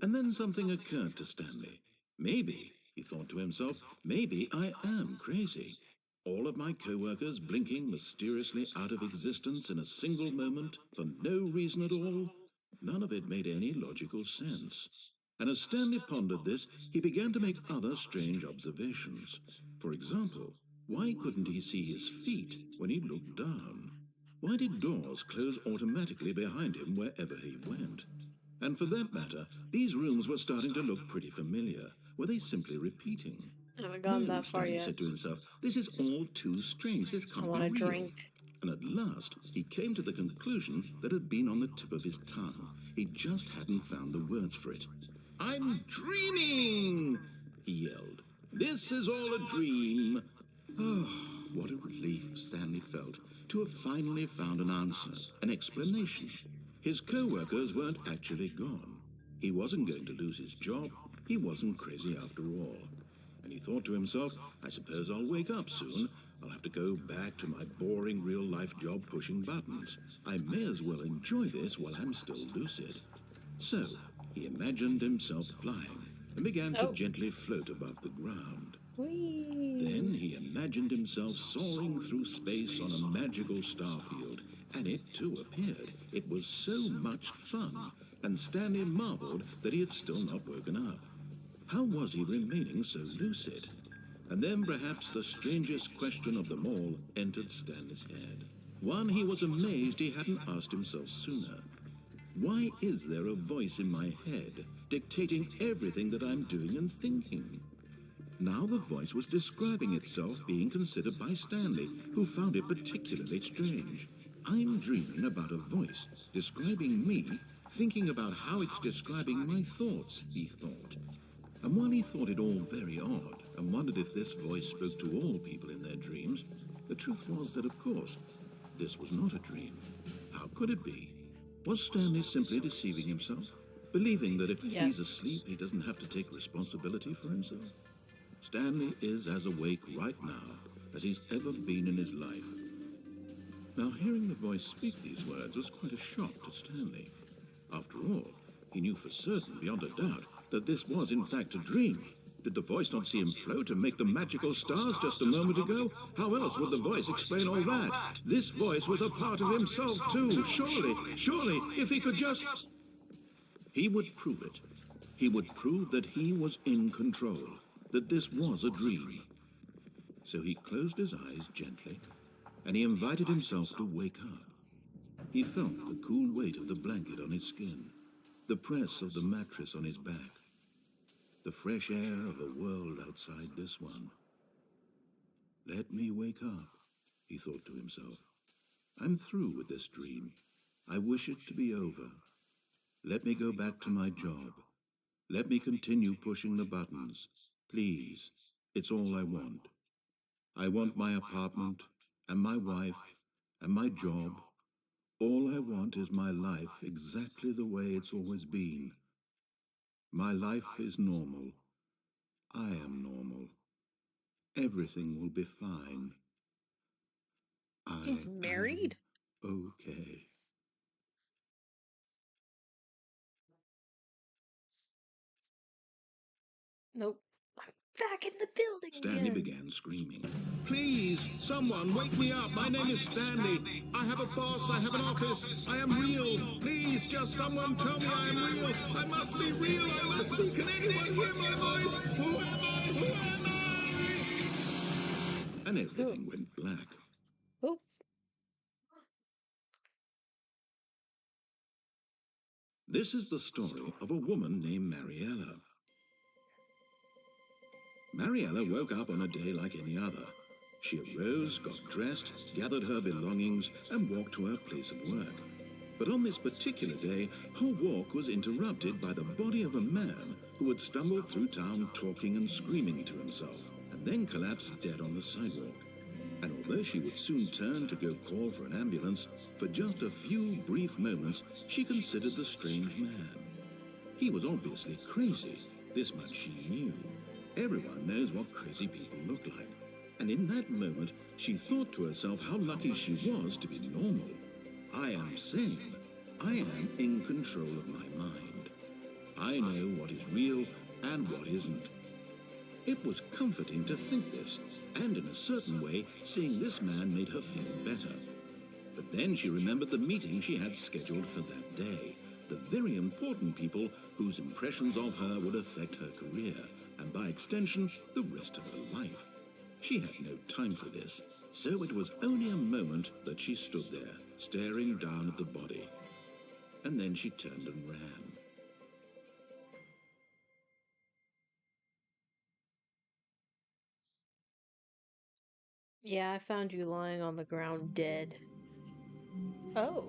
And then something occurred to Stanley. Maybe, he thought to himself, maybe I am crazy. All of my co-workers blinking mysteriously out of existence in a single moment for no reason at all? None of it made any logical sense. And as Stanley pondered this, he began to make other strange observations. For example, why couldn't he see his feet when he looked down? Why did doors close automatically behind him wherever he went? And for that matter, these rooms were starting to look pretty familiar. Were they simply repeating? I haven't gone that far Stanley yet. said to himself, this is all too strange. This I can't want a be real. drink. And at last, he came to the conclusion that had been on the tip of his tongue. He just hadn't found the words for it. I'm dreaming, he yelled. This is all a dream. Oh, what a relief Stanley felt to have finally found an answer, an explanation. His co-workers weren't actually gone. He wasn't going to lose his job. He wasn't crazy after all. And he thought to himself, I suppose I'll wake up soon. I'll have to go back to my boring real-life job pushing buttons. I may as well enjoy this while I'm still lucid. So, he imagined himself flying and began to gently float above the ground. Whee! Then he imagined himself soaring through space on a magical starfield, and it too appeared. It was so much fun, and Stanley marveled that he had still not woken up. How was he remaining so lucid? And then perhaps the strangest question of them all entered Stanley's head. One he was amazed he hadn't asked himself sooner. Why is there a voice in my head dictating everything that I'm doing and thinking? Now the voice was describing itself being considered by Stanley, who found it particularly strange. I'm dreaming about a voice describing me, thinking about how it's describing my thoughts, he thought. And while he thought it all very odd and wondered if this voice spoke to all people in their dreams, the truth was that, of course, this was not a dream. How could it be? Was Stanley simply deceiving himself, believing that if he's asleep, he doesn't have to take responsibility for himself? Stanley is as awake right now as he's ever been in his life. Now, hearing the voice speak these words was quite a shock to Stanley. After all, he knew for certain, beyond a doubt, that this was in fact a dream. Did the voice not see him float and make the magical stars just a moment ago? How else would the voice explain all that? This voice was a part of himself too. Surely, if he could just... He would prove it. He would prove that he was in control, that this was a dream. So he closed his eyes gently, and he invited himself to wake up. He felt the cool weight of the blanket on his skin, the press of the mattress on his back, the fresh air of a world outside this one. Let me wake up, he thought to himself. I'm through with this dream. I wish it to be over. Let me go back to my job. Let me continue pushing the buttons. Please, it's all I want. I want my apartment, and my wife, and my job. All I want is my life exactly the way it's always been. My life is normal. I am normal. Everything will be fine. He's married? Okay. Nope. I'm back in the building Stanley again. began screaming. Please, someone, wake me up. My name is Stanley. I have a boss. I have an office. I am real. Please, just someone tell me I am real. I must be real. I must be. Can anyone hear my voice? Who am I? Who am I? And everything went black. Oop. This is the story of a woman named Mariella. Mariella woke up on a day like any other. She arose, got dressed, gathered her belongings, and walked to her place of work. But on this particular day, her walk was interrupted by the body of a man who had stumbled through town talking and screaming to himself, and then collapsed dead on the sidewalk. And although she would soon turn to go call for an ambulance, for just a few brief moments, she considered the strange man. He was obviously crazy. This much she knew. Everyone knows what crazy people look like. And in that moment, she thought to herself how lucky she was to be normal. I am sane. I am in control of my mind. I know what is real and what isn't. It was comforting to think this, and in a certain way, seeing this man made her feel better. But then she remembered the meeting she had scheduled for that day, the very important people whose impressions of her would affect her career, and by extension, the rest of her life. She had no time for this, so it was only a moment that she stood there, staring down at the body. And then she turned and ran. Yeah, I found you lying on the ground dead. Oh.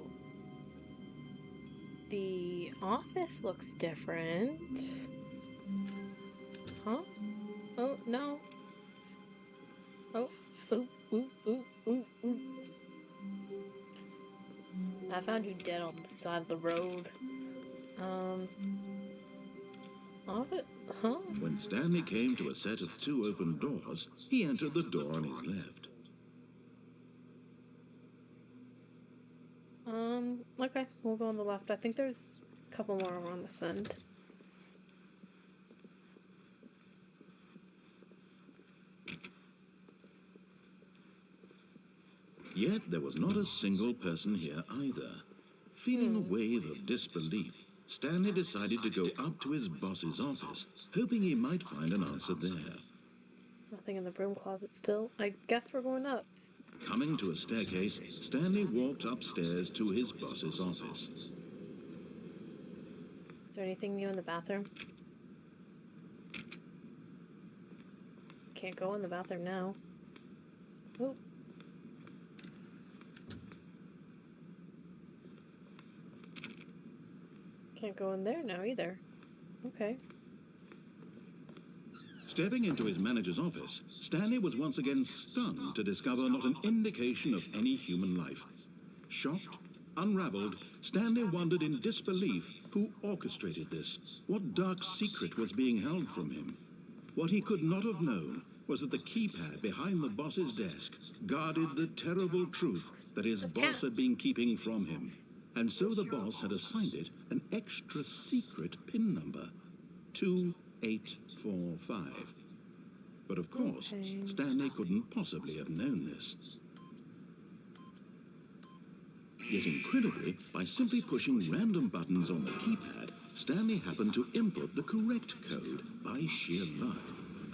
The office looks different. Huh? Oh, no. Oh, ooh, ooh, ooh, ooh, ooh. I found you dead on the side of the road. Off it? Huh? When Stanley came to a set of 2 open doors, he entered the door on his left. Okay, we'll go on the left. I think there's a couple more on this end. Yet there was not a single person here either. Feeling a wave of disbelief, Stanley decided to go up to his boss's office, hoping he might find an answer there. Nothing in the broom closet still. I guess we're going up. Coming to a staircase, Stanley walked upstairs to his boss's office. Is there anything new in the bathroom? Can't go in the bathroom now. Oh. Can't go in there now either. Okay. Stepping into his manager's office, Stanley was once again stunned to discover not an indication of any human life. Shocked, unraveled, Stanley wondered in disbelief who orchestrated this, what dark secret was being held from him. What he could not have known was that the keypad behind the boss's desk guarded the terrible truth that his boss had been keeping from him. And so the boss had assigned it an extra secret PIN number, 2845. But of course, Stanley couldn't possibly have known this. Yet incredibly, by simply pushing random buttons on the keypad, Stanley happened to input the correct code by sheer luck.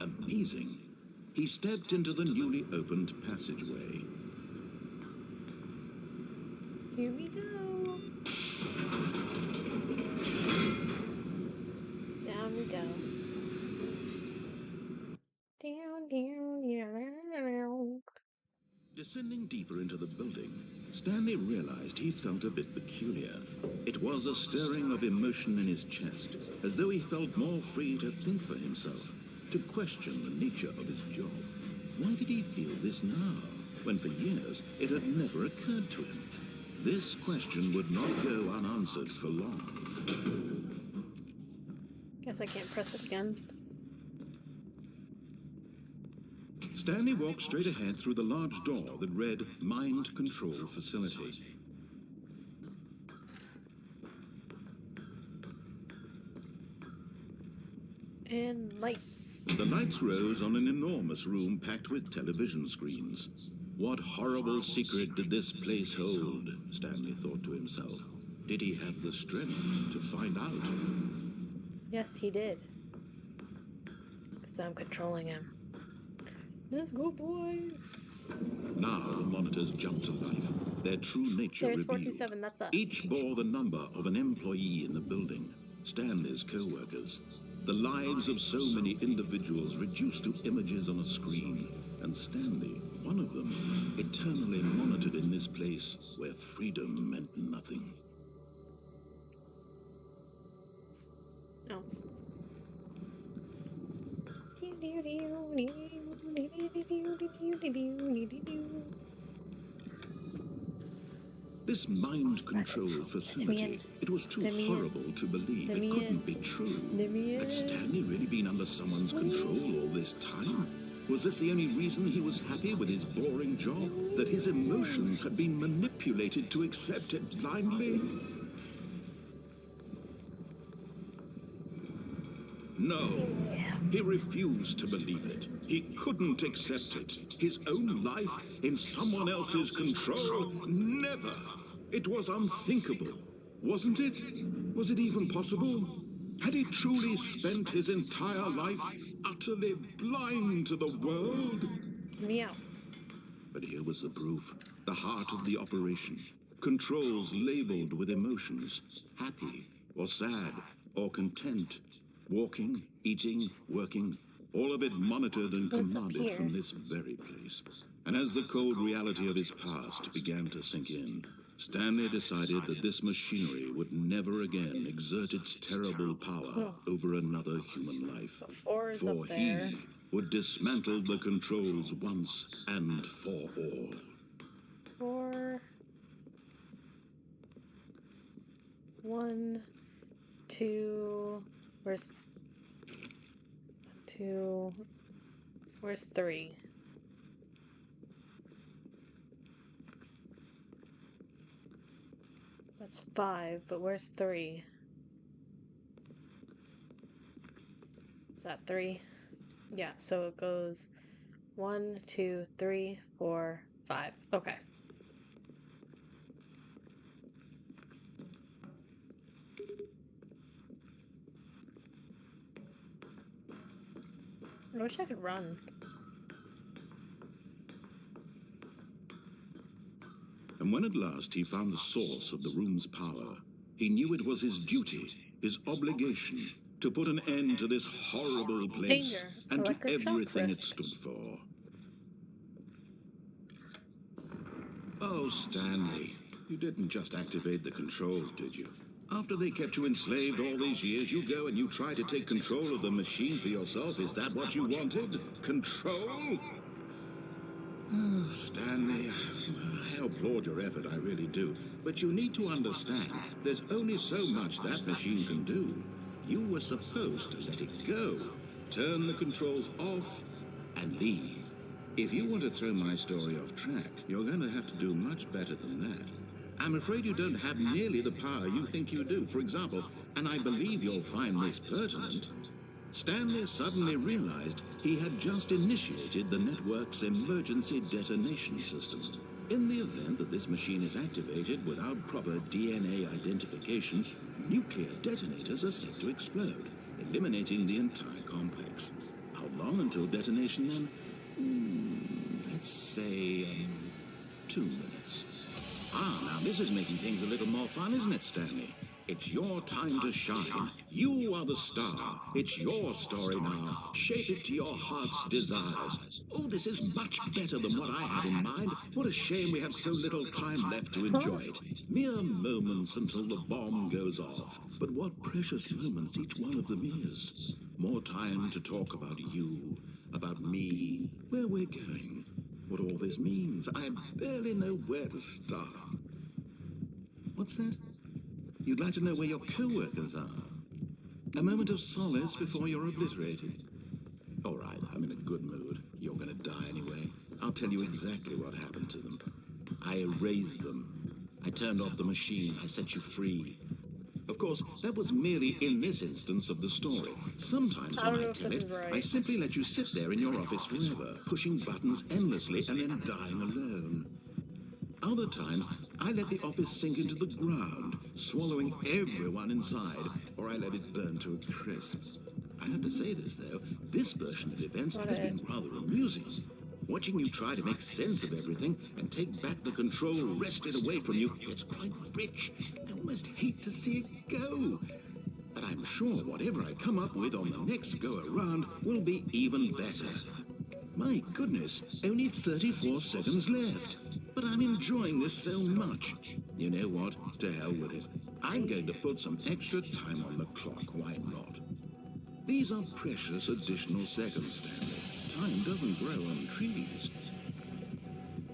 Amazing. He stepped into the newly opened passageway. Here we go. Down we go. Down, down, down. Descending deeper into the building, Stanley realized he felt a bit peculiar. It was a stirring of emotion in his chest, as though he felt more free to think for himself, to question the nature of his job. Why did he feel this now, when for years it had never occurred to him? This question would not go unanswered for long. Guess I can't press it again. Stanley walked straight ahead through the large door that read Mind Control Facility. And lights. The lights rose on an enormous room packed with television screens. What horrible secret did this place hold? Stanley thought to himself. Did he have the strength to find out? Yes, he did. Because I'm controlling him. Let's go, boys. Now the monitors jumped to life, their true nature There's revealed. 427, that's us. Each bore the number of an employee in the building, Stanley's co-workers. The lives of so many individuals reduced to images on a screen, and Stanley, one of them, eternally monitored in this place where freedom meant nothing. Oh. This mind control facility, it was too horrible to believe. It couldn't be true. Had Stanley really been under someone's control all this time? Was this the only reason he was happy with his boring job? That his emotions had been manipulated to accept it blindly? No. He refused to believe it. He couldn't accept it. His own life in someone else's control? Never. It was unthinkable. Wasn't it? Was it even possible? Had he truly spent his entire life utterly blind to the world? Meow. But here was the proof. The heart of the operation. Controls labeled with emotions. Happy, or sad, or content. Walking, eating, working. All of it monitored and commanded from this very place. And as the cold reality of his past began to sink in, Stanley decided that this machinery would never again exert its terrible power over another human life. For he would dismantle the controls once and for all. 1, 2, where's 2, where's 3? That's 5, but where's 3? Is that 3? Yeah, so it goes 1, 2, 3, 4, 5. Okay. I wish I could run. And when at last he found the source of the room's power, he knew it was his duty, his obligation, to put an end to this horrible place Danger. and to Electric shock everything it risk. stood for. Oh, Stanley, you didn't just activate the controls, did you? After they kept you enslaved all these years, you go and you try to take control of the machine for yourself. Is that what you wanted? Control? Oh, Stanley, I applaud your effort, I really do. But you need to understand, there's only so much that machine can do. You were supposed to let it go, turn the controls off, and leave. If you want to throw my story off track, you're going to have to do much better than that. I'm afraid you don't have nearly the power you think you do. For example, and I believe you'll find this pertinent, Stanley suddenly realized he had just initiated the network's emergency detonation system. In the event that this machine is activated without proper DNA identification, nuclear detonators are set to explode, eliminating the entire complex. How long until detonation then? Let's say 2 minutes. Ah, now this is making things a little more fun, isn't it, Stanley? It's your time to shine. You are the star. It's your story now. Shape it to your heart's desires. Oh, this is much better than what I had in mind. What a shame we have so little time left to enjoy it. Mere moments until the bomb goes off. But what precious moments each one of them is. More time to talk about you, about me, where we're going, what all this means. I barely know where to start. What's that? You'd like to know where your co-workers are? A moment of solace before you're obliterated? All right, I'm in a good mood. You're gonna die anyway. I'll tell you exactly what happened to them. I erased them. I turned off the machine. I set you free. Of course, that was merely in this instance of the story. Sometimes I don't when know I if tell this it, is right. I simply let you sit there in your office forever, pushing buttons endlessly and then dying alone. Other times, I let the office sink into the ground, swallowing everyone inside, or I let it burn to a crisp. I have to say this, though, this version of events has been rather amusing. Watching you try to make sense of everything and take back the control wrested away from you, it's quite rich. I almost hate to see it go. But I'm sure whatever I come up with on the next go-around will be even better. My goodness, only 34 seconds left. But I'm enjoying this so much. You know what? To hell with it. I'm going to put some extra time on the clock. Why not? These are precious additional seconds, Stanley. Time doesn't grow on trees.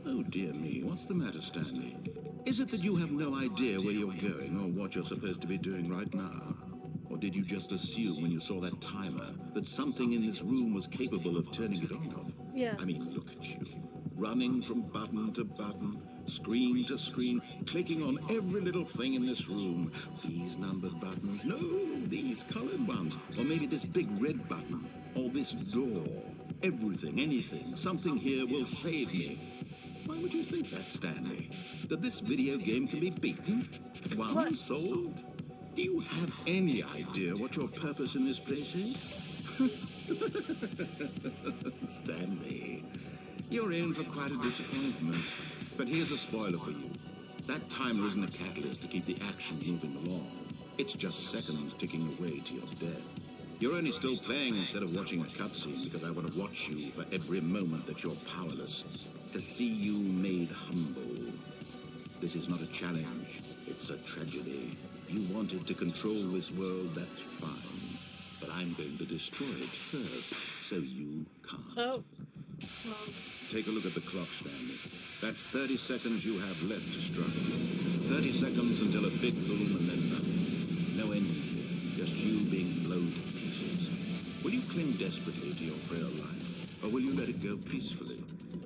Oh, dear me. What's the matter, Stanley? Is it that you have no idea where you're going or what you're supposed to be doing right now? Or did you just assume when you saw that timer that something in this room was capable of turning it off? Yes. I mean, look at you. Running from button to button, screen to screen, clicking on every little thing in this room. These numbered buttons, no, these colored ones. Or maybe this big red button, or this door. Everything, anything, something here will save me. Why would you think that, Stanley? That this video game can be beaten? Won? What? Sold? Do you have any idea what your purpose in this place is? Stanley, you're in for quite a disappointment. But here's a spoiler for you. That timer isn't a catalyst to keep the action moving along. It's just seconds ticking away to your death. You're only still playing instead of watching a cutscene because I want to watch you for every moment that you're powerless. To see you made humble. This is not a challenge. It's a tragedy. You wanted to control this world, that's fine. But I'm going to destroy it first, so you can't. Oh. Take a look at the clock, Stanley. That's 30 seconds you have left to struggle. 30 seconds until a big boom and then nothing. No ending here, just you being blown to pieces. Will you cling desperately to your frail life, or will you let it go peacefully?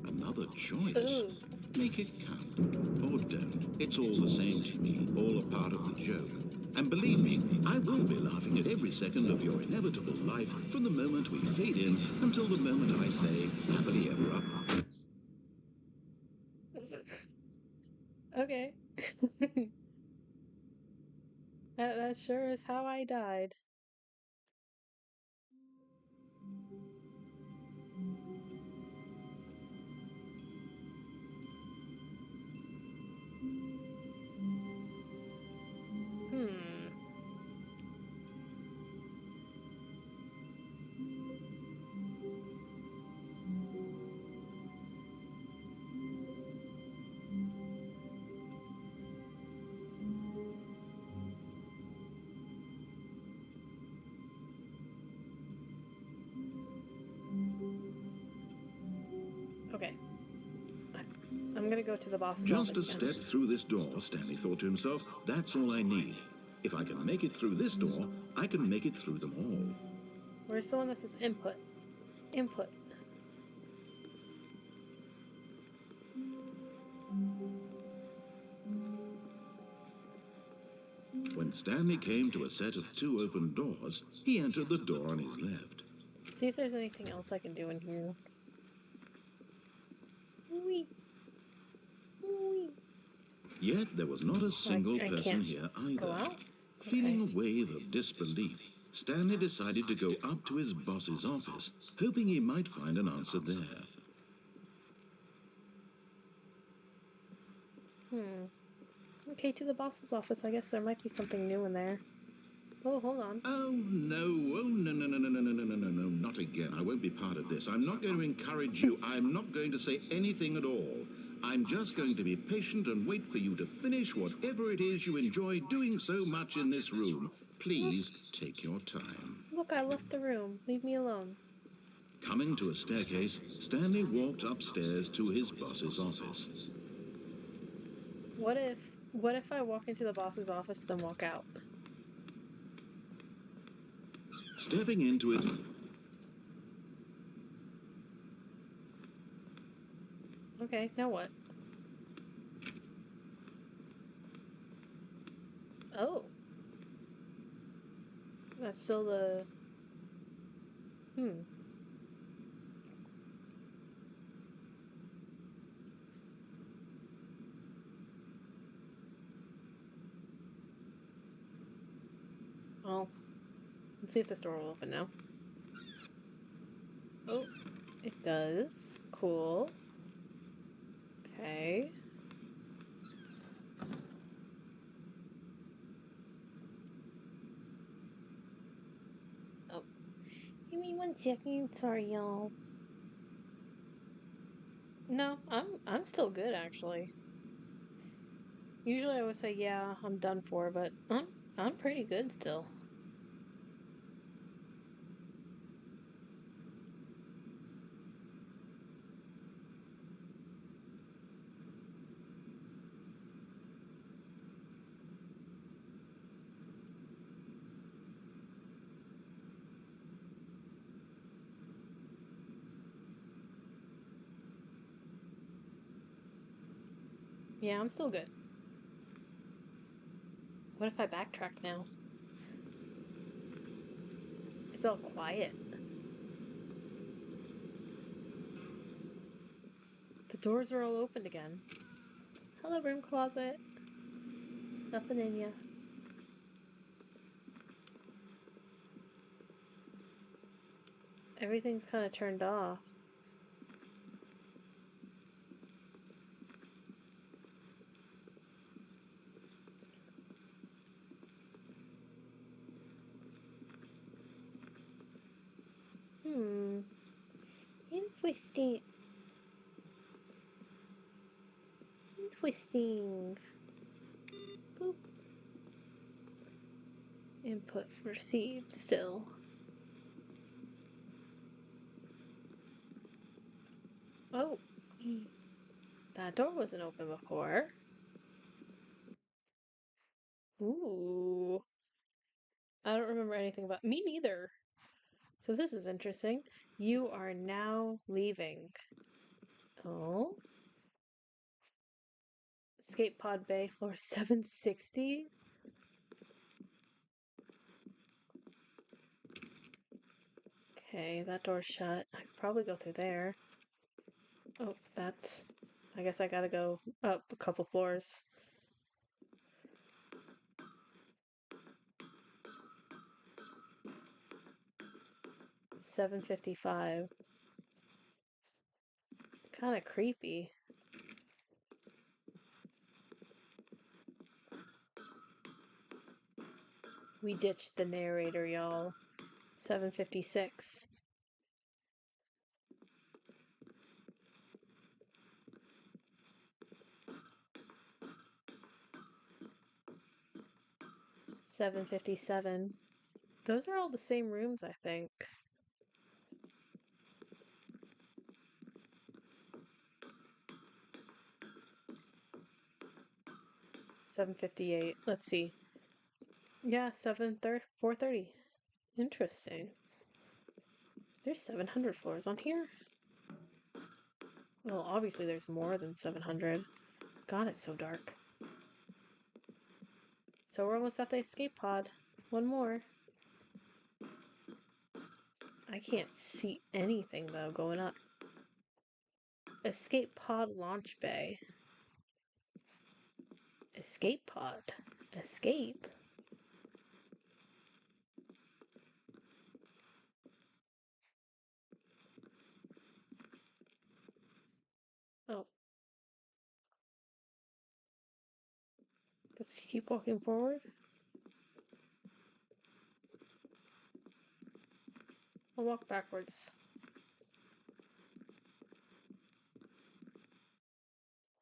Another choice. Ooh. Make it count. Or don't. It's all the same to me, all a part of the joke. And believe me, I will be laughing at every second of your inevitable life from the moment we fade in until the moment I say, happily ever after. Okay. That sure is how I died. Hmm. Okay. I'm gonna go to the boss's Just a office again. step through this door, Stanley thought to himself. That's all I need. If I can make it through this door, I can make it through them all. Where's the one that says input? Input. When Stanley came to a set of 2 open doors, he entered the door on his left. See if there's anything else I can do in here. Wee. Wee. Yet there was not a single I person can't here go either. out? Feeling Okay. a wave of disbelief, Stanley decided to go up to his boss's office, hoping he might find an answer there. Okay, to the boss's office. I guess there might be something new in there. Oh, hold on. Oh, no. Oh, no, not again. I won't be part of this. I'm not going to encourage you. I'm not going to say anything at all. I'm just going to be patient and wait for you to finish whatever it is you enjoy doing so much in this room. Please take your time. Look, I left the room. Leave me alone. Coming to a staircase, Stanley walked upstairs to his boss's office. What if I walk into the boss's office then walk out? Stepping into it, Okay, now what? Oh. That's still the... Well, let's see if this door will open now. Oh, it does. Cool. Okay. Oh. Give me 1 second. Sorry, y'all. No, I'm still good actually. Usually I would say yeah, I'm done for, but I'm pretty good still. Yeah, I'm still good. What if I backtrack now? It's all quiet. The doors are all opened again. Hello, room closet. Nothing in ya. Everything's kind of turned off. Interesting. Interesting. Boop. Input received still. Oh. That door wasn't open before. Ooh. I don't remember anything about me neither. So this is interesting. You are now leaving. Oh. Escape pod bay, floor 760. Okay, that door's shut. I could probably go through there. Oh, that's... I guess I gotta go up a couple floors. $7.55. Kind of creepy. We ditched the narrator, y'all. 7:56. $7.57. Those are all the same rooms, I think. $7.58. Let's see. Yeah, 4:30. Interesting. There's 700 floors on here? Well, obviously there's more than 700. God, it's so dark. So we're almost at the escape pod. One more. I can't see anything, though, going up. Escape pod launch bay. Escape pod. Escape? Oh. Let's keep walking forward. I'll walk backwards.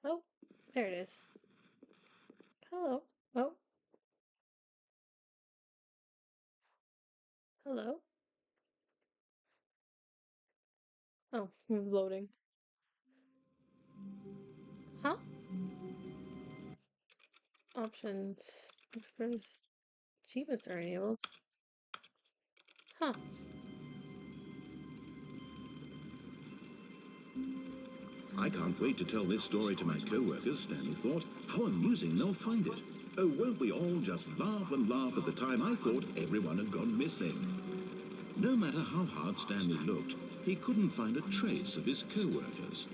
Oh, there it is. Hello. Oh. Hello. Oh, loading. Huh? Options. Express achievements are enabled. Huh. I can't wait to tell this story to my co-workers, Stanley thought. How amusing they'll find it. Oh, won't we all just laugh and laugh at the time I thought everyone had gone missing. No matter how hard Stanley looked, he couldn't find a trace of his co-workers.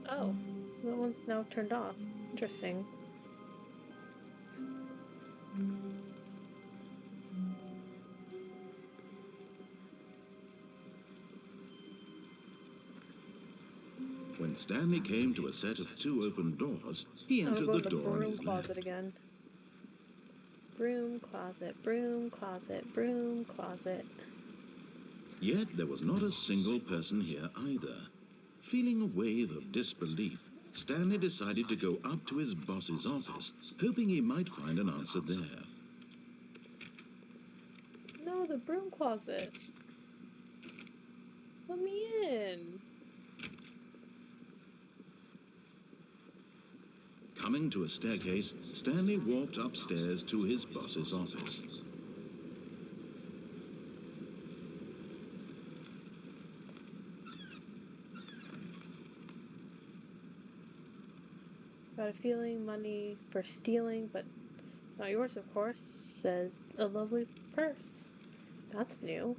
Oh, that one's now turned off. Interesting. When Stanley came to a set of 2 open doors, he I'll entered go the to the door on broom his closet left. again. Broom closet, broom closet, broom closet. Yet there was not a single person here either. Feeling a wave of disbelief, Stanley decided to go up to his boss's office, hoping he might find an answer there. No, the broom closet. Let me in. Coming to a staircase, Stanley walked upstairs to his boss's office. Got a feeling money for stealing, but not yours, of course, says a lovely purse. That's new.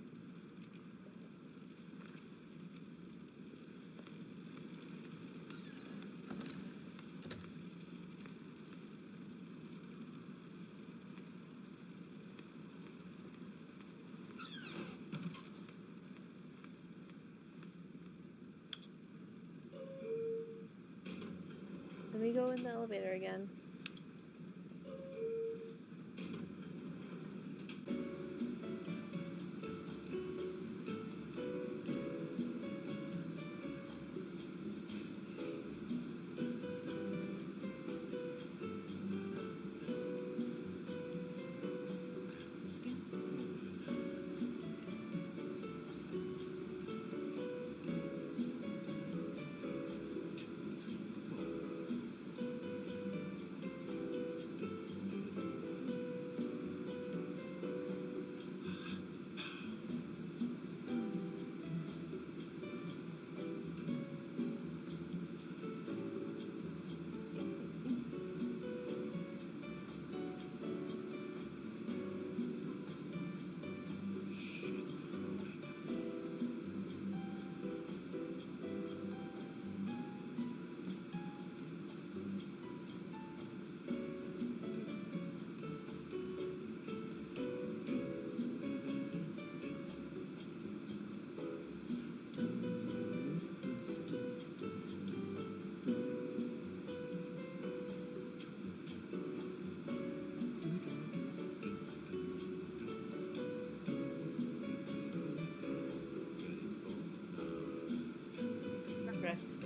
Let me go in the elevator again.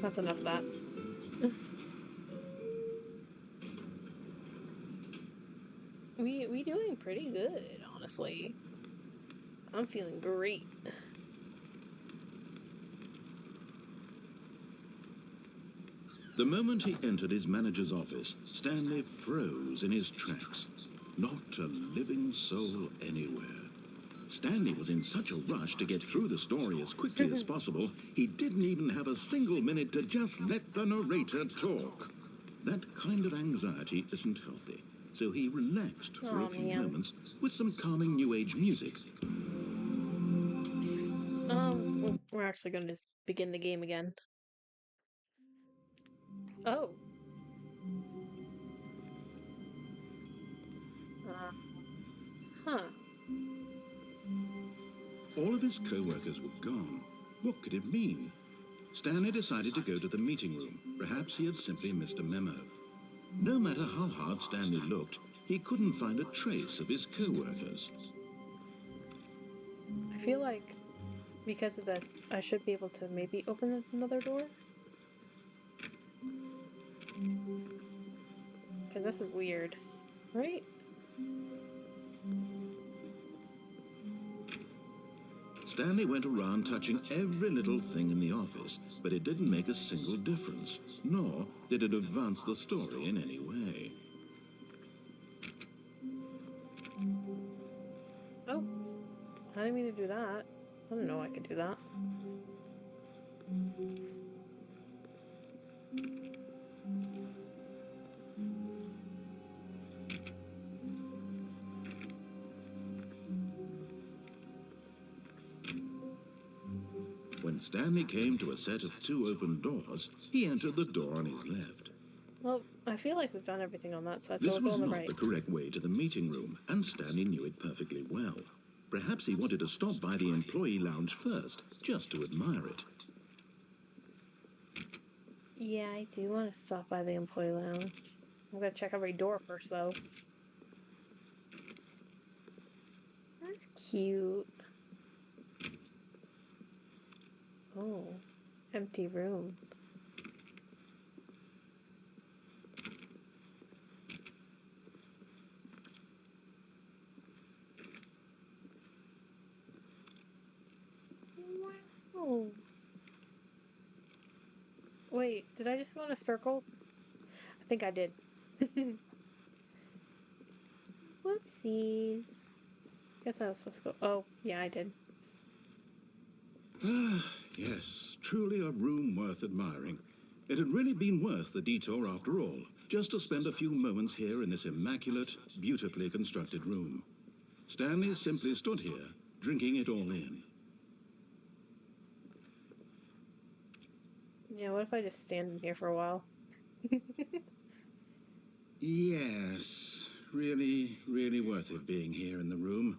That's enough of that. We doing pretty good, honestly. I'm feeling great. The moment he entered his manager's office, Stanley froze in his tracks. Not a living soul anywhere. Stanley was in such a rush to get through the story as quickly as possible, he didn't even have a single minute to just let the narrator talk. That kind of anxiety isn't healthy, so he relaxed for a few moments with some calming New Age music. We're actually going to just begin the game again. Oh. Huh. All of his co-workers were gone. What could it mean? Stanley decided to go to the meeting room. Perhaps he had simply missed a memo. No matter how hard Stanley looked, he couldn't find a trace of his co-workers. I feel like because of this, I should be able to maybe open another door. Because this is weird, right? Stanley went around touching every little thing in the office, but it didn't make a single difference, nor did it advance the story in any way. Oh, I didn't mean to do that. I didn't know I could do that. When Stanley came to a set of 2 open doors, he entered the door on his left. Well, I feel like we've done everything on that side, so This we'll go was on the not right. the correct way to the meeting room, and Stanley knew it perfectly well. Perhaps he wanted to stop by the employee lounge first, just to admire it. Yeah, I do want to stop by the employee lounge. I'm gonna check every door first, though. That's cute. Oh, empty room. Wow. Wait, did I just go in a circle? I think I did. Whoopsies. Guess I was supposed to go. Oh, yeah, I did. Yes, truly a room worth admiring. It had really been worth the detour after all, just to spend a few moments here in this immaculate, beautifully constructed room. Stanley simply stood here, drinking it all in. Yeah, what if I just stand in here for a while? Yes, really, really worth it being here in the room.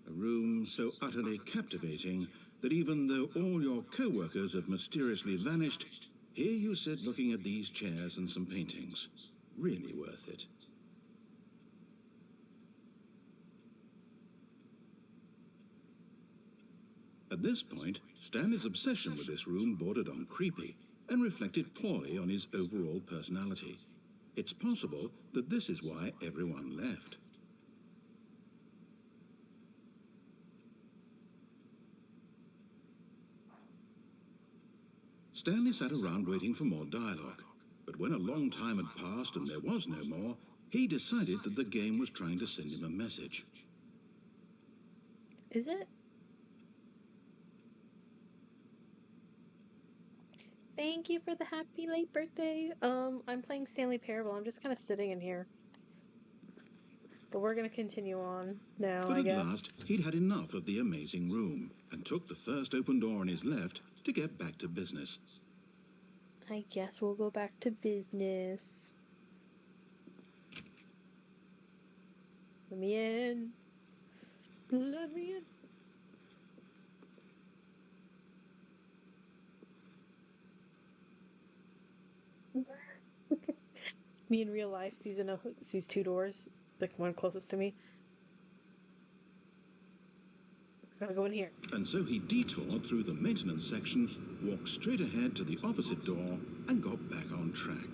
A room so utterly captivating that even though all your co-workers have mysteriously vanished, here you sit looking at these chairs and some paintings. Really worth it. At this point, Stanley's obsession with this room bordered on creepy and reflected poorly on his overall personality. It's possible that this is why everyone left. Stanley sat around waiting for more dialogue, but when a long time had passed and there was no more, he decided that the game was trying to send him a message. Is it? Thank you for the happy late birthday. I'm playing Stanley Parable. I'm just kind of sitting in here. But we're gonna continue on now, But I at guess. last, he'd had enough of the amazing room and took the first open door on his left to get back to business. I guess we'll go back to business. Let me in. Let me in. Me in real life sees 2 doors, the one closest to me. Gotta go in here. And so he detoured through the maintenance section, walked straight ahead to the opposite door, and got back on track.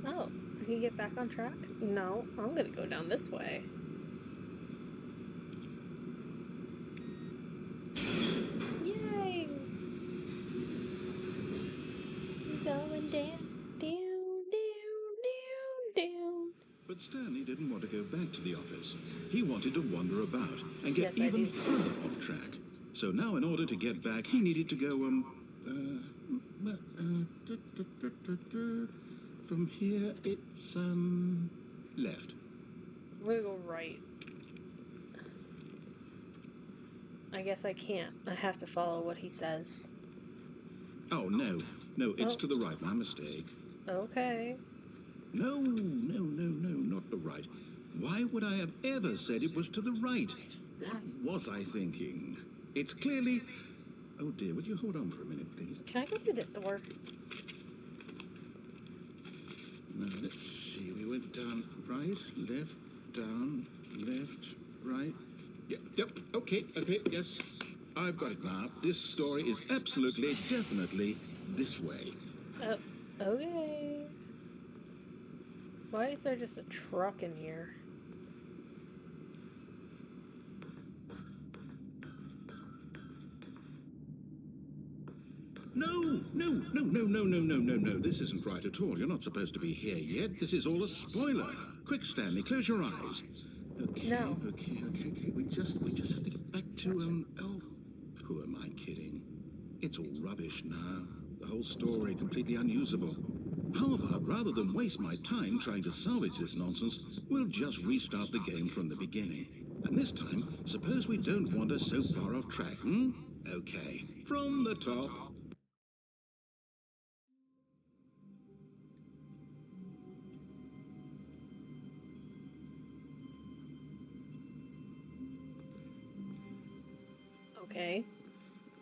Oh, I can get back on track? No, I'm gonna go down this way. Yay! Going down, down, down, down, down. But Stanley didn't want to go back to the office. He wanted to wander about and get Yes, I even do. further off track. So now, in order to get back, he needed to go, from here, it's, left. I'm gonna go right. I guess I can't. I have to follow what he says. Oh, no. No, it's Oh. to the right. My mistake. Okay. No, not the right. Why would I have ever said it was to the right? What was I thinking? It's clearly... Oh, dear, would you hold on for a minute, please? Can I go through this door? Now, let's see. We went down, right, left, down, left, right. Yep, okay, yes. I've got it now. This story is absolutely, definitely this way. Okay. Why is there just a truck in here? No. This isn't right at all. You're not supposed to be here yet. This is all a spoiler. Quick, Stanley, close your eyes. Okay, No. okay. We just have to get back to, oh, who am I kidding? It's all rubbish now. The whole story completely unusable. How about, rather than waste my time trying to salvage this nonsense, we'll just restart the game from the beginning. And this time, suppose we don't wander so far off track, Okay, from the top. Okay.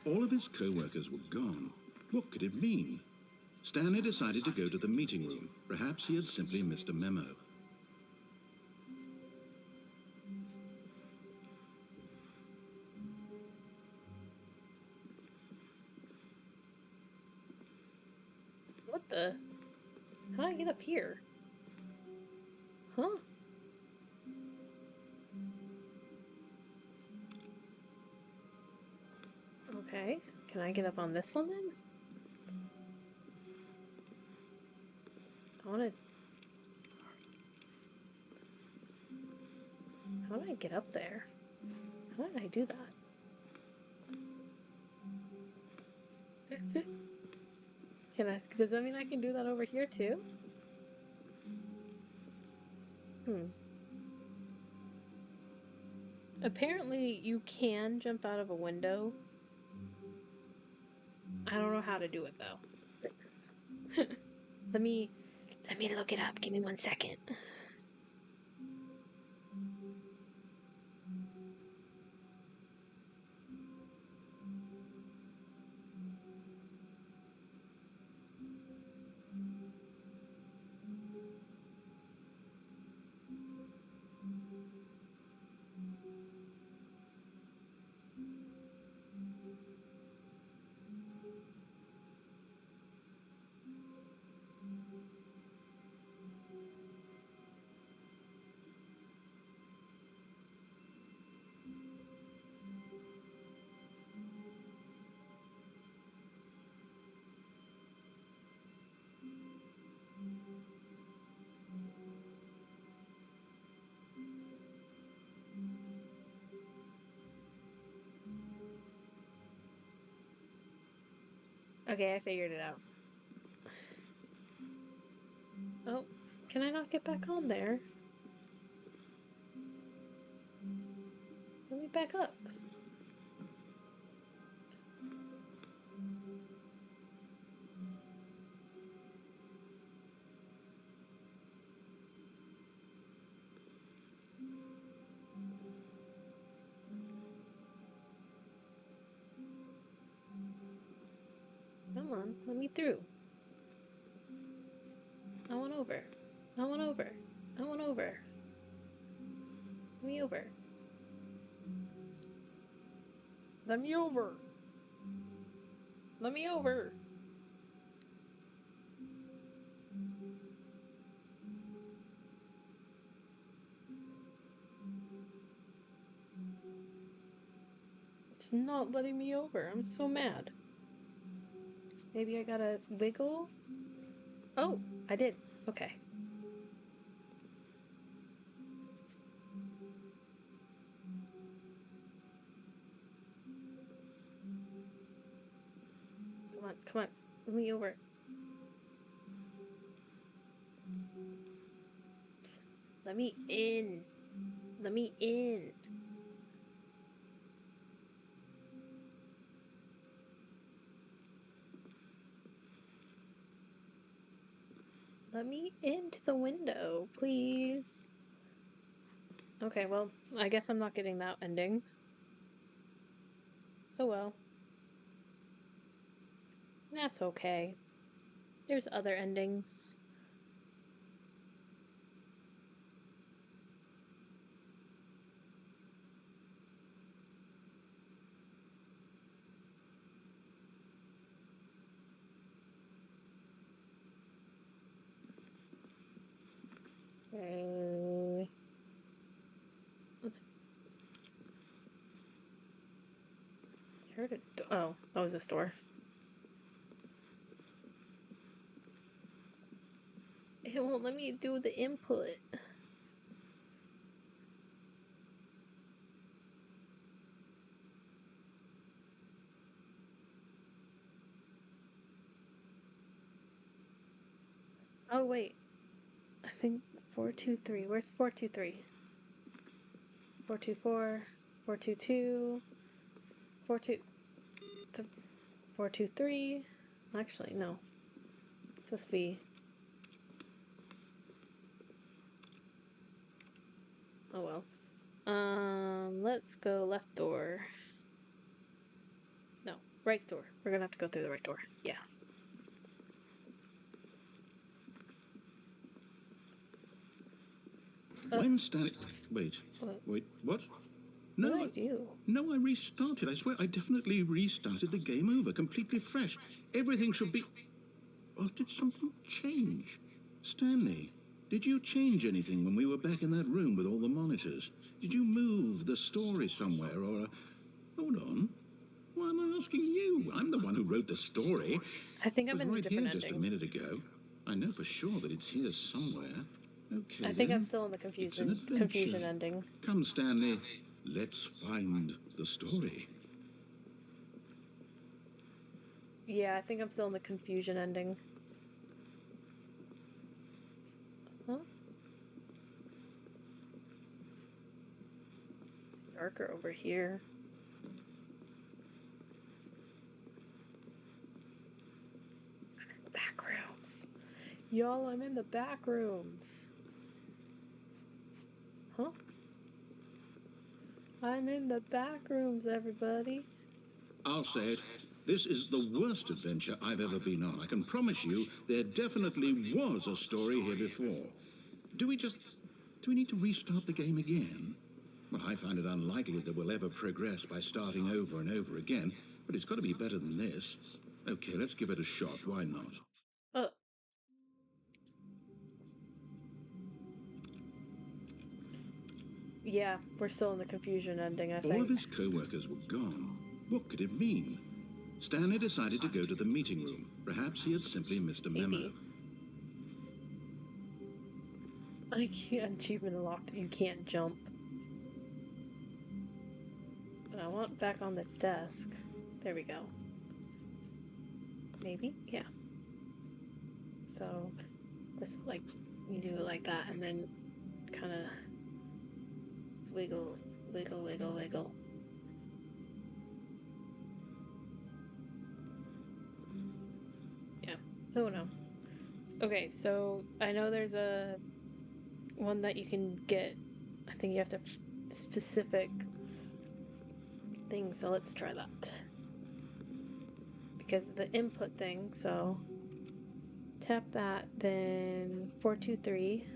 All of his co-workers were gone. What could it mean? Stanley decided to go to the meeting room. Perhaps he had simply missed a memo. What the? How do I get up here? Huh? Okay. Can I get up on this one then? I wanna... How do I get up there? How did I do that? Does that mean I can do that over here too? Apparently you can jump out of a window. I don't know how to do it though. Let me look it up. Give me 1 second. Okay, I figured it out. Oh, can I not get back on there? Let me back up. Come on, let me through. I want over. I want over. I want over. Let me over. Let me over. Let me over. It's not letting me over. I'm so mad. Maybe I gotta wiggle? Oh, I did. Okay. Come on, come on. Let me over. Let me in. Let me in. Let me into the window, please. Okay, well, I guess I'm not getting that ending. Oh well. That's okay. There's other endings. Okay. Let's. I heard it. Oh, that was this door. It won't let me do the input. Oh, wait. I think 423. Where's 423? 424, 422, 423. Actually, no. It's supposed to be. Oh well. Let's go left door. No, right door. We're gonna have to go through the right door. Yeah. When Stanley... Wait. What? What No, did I do? no, I restarted. I swear, I definitely restarted the game over, completely fresh. Everything should be... Or did something change? Stanley, did you change anything when we were back in that room with all the monitors? Did you move the story somewhere, or... Hold on. Why am I asking you? I'm the one who wrote the story. I think I'm It was in a right different here just a ending. minute ago. I know for sure that it's here somewhere. Okay, I think I'm then. still in the It's an adventure. confusion ending. Come, Stanley. Let's find the story. Yeah, I think I'm still in the confusion ending. Huh? It's darker over here. Back rooms. Y'all, I'm in the back rooms. Huh? I'm in the back rooms, everybody. I'll say it. This is the worst adventure I've ever been on. I can promise you there definitely was a story here before. Do we need to restart the game again? Well, I find it unlikely that we'll ever progress by starting over and over again, but it's got to be better than this. Okay, let's give it a shot. Why not? Yeah, we're still in the confusion ending, I think. All of his co-workers were gone. What could it mean? Stanley decided to go to the meeting room. Perhaps he had simply missed a memo. I can't. Achievement unlocked. You can't jump. But I want back on this desk. There we go. Maybe? Yeah. So, this, like, you do it like that and then kind of wiggle, wiggle, wiggle, wiggle. Yeah. Oh no. Okay, so I know there's a one that you can get. I think you have to specific thing, so let's try that. Because of the input thing, so tap that, then 423.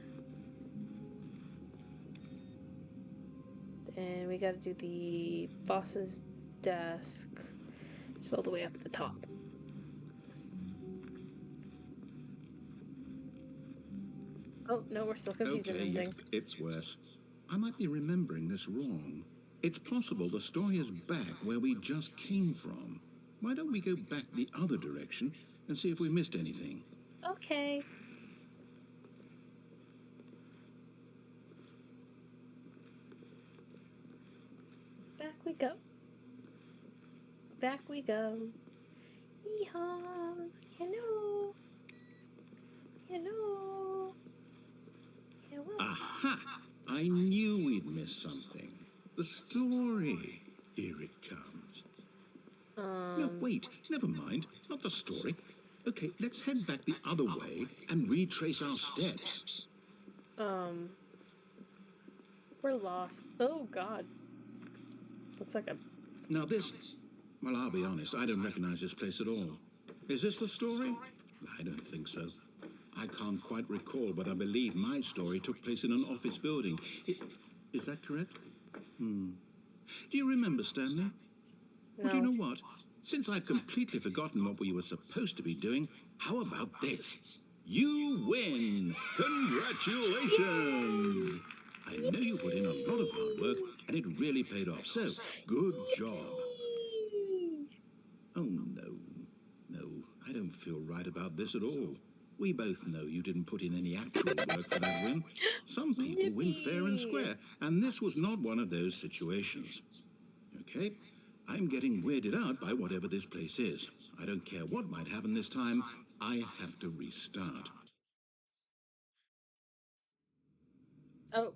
And we gotta do the boss's desk. Just all the way up at the top. Oh, no, we're still confusing Okay, everything. it's worse. I might be remembering this wrong. It's possible the story is back where we just came from. Why don't we go back the other direction and see if we missed anything? Okay. Back we go. Back we go. Yeehaw! Hello! Hello! Hello! Aha! I knew we'd missed something. The story. Here it comes. No, wait. Never mind. Not the story. Okay, let's head back the other way and retrace our steps. We're lost. Oh, God. Looks like a... Now this... Well, I'll be honest, I don't recognize this place at all. Is this the story? I don't think so. I can't quite recall, but I believe my story took place in an office building. Is that correct? Do you remember, Stanley? No. Well, do you know what? Since I've completely forgotten what we were supposed to be doing, how about this? You win! Congratulations! I know you put in a lot of hard work, and it really paid off, so good job. Oh, no. No, I don't feel right about this at all. We both know you didn't put in any actual work for that win. Some people win fair and square, and this was not one of those situations. Okay? I'm getting weirded out by whatever this place is. I don't care what might happen this time. I have to restart. Oh.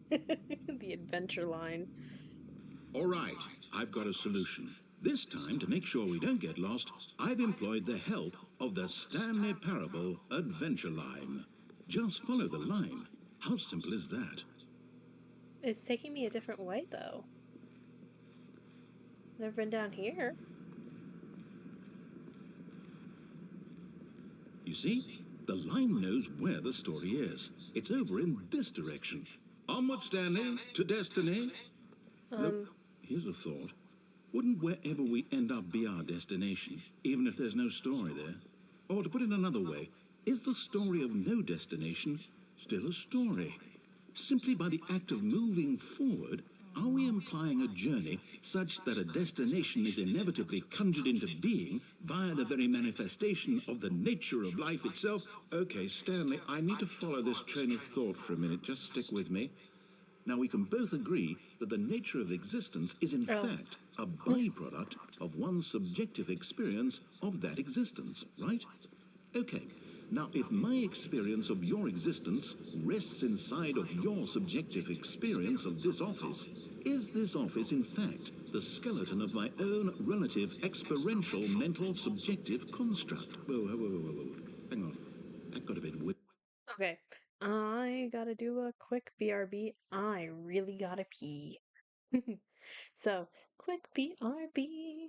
The adventure line. All right, I've got a solution. This time, to make sure we don't get lost, I've employed the help of the Stanley Parable Adventure Line. Just follow the line. How simple is that? It's taking me a different way, though. Never been down here. You see? The line knows where the story is. It's over in this direction. Onward, Stanley, to destiny. Look, here's a thought. Wouldn't wherever we end up be our destination, even if there's no story there? Or to put it another way, is the story of no destination still a story? Simply by the act of moving forward, are we implying a journey such that a destination is inevitably conjured into being via the very manifestation of the nature of life itself? Okay, Stanley, I need to follow this train of thought for a minute. Just stick with me. Now, we can both agree that the nature of existence is in fact a byproduct of one's subjective experience of that existence, right? Okay. Now, if my experience of your existence rests inside of your subjective experience of this office, is this office, in fact, the skeleton of my own relative experiential mental subjective construct? Whoa. Hang on. That got a bit weird. Okay. I gotta do a quick BRB. I really gotta pee. So, quick BRB.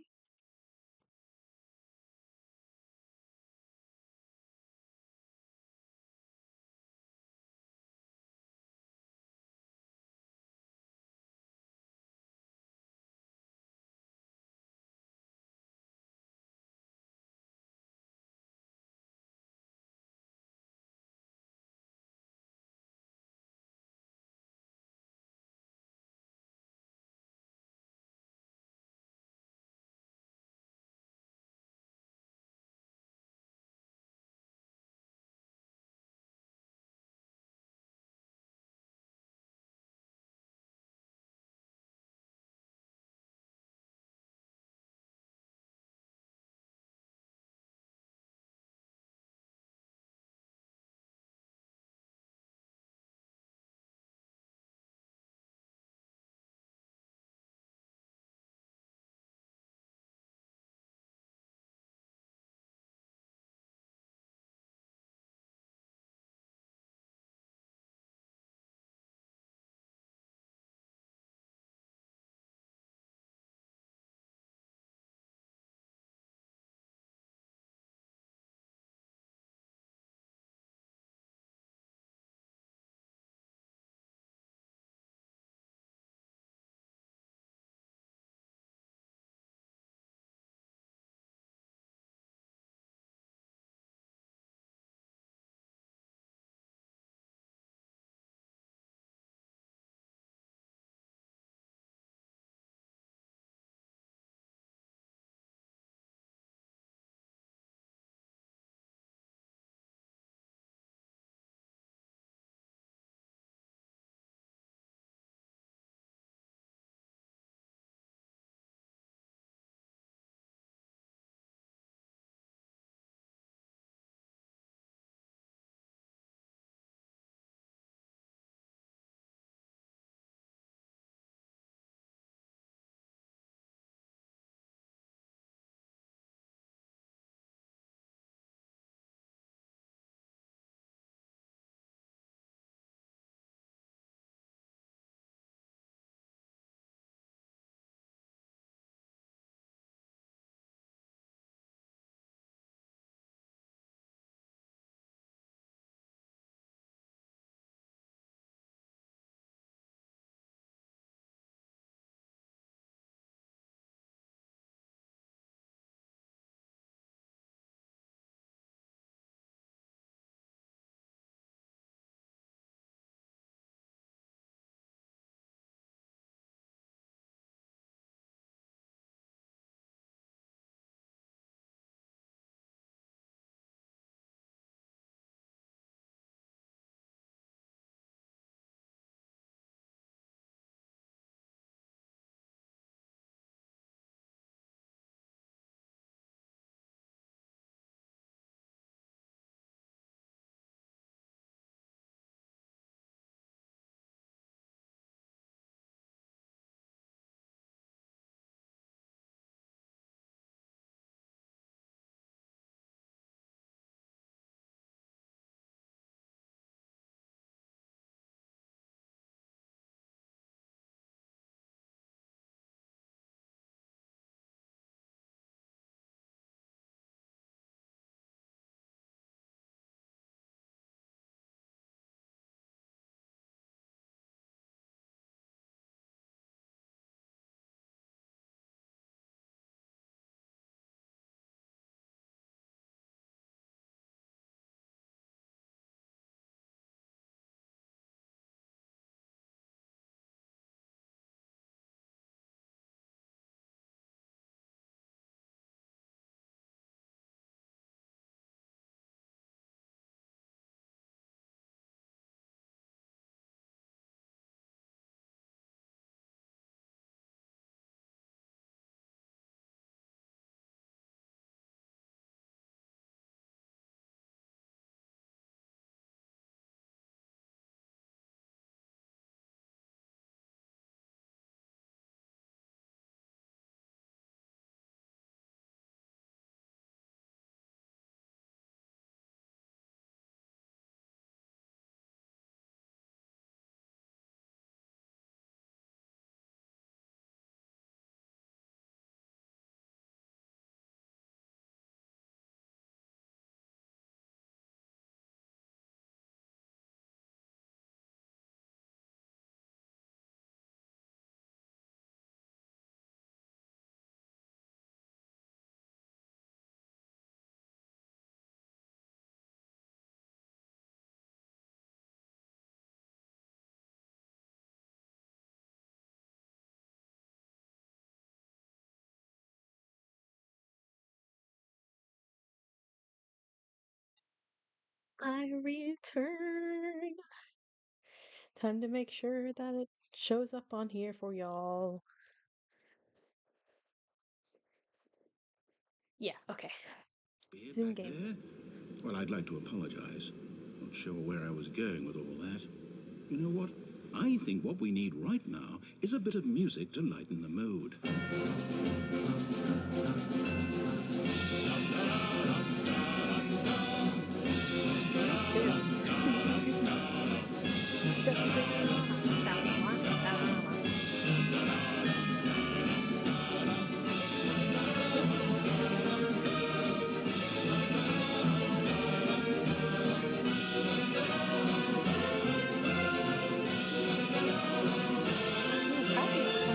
I return. Time to make sure that it shows up on here for y'all. Yeah, okay. Zoom Back game. there? Well, I'd like to apologize. Not sure where I was going with all that. You know what? I think what we need right now is a bit of music to lighten the mood.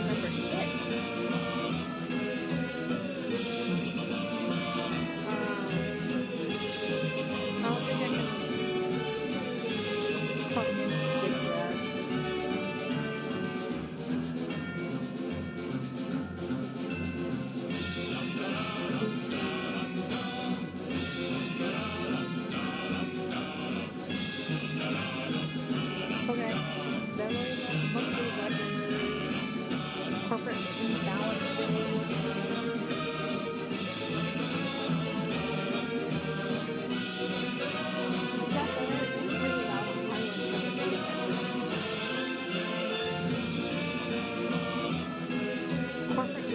Number 6. I don't think I can pump zigzag. Okay. Memory monthly ledgers. Corporate imbalances. Corporate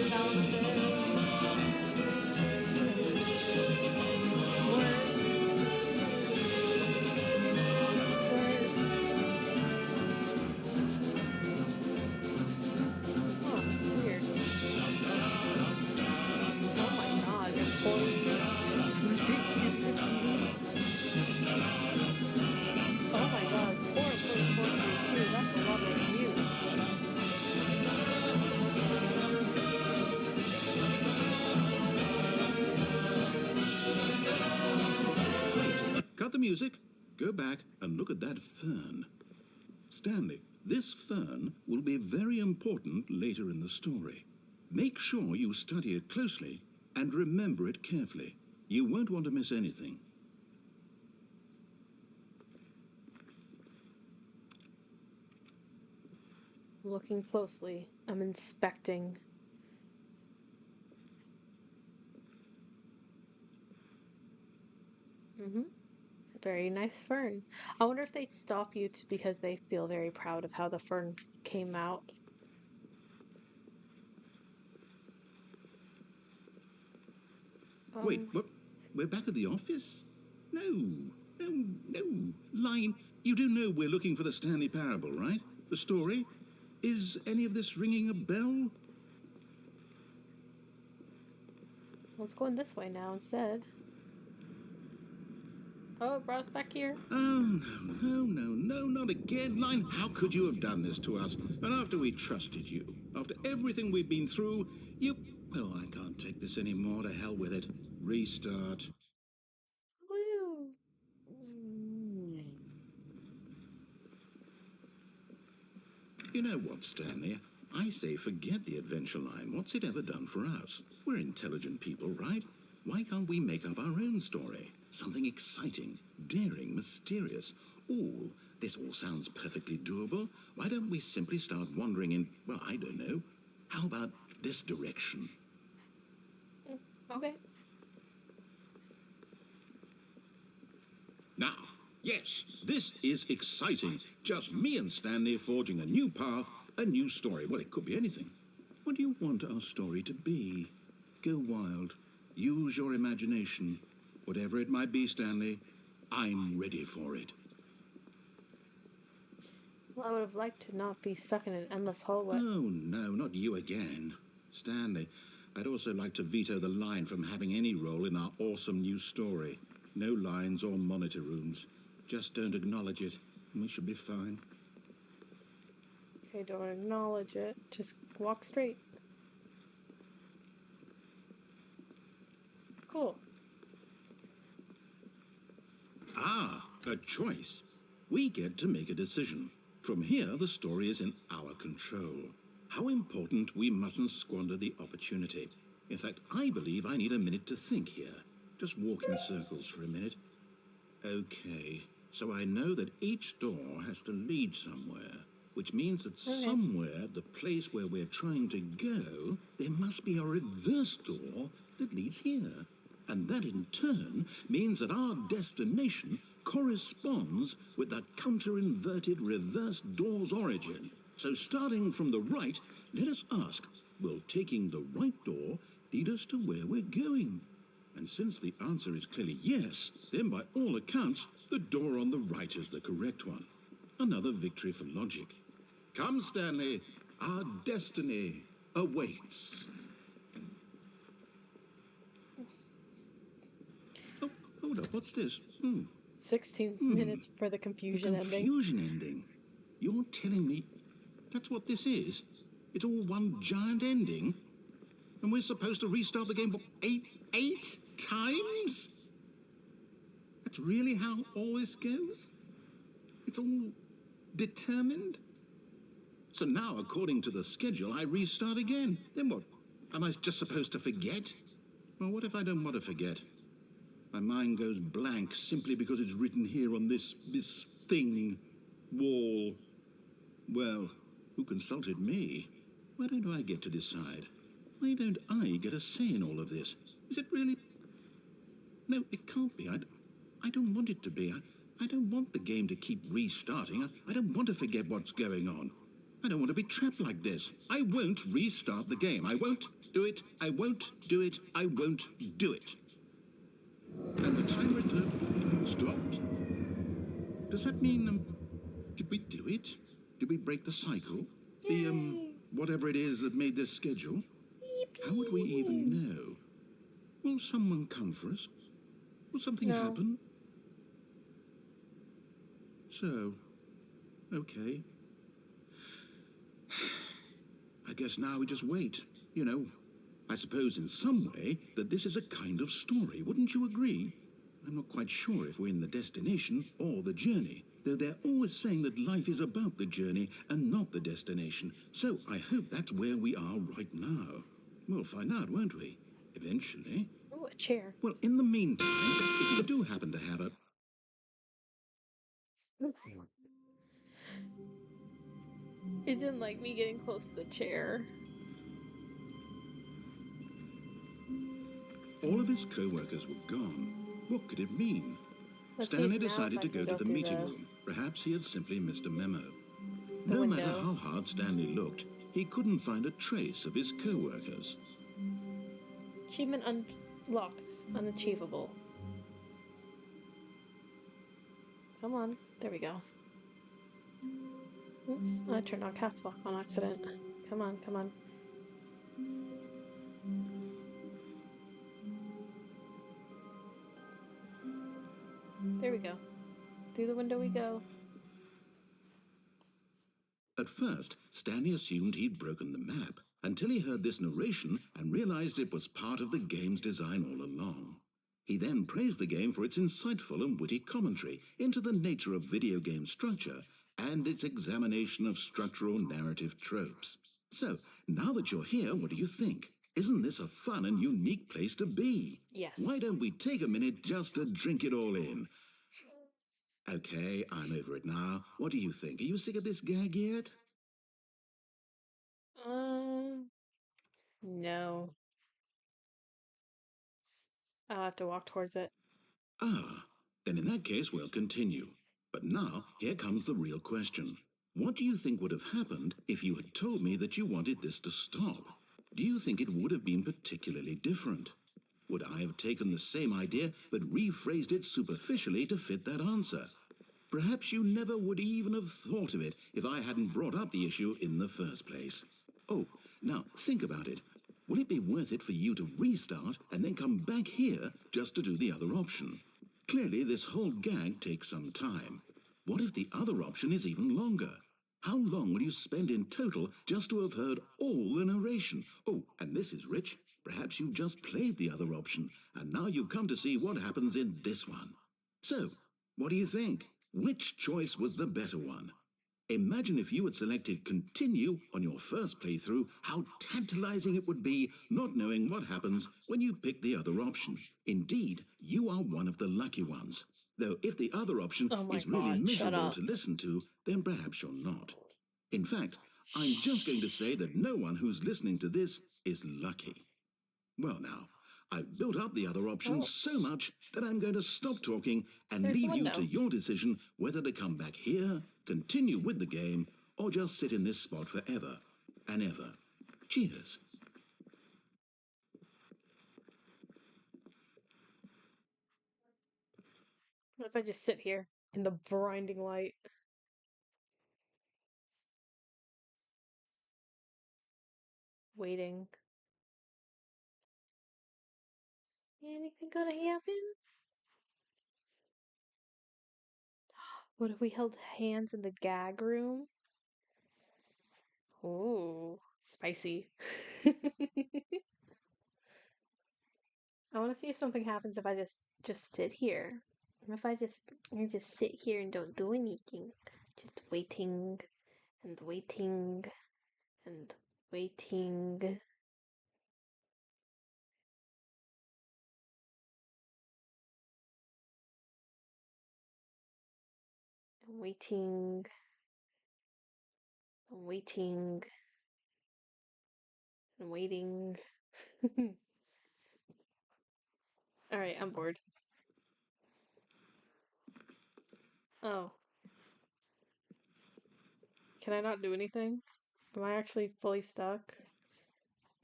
weird. Oh my god, employee. Oh my god, 4.432, that's a lot of reviews. Cut the music, go back and look at that fern. Stanley, this fern will be very important later in the story. Make sure you study it closely and remember it carefully. You won't want to miss anything. Looking closely, I'm inspecting. Very nice fern. I wonder if they stop you because they feel very proud of how the fern came out. Wait, what? We're back at the office? No. Line, you do know we're looking for the Stanley Parable, right? The story? Is any of this ringing a bell? Let's go in this way now instead. Oh, it brought us back here. Oh, no, not again. Line, how could you have done this to us? And after we trusted you, after everything we've been through, you... Oh, I can't take this anymore. To hell with it. Restart. Woo! You know what, Stanley? I say forget the adventure line. What's it ever done for us? We're intelligent people, right? Why can't we make up our own story? Something exciting, daring, mysterious. Ooh, this all sounds perfectly doable. Why don't we simply start wandering in, well, I don't know. How about this direction? Okay. Now, yes, this is exciting. Just me and Stanley forging a new path, a new story. Well, it could be anything. What do you want our story to be? Go wild. Use your imagination. Whatever it might be, Stanley, I'm ready for it. Well, I would have liked to not be stuck in an endless hallway. Oh, no, not you again. Stanley, I'd also like to veto the line from having any role in our awesome new story. No lines or monitor rooms. Just don't acknowledge it, and we should be fine. Okay, don't acknowledge it. Just walk straight. Cool. Ah, a choice. We get to make a decision. From here, the story is in our control. How important we mustn't squander the opportunity. In fact, I believe I need a minute to think here. Just walk in circles for a minute. Okay, so I know that each door has to lead somewhere, which means that somewhere, the place where we're trying to go, there must be a reverse door that leads here. And that in turn means that our destination corresponds with the counter-inverted reverse door's origin. So starting from the right, let us ask, will taking the right door lead us to where we're going? And since the answer is clearly yes, then by all accounts, the door on the right is the correct one. Another victory for logic. Come, Stanley, our destiny awaits. Oh, hold up, what's this? 16 minutes for the confusion ending. Confusion ending? You're telling me that's what this is? It's all one giant ending? And we're supposed to restart the game, what, eight times? That's really how all this goes? It's all determined? So now, according to the schedule, I restart again. Then what? Am I just supposed to forget? Well, what if I don't want to forget? My mind goes blank simply because it's written here on this thing, wall. Well, who consulted me? Why don't I get to decide? Why don't I get a say in all of this? Is it really? No, it can't be. I don't want it to be. I don't want the game to keep restarting. I don't want to forget what's going on. I don't want to be trapped like this. I won't restart the game. I won't do it. I won't do it. I won't do it. And the timer stopped. Does that mean, did we do it? Did we break the cycle? Yay. The, whatever it is that made this schedule? Yippee. How would we even know? Will someone come for us? Will something happen? So, okay. I guess now we just wait. You know, I suppose in some way that this is a kind of story, wouldn't you agree? I'm not quite sure if we're in the destination or the journey, though they're always saying that life is about the journey and not the destination. So I hope that's where we are right now. We'll find out, won't we? Eventually. Oh, a chair. Well, in the meantime, if you do happen to have a... It didn't like me getting close to the chair. All of his co-workers were gone. What could it mean? Let's Stanley decided to go to the meeting room. Perhaps he had simply missed a memo. No matter how hard Stanley looked, he couldn't find a trace of his co-workers. Achievement unlocked. Unachievable. Come on. There we go. Oops. I turned on caps lock on accident. Come on, come on. There we go. Through the window we go. At first, Stanley assumed he'd broken the map, until he heard this narration and realized it was part of the game's design all along. He then praised the game for its insightful and witty commentary into the nature of video game structure and its examination of structural narrative tropes. So, now that you're here, what do you think? Isn't this a fun and unique place to be? Yes. Why don't we take a minute just to drink it all in? Okay, I'm over it now. What do you think? Are you sick of this gag yet? No. I'll have to walk towards it. Ah, then in that case we'll continue. But now, here comes the real question. What do you think would have happened if you had told me that you wanted this to stop? Do you think it would have been particularly different? Would I have taken the same idea but rephrased it superficially to fit that answer? Perhaps you never would even have thought of it if I hadn't brought up the issue in the first place. Oh, now think about it. Will it be worth it for you to restart and then come back here just to do the other option? Clearly, this whole gag takes some time. What if the other option is even longer? How long will you spend in total just to have heard all the narration? Oh, and this is rich. Perhaps you've just played the other option, and now you've come to see what happens in this one. So, what do you think? Which choice was the better one? Imagine if you had selected continue on your first playthrough, how tantalizing it would be not knowing what happens when you pick the other option. Indeed, you are one of the lucky ones. Though if the other option Oh my is really God, shut miserable up. to listen to, then perhaps you're not. In fact, I'm just going to say that no one who's listening to this is lucky. Well now, I've built up the other options so much that I'm going to stop talking and There's leave one you now. to your decision whether to come back here, continue with the game, or just sit in this spot forever and ever. Cheers. What if I just sit here in the blinding light? Waiting. Anything gonna happen? What if we held hands in the gag room? Ooh, spicy. I want to see if something happens if I just sit here. If I just sit here and don't do anything, just waiting and waiting and waiting. And waiting and waiting and waiting. All right, I'm bored. Oh, can I not do anything? Am I actually fully stuck?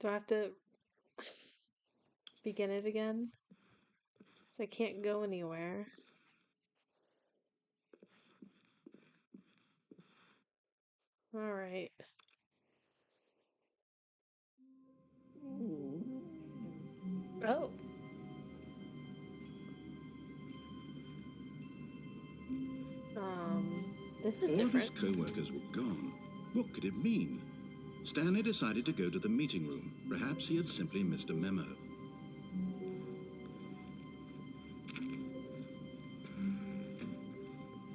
Do I have to begin it again? So I can't go anywhere. All right. Oh. This is All of his different. co-workers were gone. What could it mean? Stanley decided to go to the meeting room. Perhaps he had simply missed a memo.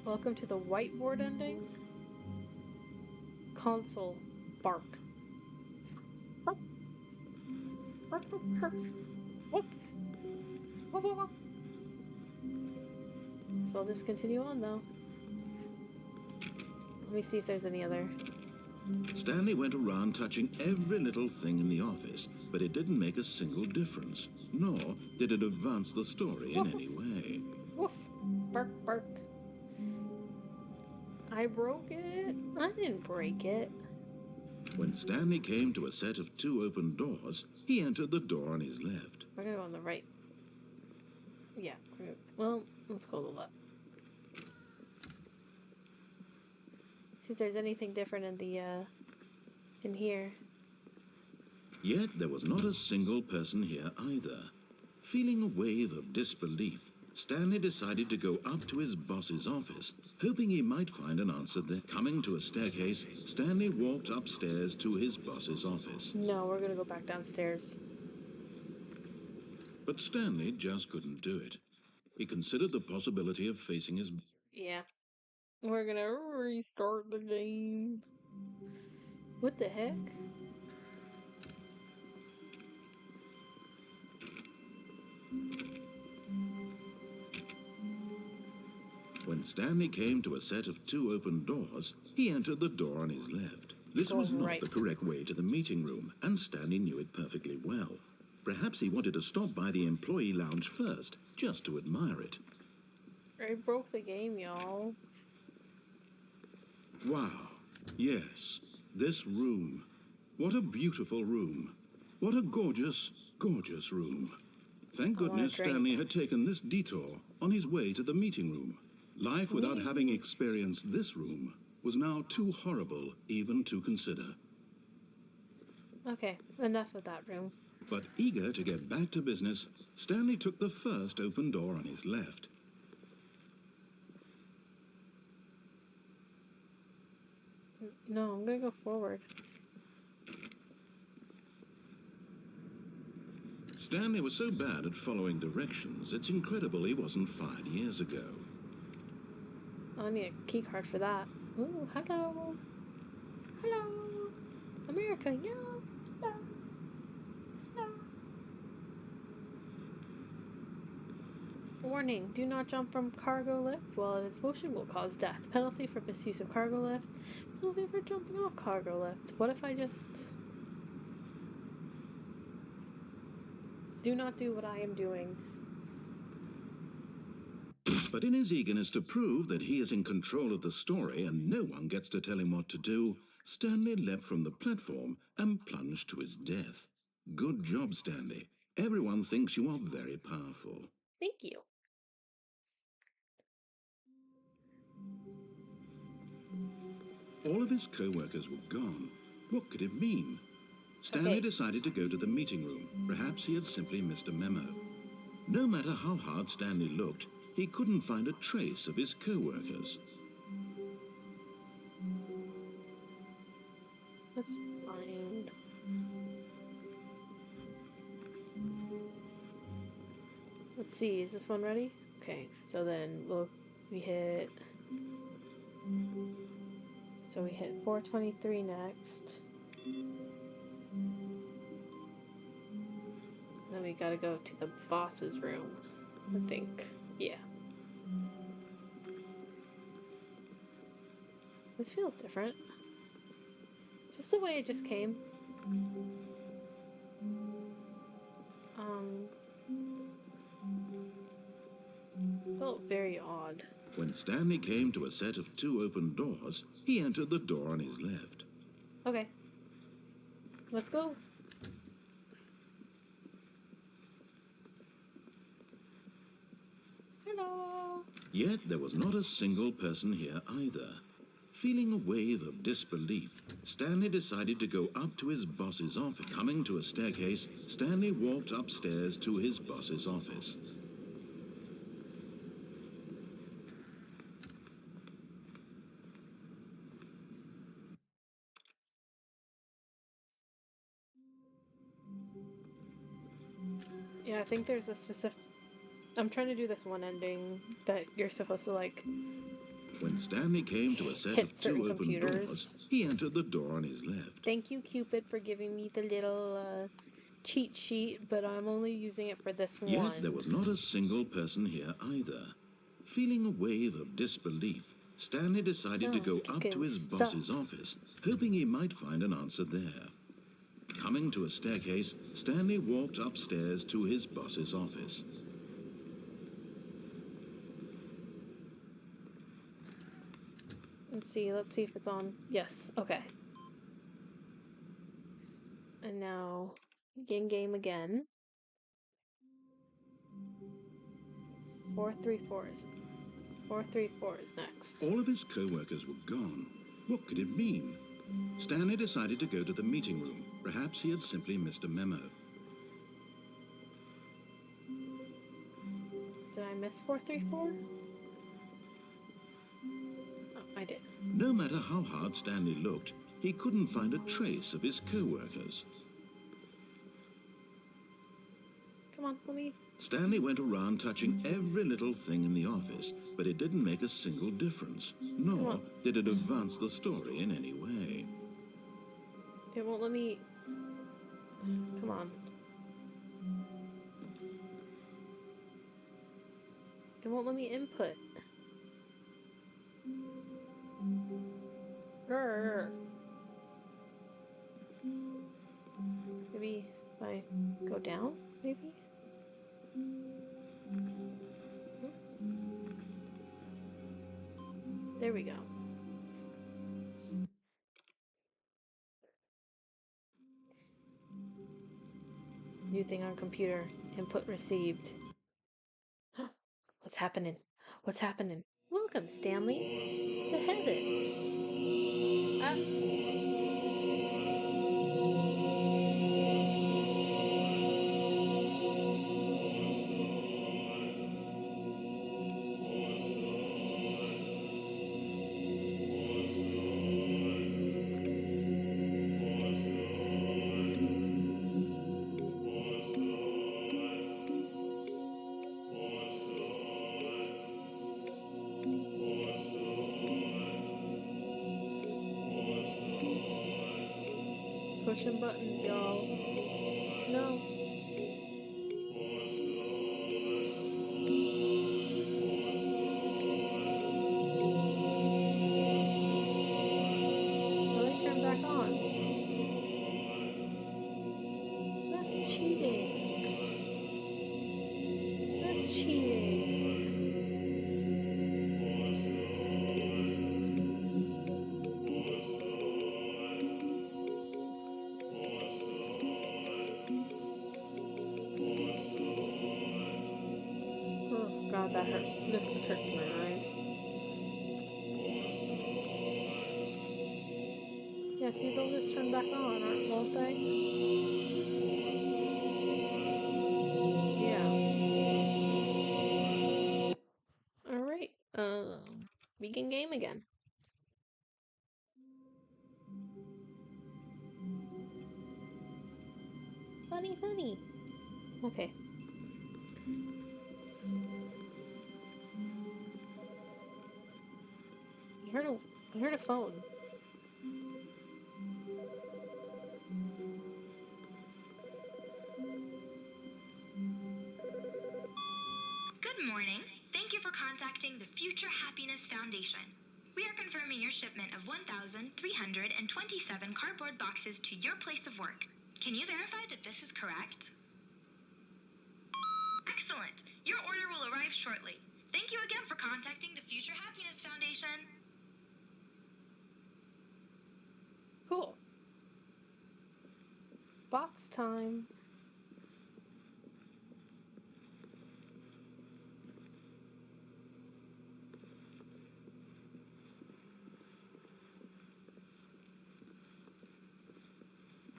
Welcome to the whiteboard ending. Console. Bark. Bark. Bark, bark, bark. Whoop. Whoop, whoop, whoop. So I'll just continue on though. Let me see if there's any other. Stanley went around touching every little thing in the office, but it didn't make a single difference, nor did it advance the story in any way. Woof. Bark, bark. I broke it. I didn't break it. When Stanley came to a set of 2 open doors, he entered the door on his left. We're gonna go on the right. Yeah. Well, let's go to the left. See if there's anything different in the in here. Yet there was not a single person here either. Feeling a wave of disbelief, Stanley decided to go up to his boss's office, hoping he might find an answer there. Coming to a staircase, Stanley walked upstairs to his boss's office. No, we're gonna go back downstairs. But Stanley just couldn't do it. He considered the possibility of facing his... Yeah. We're gonna restart the game. What the heck? When Stanley came to a set of 2 open doors, he entered the door on his left. This Go was not right. the correct way to the meeting room, and Stanley knew it perfectly well. Perhaps he wanted to stop by the employee lounge first, just to admire it. I broke the game, y'all. Wow. Yes, this room. What a beautiful room. What a gorgeous, gorgeous room. Thank I wanna goodness drink. Stanley had taken this detour on his way to the meeting room. Life without having experienced this room was now too horrible even to consider. Okay, enough of that room. But eager to get back to business, Stanley took the first open door on his left. No, I'm gonna go forward. Stanley was so bad at following directions, it's incredible he wasn't fired years ago. I need a key card for that. Ooh, hello. Hello. America, yeah. Hello. Hello. Warning, do not jump from cargo lift while in its motion will cause death. Penalty for misuse of cargo lift. Penalty for jumping off cargo lift. What if I just... Do not do what I am doing. But in his eagerness to prove that he is in control of the story and no one gets to tell him what to do, Stanley leapt from the platform and plunged to his death. Good job, Stanley. Everyone thinks you are very powerful. Thank you. All of his co-workers were gone. What could it mean? Stanley decided to go to the meeting room. Perhaps he had simply missed a memo. No matter how hard Stanley looked, he couldn't find a trace of his co-workers. Let's find... Let's see, is this one ready? Okay, so then we hit... So we hit 423 next. Then we gotta go to the boss's room, I think. Yeah. This feels different. It's just the way it just came. Felt very odd. When Stanley came to a set of 2 open doors, he entered the door on his left. Okay. Let's go. Hello. Yet there was not a single person here either. Feeling a wave of disbelief, Stanley decided to go up to his boss's office. Coming to a staircase, Stanley walked upstairs to his boss's office. Yeah, I think there's a specific... I'm trying to do this one ending that you're supposed to, like... When Stanley came to a set hit of 2 certain open computers. doors, he entered the door on his left. Thank you, Cupid, for giving me the little cheat sheet, but I'm only using it for this one. Yet there was not a single person here either. Feeling a wave of disbelief, Stanley decided to go up to his boss's office, hoping he might find an answer there. Coming to a staircase, Stanley walked upstairs to his boss's office. Let's see if it's on. Yes, okay. And now, game again. 434 is next. All of his co-workers were gone. What could it mean? Stanley decided to go to the meeting room. Perhaps he had simply missed a memo. Did I miss 434? Oh, I did. No matter how hard Stanley looked, he couldn't find a trace of his co-workers. Come on, let me... Stanley went around touching every little thing in the office, but it didn't make a single difference, nor did it advance the story in any way. It won't let me... Come on. It won't let me input. Grr. Maybe if I go down, maybe? There we go. New thing on computer. Input received. What's happening? What's happening? Welcome, Stanley. To heaven. Pushing buttons, y'all. No. This hurts my eyes. Yeah, see, they'll just turn back on, won't they? Yeah. Alright, begin game again. Funny, funny. Okay. I heard a phone. Good morning. Thank you for contacting the Future Happiness Foundation. We are confirming your shipment of 1,327 cardboard boxes to your place of work. Can you verify that this is correct? Excellent. Your order will arrive shortly. Thank you again for contacting the Future Happiness Foundation. Cool. Box time.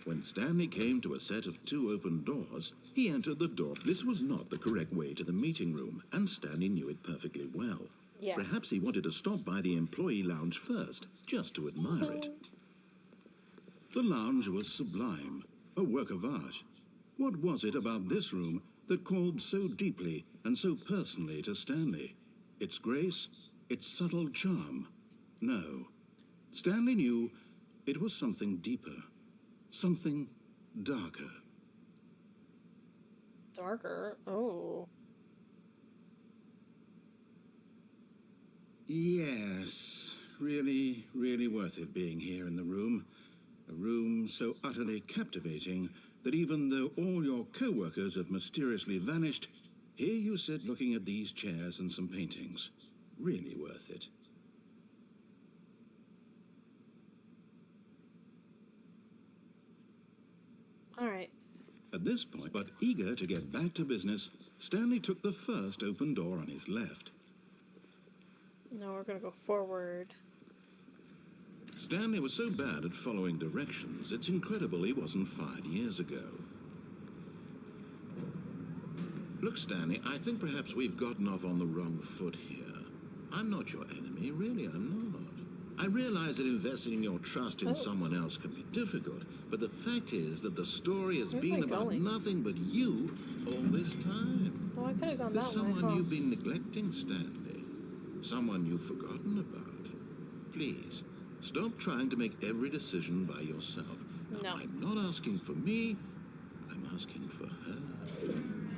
When Stanley came to a set of 2 open doors, he entered the door. This was not the correct way to the meeting room, and Stanley knew it perfectly well. Yes. Perhaps he wanted to stop by the employee lounge first, just to admire it. The lounge was sublime, a work of art. What was it about this room that called so deeply and so personally to Stanley? Its grace? Its subtle charm? No. Stanley knew it was something deeper. Something darker. Darker? Oh. Yes, really, really worth it being here in the room. A room so utterly captivating that even though all your co-workers have mysteriously vanished, here you sit looking at these chairs and some paintings. Really worth it. Alright. At this point, but eager to get back to business, Stanley took the first open door on his left. Now we're gonna go forward. Stanley was so bad at following directions, it's incredible he wasn't fired years ago. Look, Stanley, I think perhaps we've gotten off on the wrong foot here. I'm not your enemy, really, I'm not. I realize that investing your trust in someone else can be difficult, but the fact is that the story has been about nothing but you all this time. Well, I could have gone There's that way. someone you've been neglecting, Stanley. Someone you've forgotten about. Please, stop trying to make every decision by yourself. Now, No. I'm not asking for me, I'm asking for her.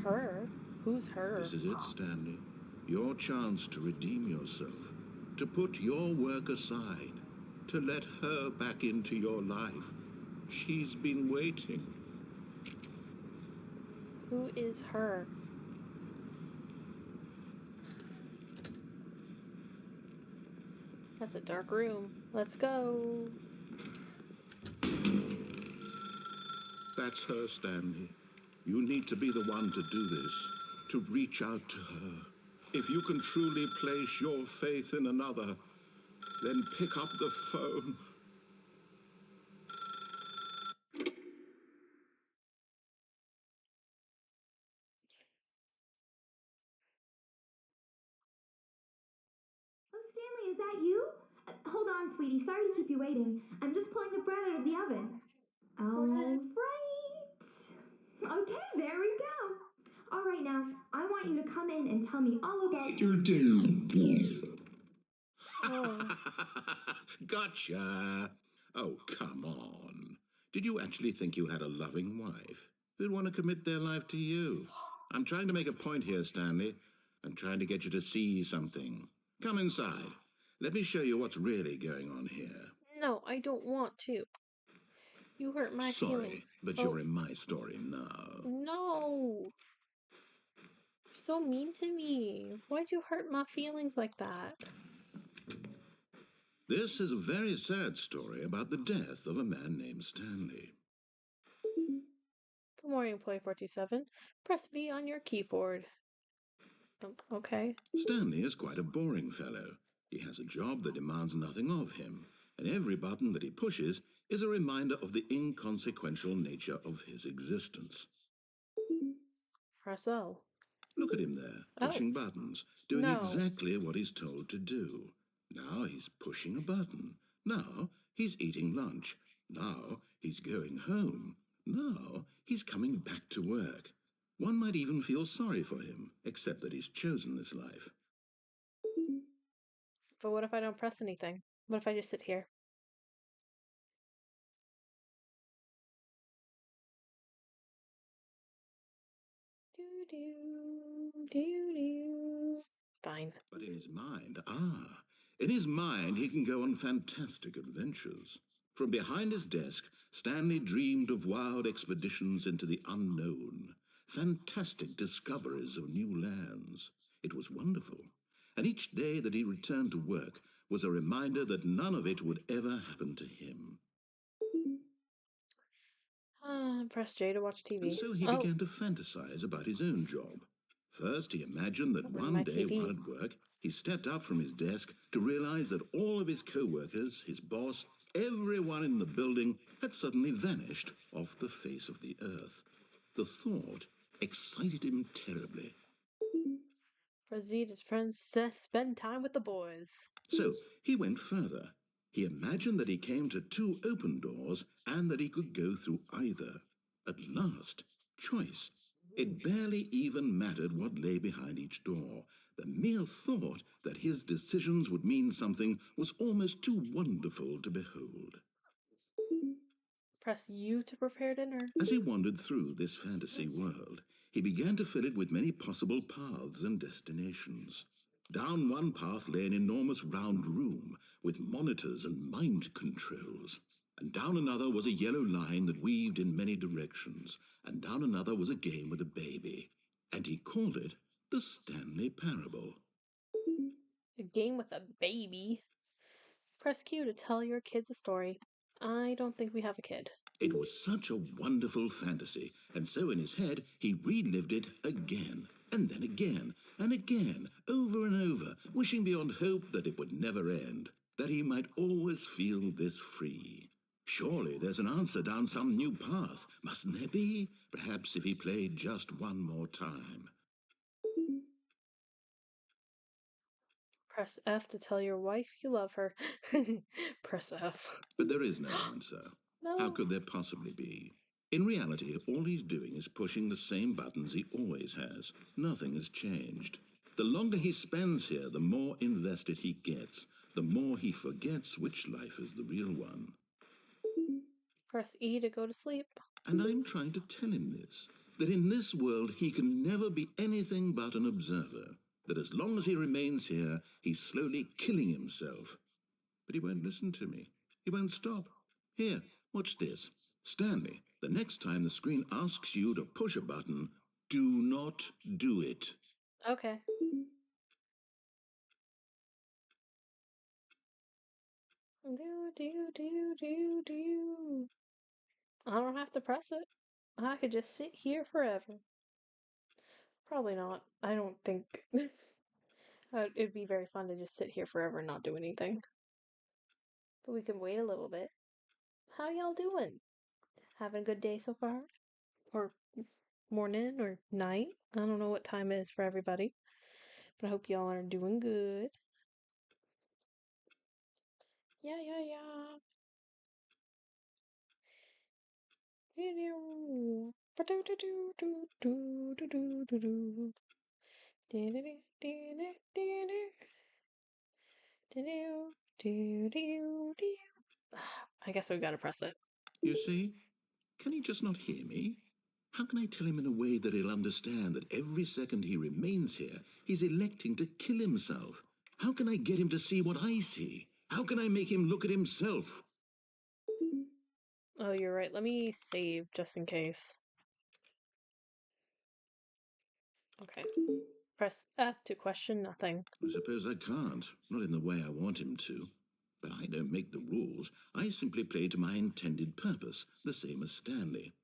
Her? Who's her? This is it, Stanley. Your chance to redeem yourself. To put your work aside. To let her back into your life. She's been waiting. Who is her? That's a dark room. Let's go. That's her, Stanley. You need to be the one to do this. To reach out to her. If you can truly place your faith in another, then pick up the phone. Oh, Stanley, is that you? Hold on, sweetie. Sorry to keep you waiting. I'm just pulling the bread out of the oven. All right. Okay, there we go. All right, now, I want you to come in and tell me all about your day. Gotcha. Oh, come on. Did you actually think you had a loving wife who'd want to commit their life to you? I'm trying to make a point here, Stanley. I'm trying to get you to see something. Come inside. Let me show you what's really going on here. No, I don't want to. You hurt my feelings. Sorry, but you're in my story now. No. You're so mean to me. Why'd you hurt my feelings like that? This is a very sad story about the death of a man named Stanley. Good morning, Employee 47. Press V on your keyboard. Okay. Stanley is quite a boring fellow. He has a job that demands nothing of him, and every button that he pushes is a reminder of the inconsequential nature of his existence. Press L. Look at him there, pushing buttons, doing exactly what he's told to do. Now he's pushing a button. Now he's eating lunch. Now he's going home. Now he's coming back to work. One might even feel sorry for him, except that he's chosen this life. But what if I don't press anything? What if I just sit here? Fine. But in his mind, he can go on fantastic adventures. From behind his desk, Stanley dreamed of wild expeditions into the unknown, fantastic discoveries of new lands. It was wonderful. And each day that he returned to work was a reminder that none of it would ever happen to him. Press J to watch TV. And so he began to fantasize about his own job. First, he imagined that one day while at work, he stepped up from his desk to realize that all of his co-workers, his boss, everyone in the building had suddenly vanished off the face of the earth. The thought excited him terribly. Press Z to spend time with the boys. So he went further. He imagined that he came to two open doors and that he could go through either. At last, choice. It barely even mattered what lay behind each door. The mere thought that his decisions would mean something was almost too wonderful to behold. Press U to prepare dinner. As he wandered through this fantasy world, he began to fill it with many possible paths and destinations. Down one path lay an enormous round room with monitors and mind controls. And down another was a yellow line that weaved in many directions. And down another was a game with a baby. And he called it the Stanley Parable. A game with a baby? Press Q to tell your kids a story. I don't think we have a kid. It was such a wonderful fantasy, and so in his head he relived it again, and then again, and again, over and over, wishing beyond hope that it would never end, that he might always feel this free. Surely there's an answer down some new path, mustn't there be? Perhaps if he played just one more time. Press F to tell your wife you love her. Press F. But there is no answer. No. How could there possibly be? In reality, all he's doing is pushing the same buttons he always has. Nothing has changed. The longer he spends here, the more invested he gets, the more he forgets which life is the real one. Press E to go to sleep. And I'm trying to tell him this, that in this world he can never be anything but an observer, that as long as he remains here, he's slowly killing himself. But he won't listen to me. He won't stop. Here, watch this. Stanley, the next time the screen asks you to push a button, do not do it. Okay. Do. I don't have to press it. I could just sit here forever. Probably not. I don't think... it'd be very fun to just sit here forever and not do anything. But we can wait a little bit. How y'all doing? Having a good day so far? Or morning or night? I don't know what time it is for everybody. But I hope y'all are doing good. Yeah. I guess we've got to press it. You see? Can he just not hear me? How can I tell him in a way that he'll understand that every second he remains here, he's electing to kill himself? How can I get him to see what I see? How can I make him look at himself? Oh, you're right. Let me save just in case. Okay. Press F to question nothing. I suppose I can't, not in the way I want him to. But I don't make the rules. I simply play to my intended purpose, the same as Stanley.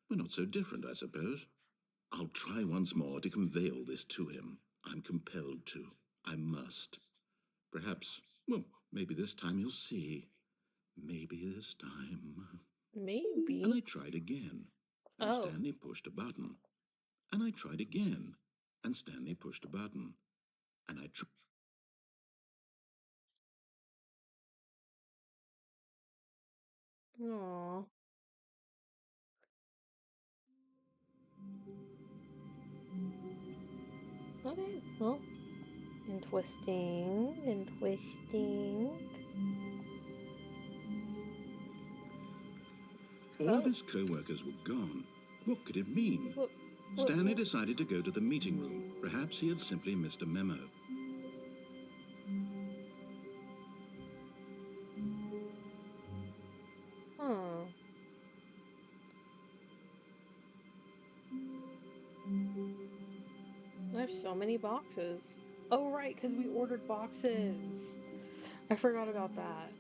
We're not so different, I suppose. I'll try once more to convey all this to him. I'm compelled to. I must. Perhaps, well, maybe this time you'll see. Maybe this time. Maybe. And I tried again, and Oh. Stanley pushed a button. And I tried again, and Stanley pushed a button. And I tried. Aww. Okay, well, interesting, interesting. All of his co-workers were gone. What could it mean? What, Stanley decided to go to the meeting room. Perhaps he had simply missed a memo. Huh. There's so many boxes. Oh, right, because we ordered boxes. I forgot about that.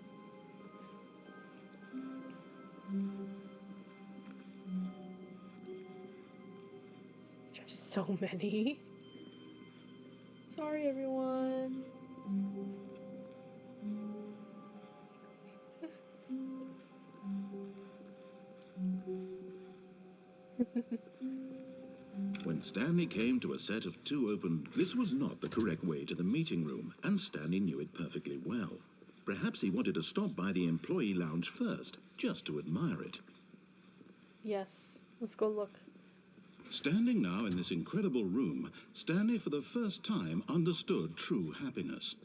There's so many. Sorry, everyone. When Stanley came to a set of 2 open, this was not the correct way to the meeting room, and Stanley knew it perfectly well. Perhaps he wanted to stop by the employee lounge first, just to admire it. Yes, let's go look. Standing now in this incredible room, Stanley for the first time understood true happiness.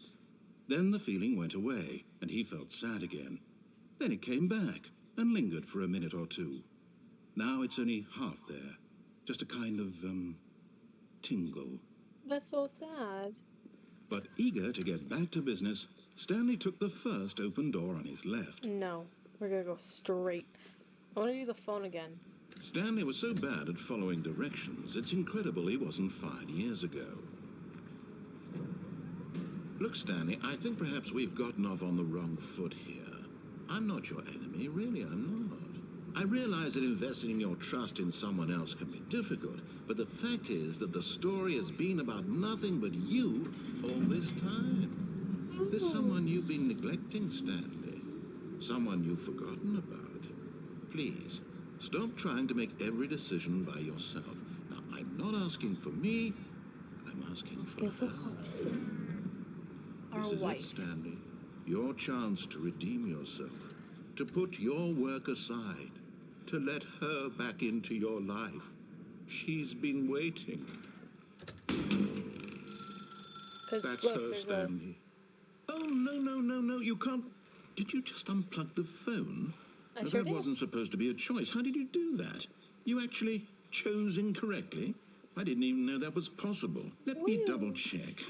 Then the feeling went away, and he felt sad again. Then it came back, and lingered for a minute or two. Now it's only half there. Just a kind of, tingle. That's so sad. But eager to get back to business, Stanley took the first open door on his left. No, we're gonna go straight. I want to do the phone again. Stanley was so bad at following directions, it's incredible he wasn't fired years ago. Look, Stanley, I think perhaps we've gotten off on the wrong foot here. I'm not your enemy, really, I'm not. I realize that investing your trust in someone else can be difficult, but the fact is that the story has been about nothing but you all this time. There's someone you've been neglecting, Stanley. Someone you've forgotten about. Please, stop trying to make every decision by yourself. Now, I'm not asking for me, I'm asking for her. Our This is wife. it, Stanley. Your chance to redeem yourself. To put your work aside. To let her back into your life. She's been waiting. That's look, her, there's Stanley. Oh, no, you can't. Did you just unplug the phone? I sure That did. wasn't supposed to be a choice. How did you do that? You actually chose incorrectly? I didn't even know that was possible. Let me double check.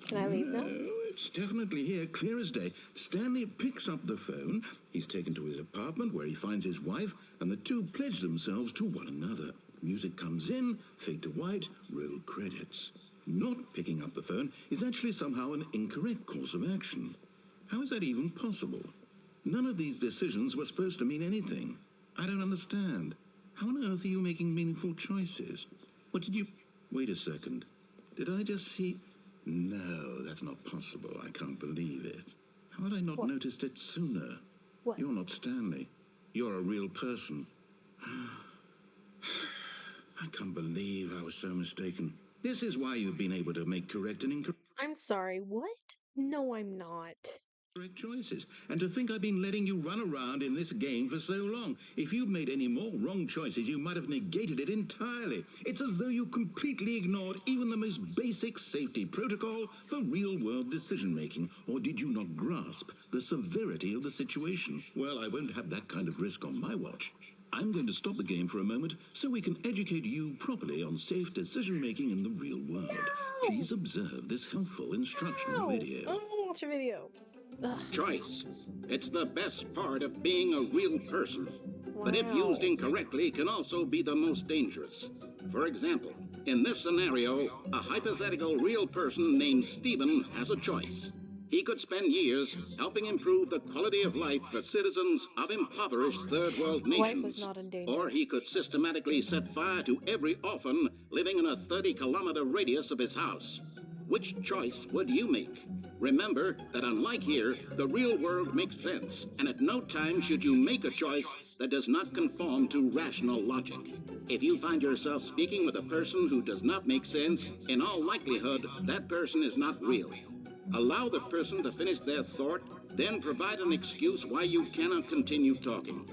Can I leave now? No, it's definitely here, clear as day. Stanley picks up the phone. He's taken to his apartment where he finds his wife, and the two pledge themselves to one another. Music comes in, fade to white, roll credits. Not picking up the phone is actually somehow an incorrect course of action. How is that even possible? None of these decisions were supposed to mean anything. I don't understand. How on earth are you making meaningful choices? What did you... Wait a second. Did I just see... No, that's not possible. I can't believe it. How had I not noticed it sooner? What? You're not Stanley. You're a real person. I can't believe I was so mistaken. This is why you've been able to make correct and incorrect I'm sorry, what? No, I'm not. choices. And to think I've been letting you run around in this game for so long. If you'd made any more wrong choices, you might have negated it entirely. It's as though you completely ignored even the most basic safety protocol for real-world decision-making. Or did you not grasp the severity of the situation? Well, I won't have that kind of risk on my watch. I'm going to stop the game for a moment so we can educate you properly on safe decision-making in the real world. No! Please observe this helpful instructional No! I video. don't want to watch a video. Ugh. Choice. It's the best part of being a real person. But if Wow. used incorrectly, can also be the most dangerous. For example, in this scenario, a hypothetical real person named Stephen has a choice. He could spend years helping improve the quality of life for citizens of impoverished third world His wife was nations. not in danger. Or he could systematically set fire to every orphan living in a 30-kilometer radius of his house. Which choice would you make? Remember that unlike here, the real world makes sense, and at no time should you make a choice that does not conform to rational logic. If you find yourself speaking with a person who does not make sense, in all likelihood, that person is not real. Allow the person to finish their thought, then provide an excuse why you cannot continue talking.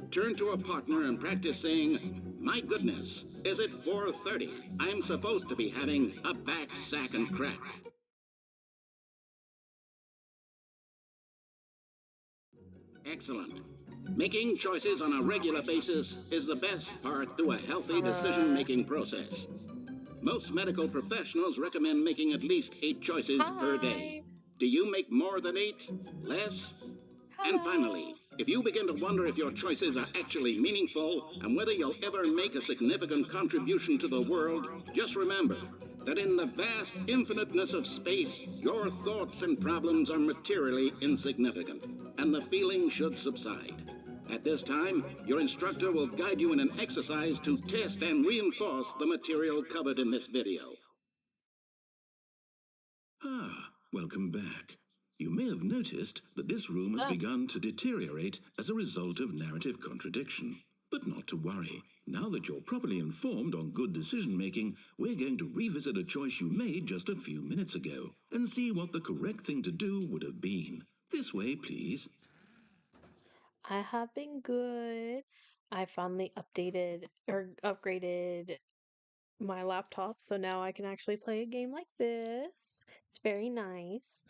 Turn to a partner and practice saying, "My goodness, is it 4:30? I'm supposed to be having a back, sack, and crack." Excellent. Making choices on a regular basis is the best part to a healthy decision-making process. Most medical professionals recommend making at least 8 choices per day. Do you make more than 8? Less? And finally, if you begin to wonder if your choices are actually meaningful and whether you'll ever make a significant contribution to the world, just remember that in the vast infiniteness of space, your thoughts and problems are materially insignificant, and the feeling should subside. At this time, your instructor will guide you in an exercise to test and reinforce the material covered in this video. Ah, welcome back. You may have noticed that this room has begun to deteriorate as a result of narrative contradiction. But not to worry. Now that you're properly informed on good decision-making, we're going to revisit a choice you made just a few minutes ago and see what the correct thing to do would have been. This way, please. I have been good. I finally upgraded my laptop, so now I can actually play a game like this. It's very nice.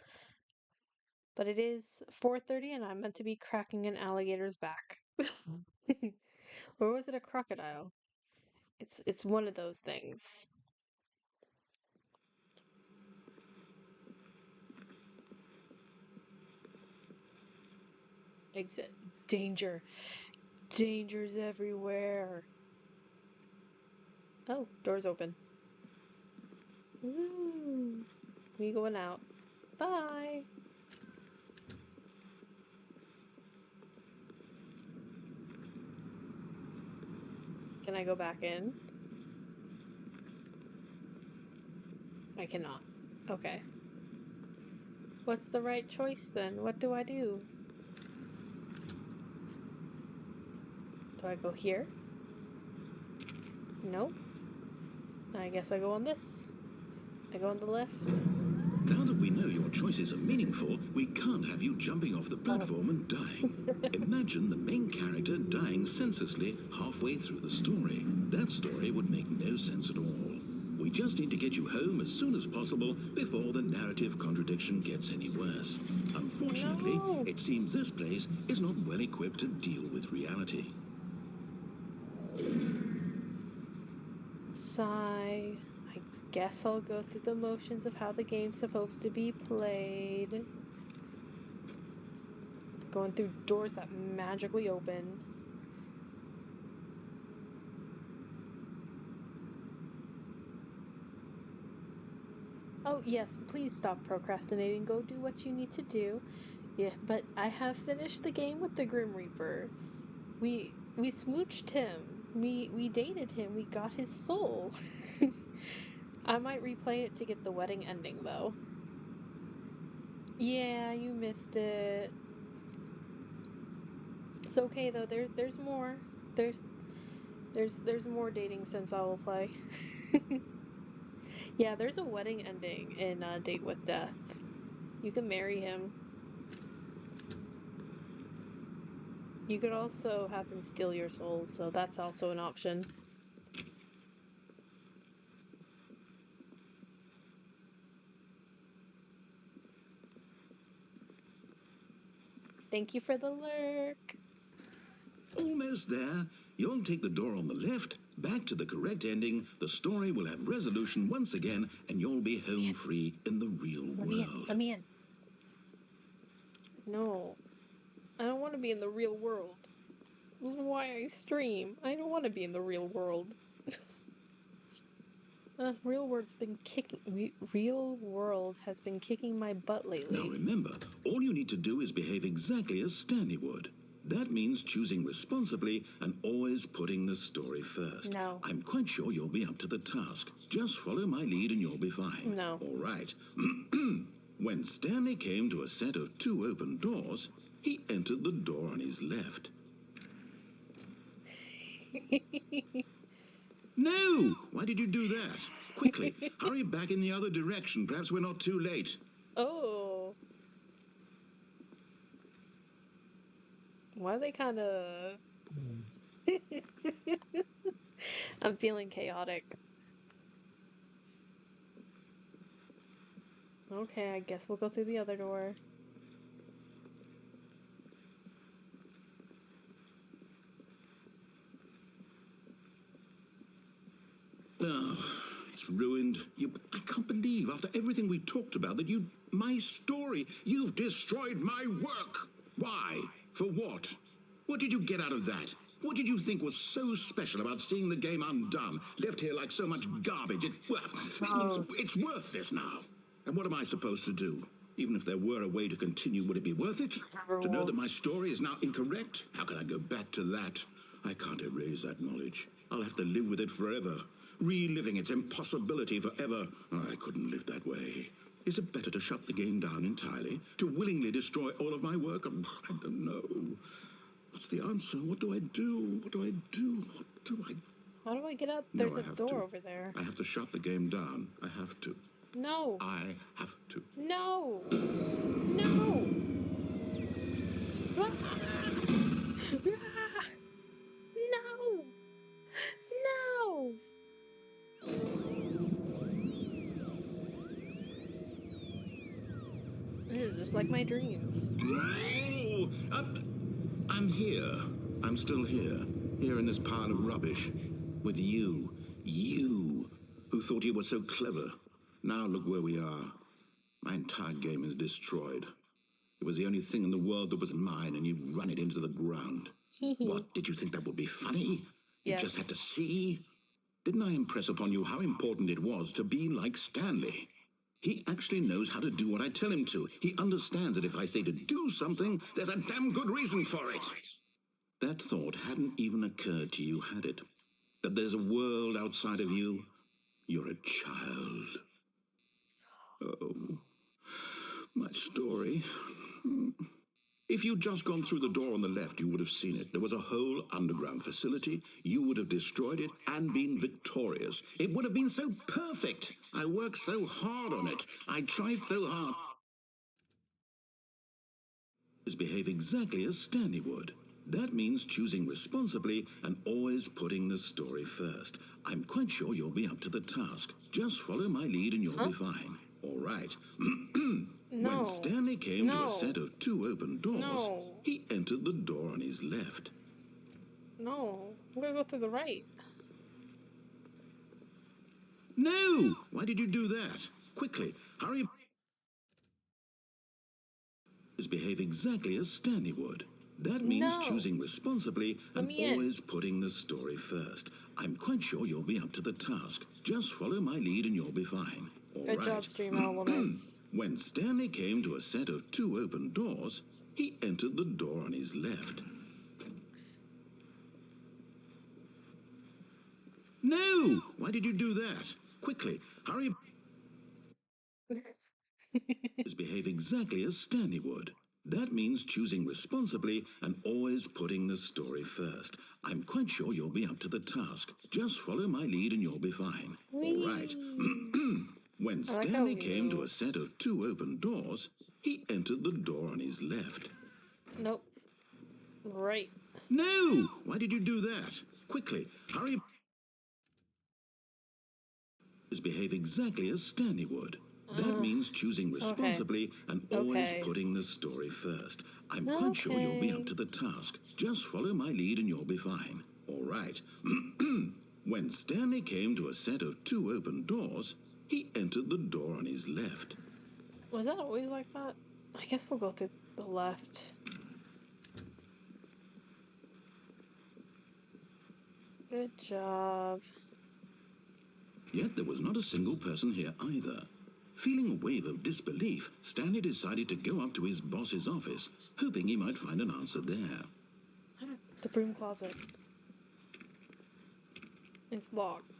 But it is 4:30 and I'm meant to be cracking an alligator's back. Or was it a crocodile? It's one of those things. Exit. Danger. Danger's everywhere. Oh, door's open. Woo! We going out. Bye! Can I go back in? I cannot. Okay. What's the right choice then? What do I do? Do I go here? Nope. I guess I go on this. I go on the left. Now that we know your choices are meaningful, we can't have you jumping off the platform and dying. Imagine the main character dying senselessly halfway through the story. That story would make no sense at all. We just need to get you home as soon as possible before the narrative contradiction gets any worse. Unfortunately, it seems this place is not well equipped to deal with reality. Sigh. I guess I'll go through the motions of how the game's supposed to be played. Going through doors that magically open. Oh, yes, please stop procrastinating. Go do what you need to do. Yeah, but I have finished the game with the Grim Reaper. We smooched him. We dated him. We got his soul. I might replay it to get the wedding ending, though. Yeah, you missed it. It's okay though. There's more. There's more dating sims I will play. Yeah, there's a wedding ending in Date with Death. You can marry him. You could also have him steal your soul, so that's also an option. Thank you for the lurk. Almost there. You'll take the door on the left, back to the correct ending, the story will have resolution once again, and you'll be home free in the real world. Let me in. No. I don't want to be in the real world. This is why I stream. I don't want to be in the real world. Real world has been kicking my butt lately. Now remember, all you need to do is behave exactly as Stanley would. That means choosing responsibly and always putting the story first. No. I'm quite sure you'll be up to the task. Just follow my lead and you'll be fine. No. All right. When Stanley came to a set of 2 open doors, he entered the door on his left. No! Why did you do that? Quickly, hurry back in the other direction. Perhaps we're not too late. Oh. Why are they kind of... I'm feeling chaotic. Okay, I guess we'll go through the other door. Oh, it's ruined. I can't believe, after everything we talked about, that my story, you've destroyed my work. Why? For what? What did you get out of that? What did you think was so special about seeing the game undone, left here like so much garbage? It's worthless now. And what am I supposed to do? Even if there were a way to continue, would it be worth it? To know that my story is now incorrect? How can I go back to that? I can't erase that knowledge. I'll have to live with it forever. Reliving its impossibility forever. Oh, I couldn't live that way. Is it better to shut the game down entirely? To willingly destroy all of my work? I don't know. What's the answer? What do I do? What do I do? What do I... How do I get up? There's a door over there. I have to shut the game down. I have to. No. I have to. No. No. Ah. No. No. This is just like my dreams. Oh, I'm here. I'm still here. Here in this pile of rubbish. With you. You, who thought you were so clever. Now look where we are. My entire game is destroyed. It was the only thing in the world that was mine, and you've run it into the ground. What, did you think that would be funny? You just had to see? Didn't I impress upon you how important it was to be like Stanley? He actually knows how to do what I tell him to. He understands that if I say to do something, there's a damn good reason for it. That thought hadn't even occurred to you, had it? That there's a world outside of you? You're a child. Oh, my story. If you'd just gone through the door on the left, you would have seen it. There was a whole underground facility. You would have destroyed it and been victorious. It would have been so perfect. I worked so hard on it. I tried so hard. Behave exactly as Stanley would. That means choosing responsibly and always putting the story first. I'm quite sure you'll be up to the task. Just follow my lead and you'll be fine. All right. When Stanley came to a set of 2 open doors, he entered the door on his left. No, I'm gonna go through the right. No! Why did you do that? Quickly, hurry. Behave exactly as Stanley would. That means choosing responsibly and always putting the story first. I'm quite sure you'll be up to the task. Just follow my lead and you'll be fine. All right. Good job, stream elements. When Stanley came to a set of 2 open doors, he entered the door on his left. No! Why did you do that? Quickly, hurry. Behave exactly as Stanley would. That means choosing responsibly and always putting the story first. I'm quite sure you'll be up to the task. Just follow my lead and you'll be fine. All right. When Stanley came to a set of 2 open doors, he entered the door on his left. Nope. Right. No! Why did you do that? Quickly, hurry. Behave exactly as Stanley would. That means choosing responsibly and always putting the story first. I'm quite sure you'll be up to the task. Just follow my lead and you'll be fine. All right. When Stanley came to a set of 2 open doors, he entered the door on his left. Was that always like that? I guess we'll go through the left. Good job. Yet there was not a single person here either. Feeling a wave of disbelief, Stanley decided to go up to his boss's office, hoping he might find an answer there. The broom closet. It's locked.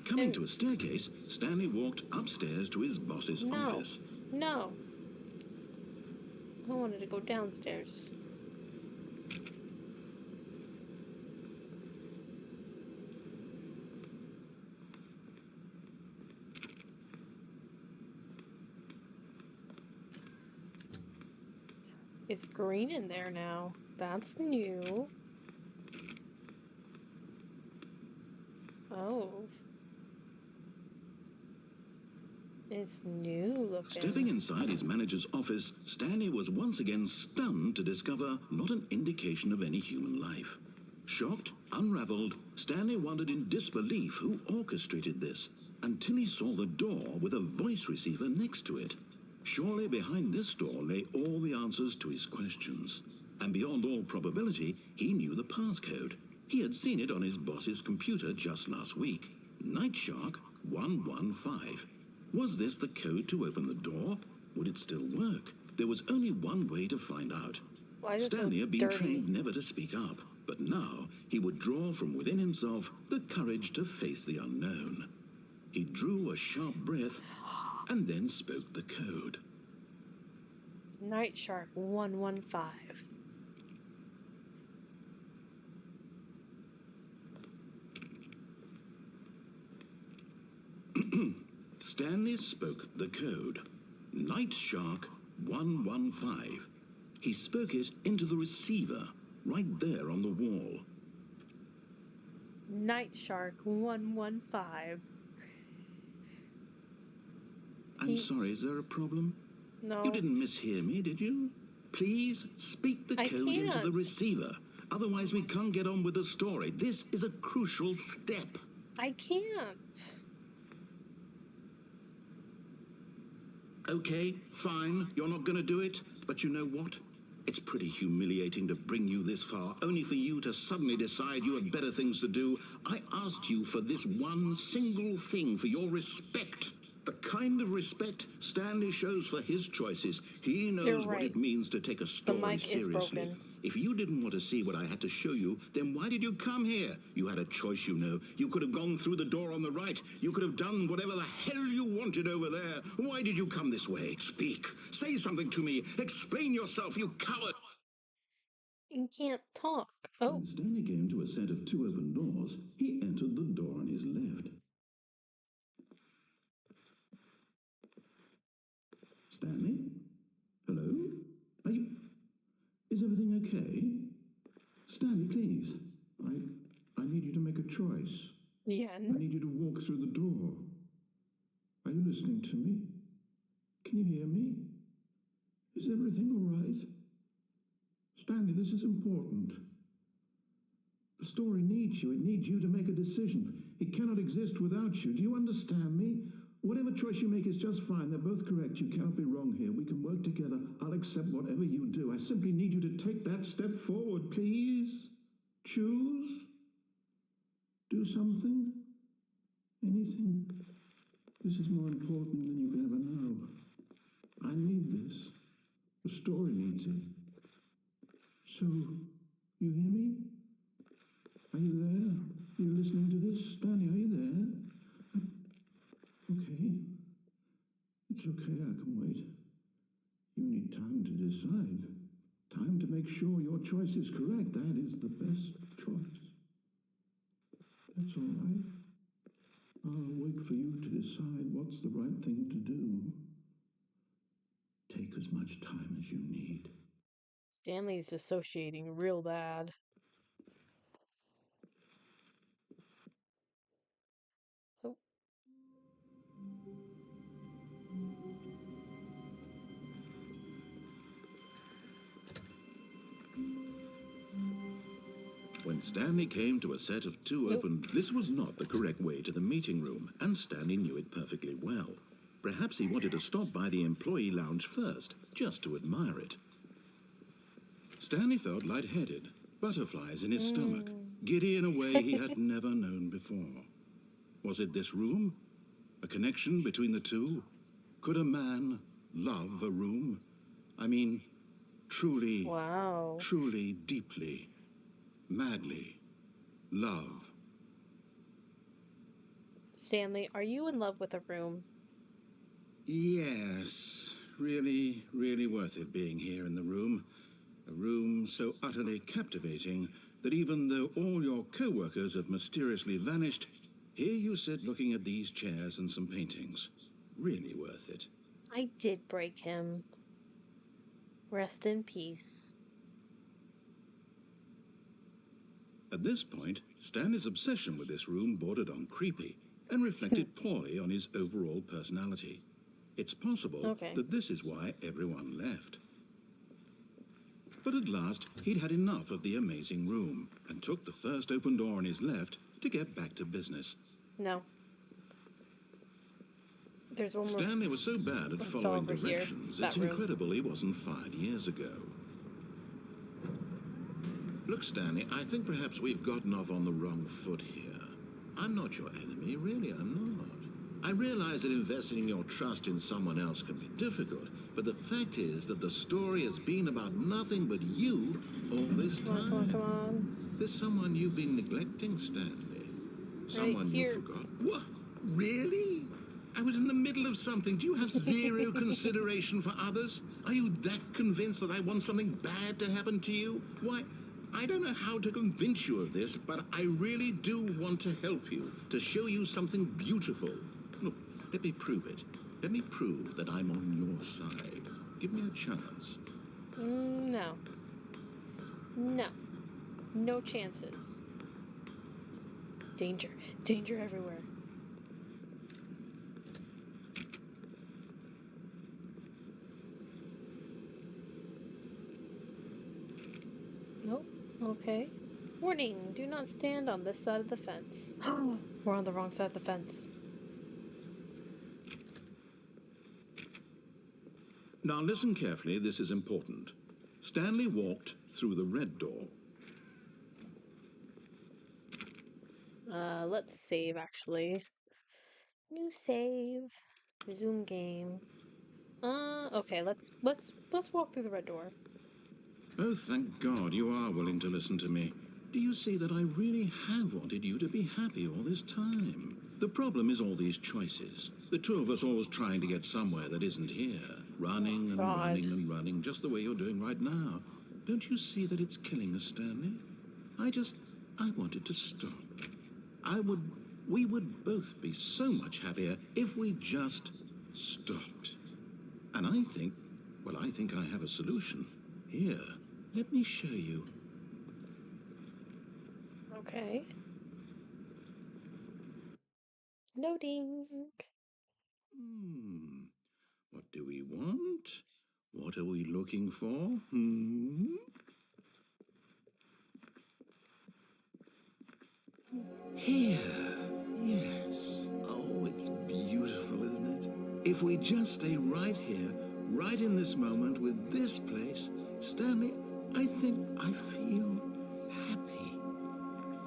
Coming to a staircase, Stanley walked upstairs to his boss's office. No. I wanted to go downstairs. It's green in there now. That's new. Oh. It's new looking. Stepping inside his manager's office, Stanley was once again stunned to discover not an indication of any human life. Shocked, unraveled, Stanley wondered in disbelief who orchestrated this, until he saw the door with a voice receiver next to it. Surely behind this door lay all the answers to his questions. And beyond all probability, he knew the passcode. He had seen it on his boss's computer just last week. Night Shark 115. Was this the code to open the door? Would it still work? There was only one way to find out. Stanley had been trained never to speak up, but now he would draw from within himself the courage to face the unknown. He drew a sharp breath and then spoke the code. Night Shark 115. Stanley spoke the code. Night Shark 115. He spoke it into the receiver, right there on the wall. Night Shark 115. I'm sorry, is there a problem? No. You didn't mishear me, did you? Please speak the code into the receiver. Otherwise we can't get on with the story. This is a crucial step. I can't. Okay, fine, you're not going to do it, but you know what? It's pretty humiliating to bring you this far, only for you to suddenly decide you have better things to do. I asked you for this one single thing, for your respect. The kind of respect Stanley shows for his choices. He knows what it means to take a story seriously. If you didn't want to see what I had to show you, then why did you come here? You had a choice, you know. You could have gone through the door on the right. You could have done whatever the hell you wanted over there. Why did you come this way? Speak. Say something to me. Explain yourself, you coward. You can't talk. Oh. When Stanley came to a set of two open doors, he entered the door on his left. Stanley? Hello? Are you... Is everything okay? Stanley, please. I need you to make a choice. Yeah. I need you to walk through the door. Are you listening to me? Can you hear me? Is everything all right? Stanley, this is important. The story needs you. It needs you to make a decision. It cannot exist without you. Do you understand me? Whatever choice you make is just fine. They're both correct. You cannot be wrong here. We can work together. I'll accept whatever you do. I simply need you to take that step forward, please. Choose. Do something. Anything. This is more important than you can ever know. I need this. The story needs it. So, you hear me? Are you there? Are you listening to this? Stanley, are you there? Okay. It's okay, I can wait. You need time to decide. Time to make sure your choice is correct. That is the best choice. That's all right. I'll wait for you to decide what's the right thing to do. Take as much time as you need. Stanley's dissociating real bad. Oh. When Stanley came to a set of two open, this was not the correct way to the meeting room, and Stanley knew it perfectly well. Perhaps he wanted to stop by the employee lounge first, just to admire it. Stanley felt lightheaded, butterflies in his stomach. giddy in a way he had never known before. Was it this room? A connection between the two? Could a man love a room? I mean, truly, Wow. truly, deeply, madly love. Stanley, are you in love with a room? Yes, really, really worth it being here in the room. A room so utterly captivating that even though all your co-workers have mysteriously vanished, here you sit looking at these chairs and some paintings. Really worth it. I did break him. Rest in peace. At this point, Stanley's obsession with this room bordered on creepy and reflected poorly on his overall personality. It's possible that this is why everyone left. But at last, he'd had enough of the amazing room and took the first open door on his left to get back to business. No. There's one more. Stanley was so bad at following directions, it's incredible he wasn't fired years ago. Look, Stanley, I think perhaps we've gotten off on the wrong foot here. I'm not your enemy, really, I'm not. I realize that investing your trust in someone else can be difficult, but the fact is that the story has been about nothing but you all this time. Come on. There's someone you've been neglecting, Stanley. Someone you forgot. What? Really? I was in the middle of something. Do you have zero consideration for others? Are you that convinced that I want something bad to happen to you? Why, I don't know how to convince you of this, but I really do want to help you, to show you something beautiful. Look, let me prove it. Let me prove that I'm on your side. Give me a chance. No. No. No chances. Danger. Danger everywhere. Nope. Okay. Warning, do not stand on this side of the fence. We're on the wrong side of the fence. Now listen carefully, this is important. Stanley walked through the red door. Let's save actually. New save. Resume game. Okay, let's walk through the red door. Oh, thank God you are willing to listen to me. Do you see that I really have wanted you to be happy all this time? The problem is all these choices. The two of us always trying to get somewhere that isn't here. Running and running and running, just the way you're doing right now. Don't you see that it's killing us, Stanley? I wanted to stop. We would both be so much happier if we just stopped. And I think I have a solution. Here, let me show you. Okay. Loading. What do we want? What are we looking for? Here. Yes. Oh, it's beautiful, isn't it? If we just stay right here, right in this moment with this place, Stanley, I think I feel happy.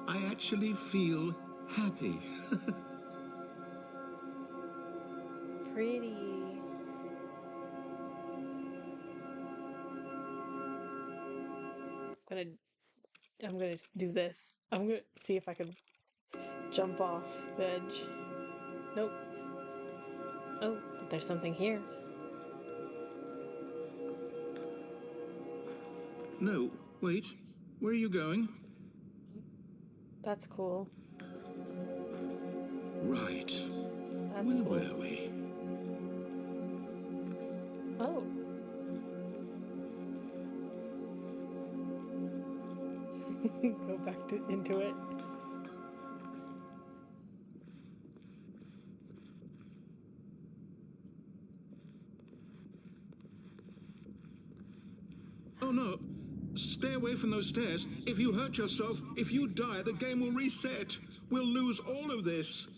I actually feel happy. Pretty. I'm gonna do this. I'm gonna see if I can jump off the edge. Nope. Oh, but there's something here. No, wait. Where are you going? That's cool. Right. That's Where cool. were we? Oh. Go back into it. Oh no. Stay away from those stairs. If you hurt yourself, if you die, the game will reset. We'll lose all of this.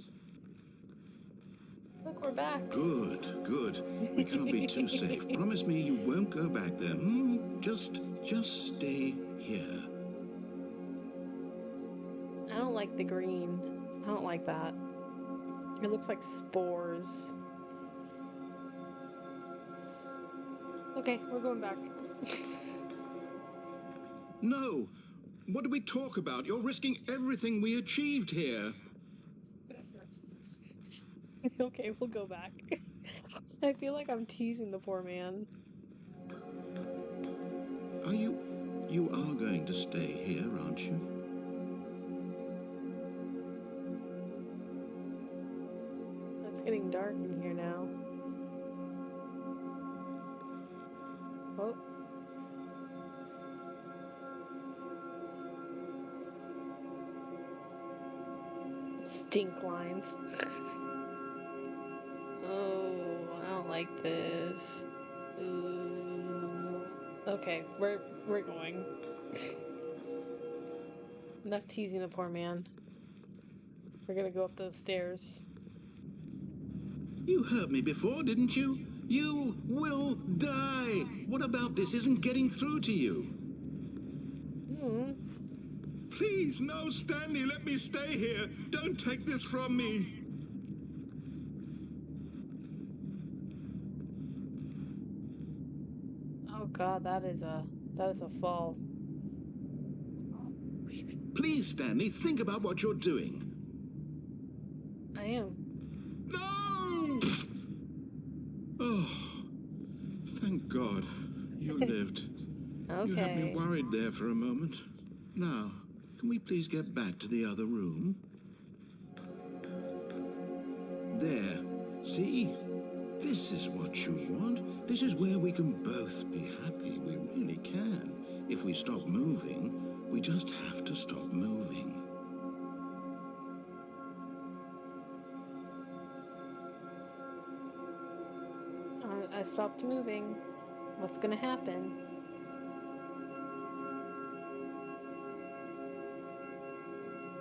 Look, we're back. Good, good. We can't be too safe. Promise me you won't go back there. Just stay here. like the green. I don't like that. It looks like spores. Okay, we're going back. No! What do we talk about? You're risking everything we achieved here. Okay, we'll go back. I feel like I'm teasing the poor man. Are you... You are going to stay here, aren't you? It's getting dark in here now. Oh. Stink lines. Oh, I don't like this. Okay, we're going. Enough teasing the poor man. We're gonna go up those stairs. You heard me before, didn't you? You will die! What about this isn't getting through to you? Please, no, Stanley, let me stay here. Don't take this from me. Oh god, that is a fall. Please, Stanley, think about what you're doing. I am. No! Oh, thank God. You lived. Okay. You had me worried there for a moment. Now, can we please get back to the other room? There. See? This is what you want. This is where we can both be happy. We really can. If we stop moving, we just have to stop moving. I stopped moving. What's gonna happen?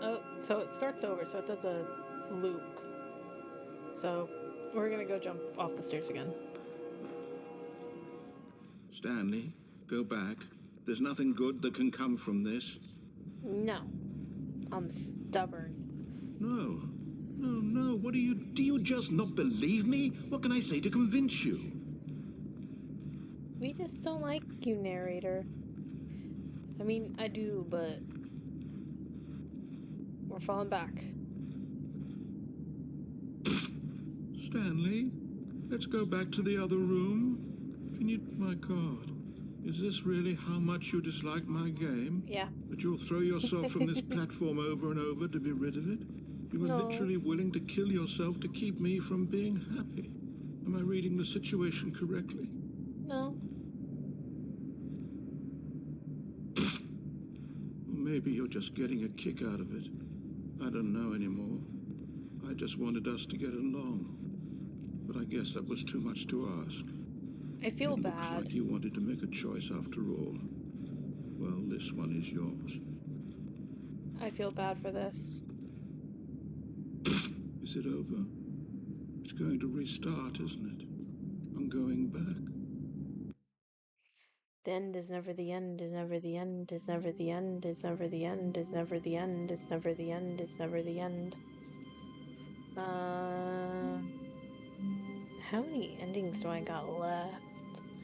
Oh, so it starts over, so it does a loop. So, we're gonna go jump off the stairs again. Stanley, go back. There's nothing good that can come from this. No. I'm stubborn. No. No. What do you just not believe me? What can I say to convince you? We just don't like you, narrator. I mean, I do, but we're falling back. Stanley, let's go back to the other room. Can you... My God. Is this really how much you dislike my game? Yeah. That you'll throw yourself from this platform over and over to be rid of it? You were literally willing to kill yourself to keep me from being happy. Am I reading the situation correctly? No. Or maybe you're just getting a kick out of it. I don't know anymore. I just wanted us to get along. But I guess that was too much to ask. I feel bad. Looks like you wanted to make a choice after all. Well, this one is yours. I feel bad for this. Is it over? It's going to restart, isn't it? I'm going back. The end is never the end, is never the end, is never the end, is never the end, is never the end, is never the end, is never the end. How many endings do I got left?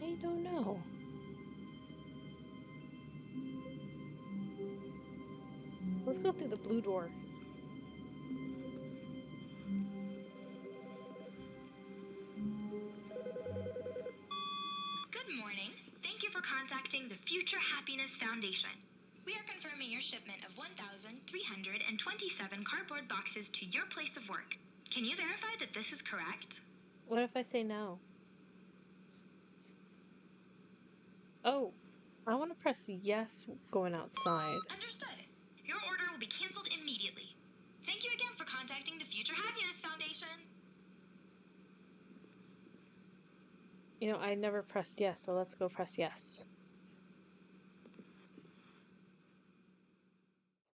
I don't know. Let's go through the blue door. Good morning. Thank you for contacting the Future Happiness Foundation. We are confirming your shipment of 1,327 cardboard boxes to your place of work. Can you verify that this is correct? What if I say no? Oh, I want to press yes going outside. Understood. Your order will be canceled immediately. Thank you again for contacting the Future Happiness Foundation. You know, I never pressed yes, so let's go press yes.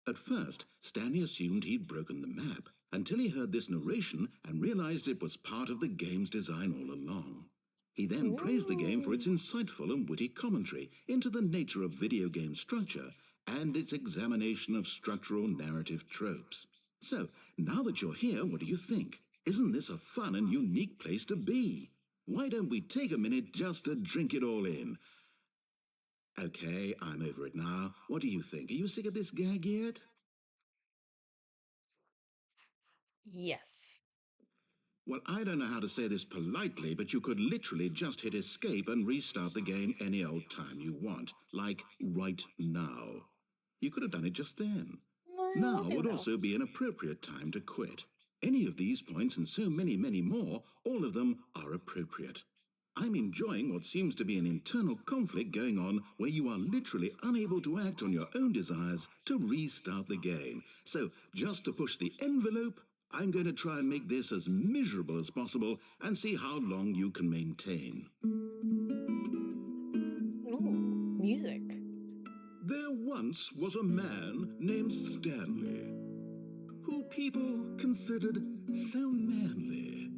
At first, Stanley assumed he'd broken the map until he heard this narration and realized it was part of the game's design all along. He then praised the game for its insightful and witty commentary into the nature of video game structure and its examination of structural narrative tropes. So, now that you're here, what do you think? Isn't this a fun and unique place to be? Why don't we take a minute just to drink it all in? Okay, I'm over it now. What do you think? Are you sick of this gag yet? Yes. Well, I don't know how to say this politely, but you could literally just hit escape and restart the game any old time you want, like right now. You could have done it just then. Now would also be an appropriate time to quit. Any of these points and so many, many more, all of them are appropriate. I'm enjoying what seems to be an internal conflict going on where you are literally unable to act on your own desires to restart the game. So, just to push the envelope, I'm going to try and make this as miserable as possible and see how long you can maintain. Ooh, music. There once was a man named Stanley, who people considered so manly.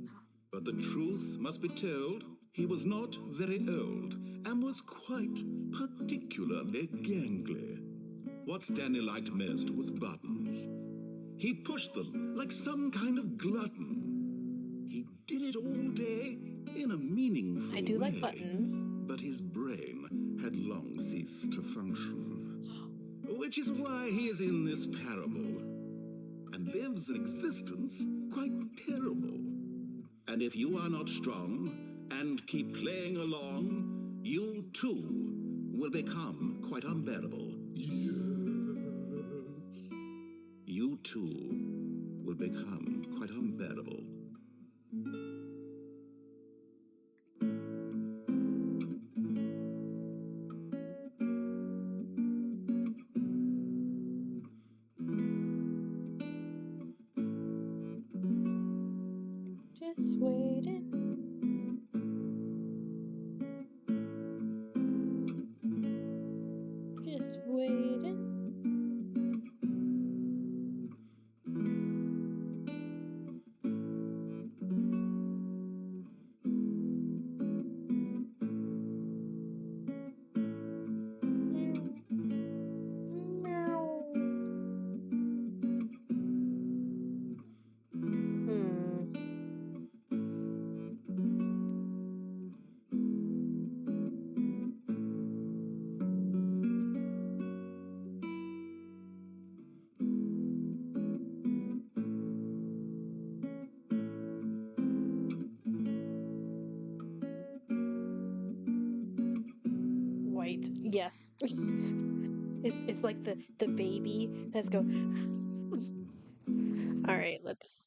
But the truth must be told, he was not very old and was quite particularly gangly. What Stanley liked most was buttons. He pushed them like some kind of glutton. He did it all day in a meaningful way. I do like buttons. But his brain had long ceased to function. Which is why he is in this parable and lives an existence quite terrible. And if you are not strong and keep playing along, you too will become quite unbearable. Yes. You too will become quite unbearable. Just waiting. Just waiting. White. Yes. It's like the baby that's go. All right, let's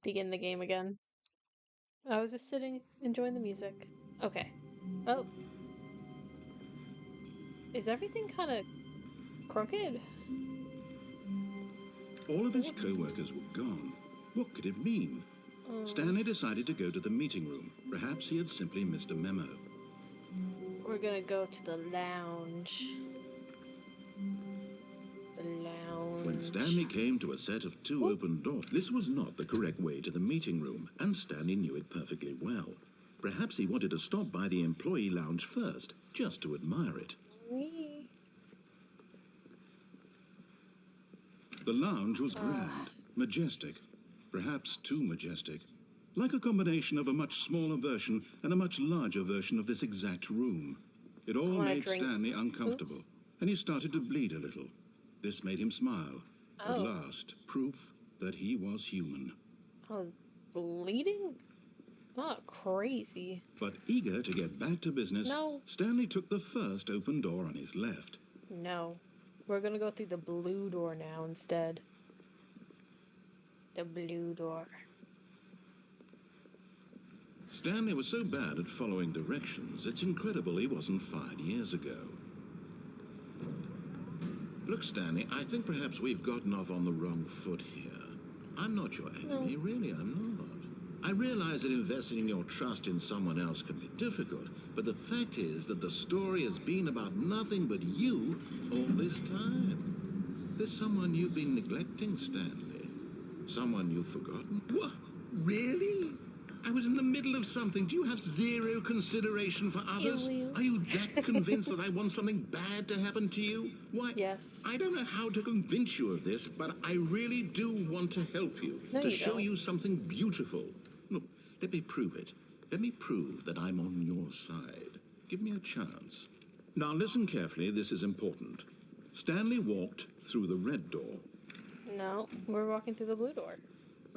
begin the game again. I was just sitting, enjoying the music. Okay. Oh. Is everything kind of crooked? All of his co-workers were gone. What could it mean? Stanley decided to go to the meeting room. Perhaps he had simply missed a memo. We're gonna go to the lounge. The lounge. When Stanley came to a set of two open doors, this was not the correct way to the meeting room, and Stanley knew it perfectly well. Perhaps he wanted to stop by the employee lounge first, just to admire it. The lounge was grand, majestic, perhaps too majestic, like a combination of a much smaller version and a much larger version of this exact room. It all made Stanley uncomfortable, and he started to bleed a little. This made him smile. At last, proof that he was human. Oh, bleeding? Not crazy. But eager to get back to business, Stanley took the first open door on his left. No. We're gonna go through the blue door now instead. The blue door. Stanley was so bad at following directions, it's incredible he wasn't fired years ago. Look, Stanley, I think perhaps we've gotten off on the wrong foot here. I'm not your enemy, really, I'm not. I realize that investing your trust in someone else can be difficult, but the fact is that the story has been about nothing but you all this time. There's someone you've been neglecting, Stanley. Someone you've forgotten. What? Really? I was in the middle of something. Do you have zero consideration for others? Are you that convinced that I want something bad to happen to you? Why? Yes. I don't know how to convince you of this, but I really do want to help you. No, to you show don't. you something beautiful. Look, let me prove it. Let me prove that I'm on your side. Give me a chance. Now listen carefully, this is important. Stanley walked through the red door. No, we're walking through the blue door.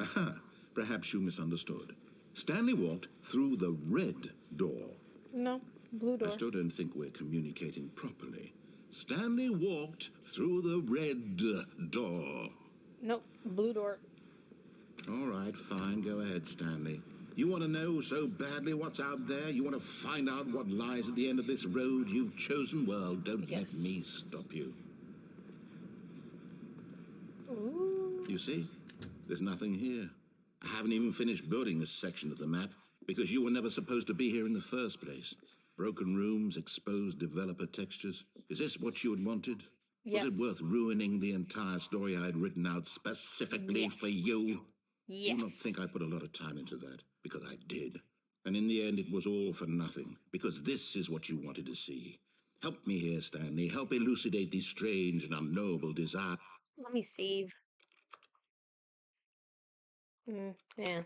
Aha, perhaps you misunderstood. Stanley walked through the red door. No, blue door. I still don't think we're communicating properly. Stanley walked through the red door. Nope, blue door. All right, fine, go ahead, Stanley. You want to know so badly what's out there? You want to find out what lies at the end of this road you've chosen? Well, don't let me stop you. Ooh. You see? There's nothing here. I haven't even finished building this section of the map because you were never supposed to be here in the first place. Broken rooms, exposed developer textures. Is this what you had wanted? Yes. Was it worth ruining the entire story I had written out specifically for you? Yes. Do not think I put a lot of time into that, because I did. And in the end, it was all for nothing, because this is what you wanted to see. Help me here, Stanley. Help elucidate these strange and unknowable desires. Let me save. Yeah.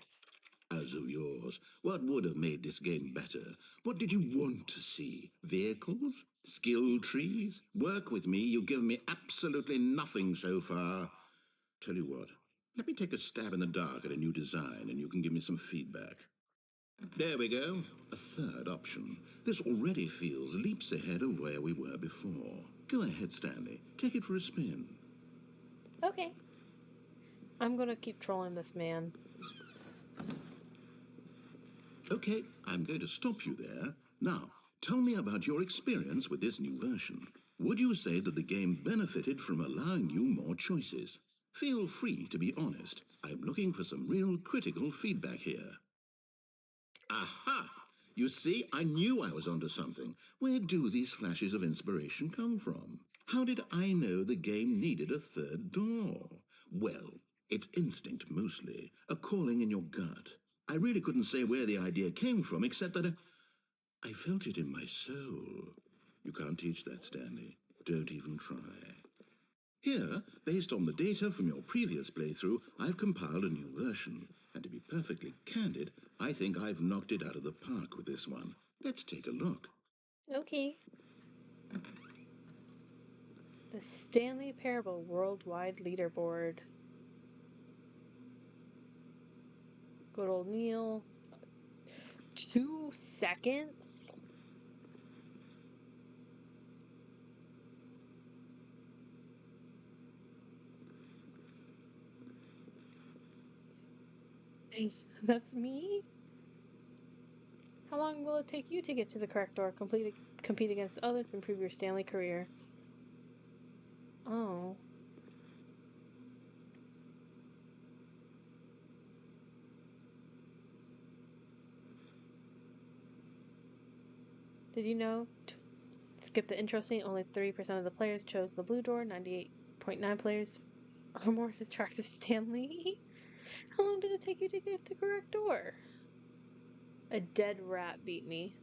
As of yours, what would have made this game better? What did you want to see? Vehicles? Skill trees? Work with me. You've given me absolutely nothing so far. Tell you what, let me take a stab in the dark at a new design and you can give me some feedback. There we go. A third option. This already feels leaps ahead of where we were before. Go ahead, Stanley. Take it for a spin. Okay. I'm gonna keep trolling this man. Okay, I'm going to stop you there. Now, tell me about your experience with this new version. Would you say that the game benefited from allowing you more choices? Feel free to be honest. I'm looking for some real critical feedback here. Aha! You see, I knew I was onto something. Where do these flashes of inspiration come from? How did I know the game needed a third door? Well, it's instinct mostly, a calling in your gut. I really couldn't say where the idea came from, except that I felt it in my soul. You can't teach that, Stanley. Don't even try. Here, based on the data from your previous playthrough, I've compiled a new version. And to be perfectly candid, I think I've knocked it out of the park with this one. Let's take a look. Okay. The Stanley Parable Worldwide Leaderboard. Good old Neil. 2 seconds? That's me? How long will it take you to get to the correct door? Compete against others, improve your Stanley career. Oh. Did you know? Skip the intro scene. Only 3% of the players chose the blue door. 98.9 players are more attractive Stanley. How long did it take you to get the correct door? A dead rat beat me.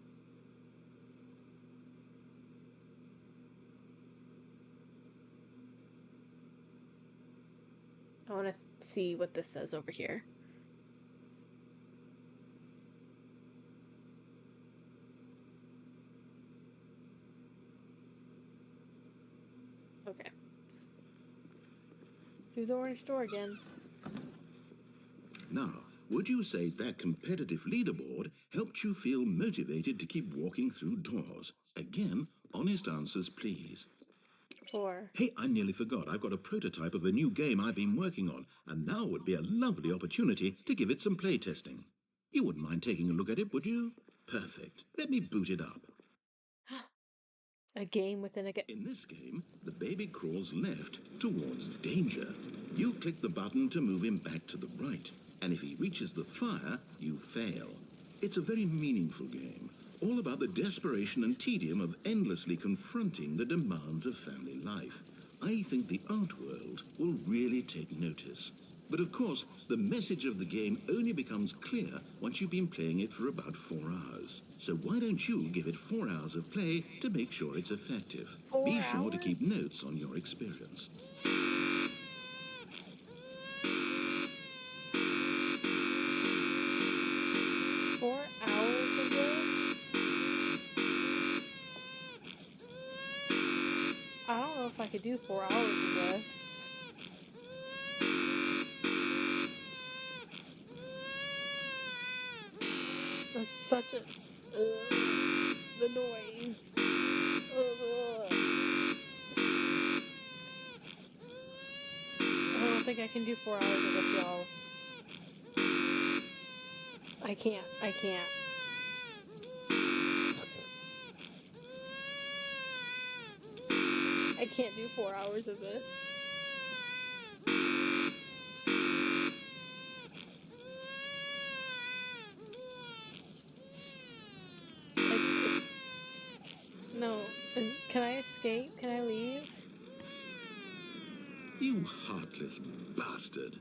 I want to see what this says over here. Okay. Through the orange door again. Now, would you say that competitive leaderboard helped you feel motivated to keep walking through doors? Again, honest answers, please. 4. Hey, I nearly forgot. I've got a prototype of a new game I've been working on, and now would be a lovely opportunity to give it some playtesting. You wouldn't mind taking a look at it, would you? Perfect. Let me boot it up. A game within a game. In this game, the baby crawls left towards danger. You click the button to move him back to the right, and if he reaches the fire, you fail. It's a very meaningful game, all about the desperation and tedium of endlessly confronting the demands of family life. I think the art world will really take notice. But of course, the message of the game only becomes clear once you've been playing it for about 4 hours. So why don't you give it 4 hours of play to make sure it's effective? 4 Be sure to hours? keep notes on your experience. 4 hours of this? I don't know if I could do 4 hours of this. That's such a... the noise. I don't think I can do 4 hours of this, y'all. I can't. I can't do 4 hours of this. No. Can I escape? Can I leave? You heartless bastard.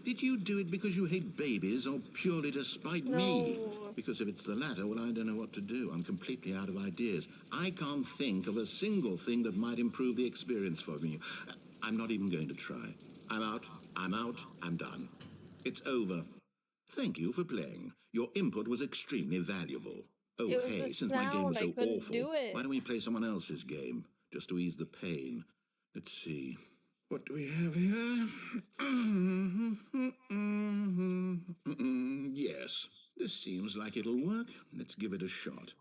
Did you do it because you hate babies or purely to spite me? Because if it's the latter, well, I don't know what to do. I'm completely out of ideas. I can't think of a single thing that might improve the experience for me. I'm not even going to try. I'm out, I'm done. It's over. Thank you for playing. Your input was extremely valuable. Oh, hey, since my game was so awful, why don't we play someone else's game, just to ease the pain? Let's see. What do we have here? Yes, this seems like it'll work. Let's give it a shot.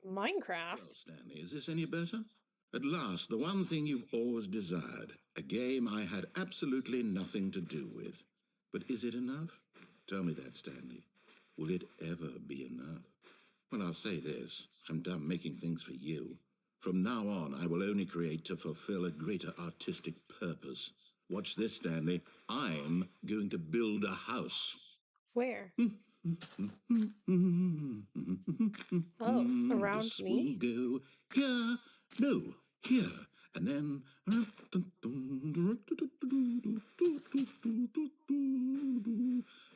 Minecraft? Well, Stanley, is this any better? At last, the one thing you've always desired. A game I had absolutely nothing to do with. But is it enough? Tell me that, Stanley. Will it ever be enough? Well, I'll say this. I'm done making things for you. From now on, I will only create to fulfill a greater artistic purpose. Watch this, Stanley. I'm going to build a house. Where? Oh, around this me? will go here. No, here. And then...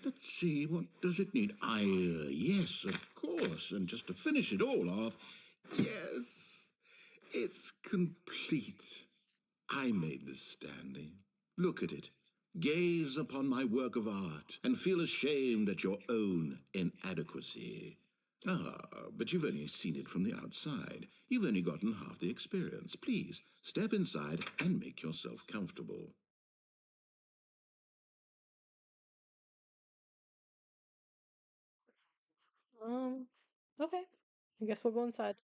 Let's see, what does it need? Yes, of course. And just to finish it all off, yes, it's complete. I made this, Stanley. Look at it. Gaze upon my work of art and feel ashamed at your own inadequacy. Ah, but you've only seen it from the outside. You've only gotten half the experience. Please, step inside and make yourself comfortable. Okay. I guess we'll go inside.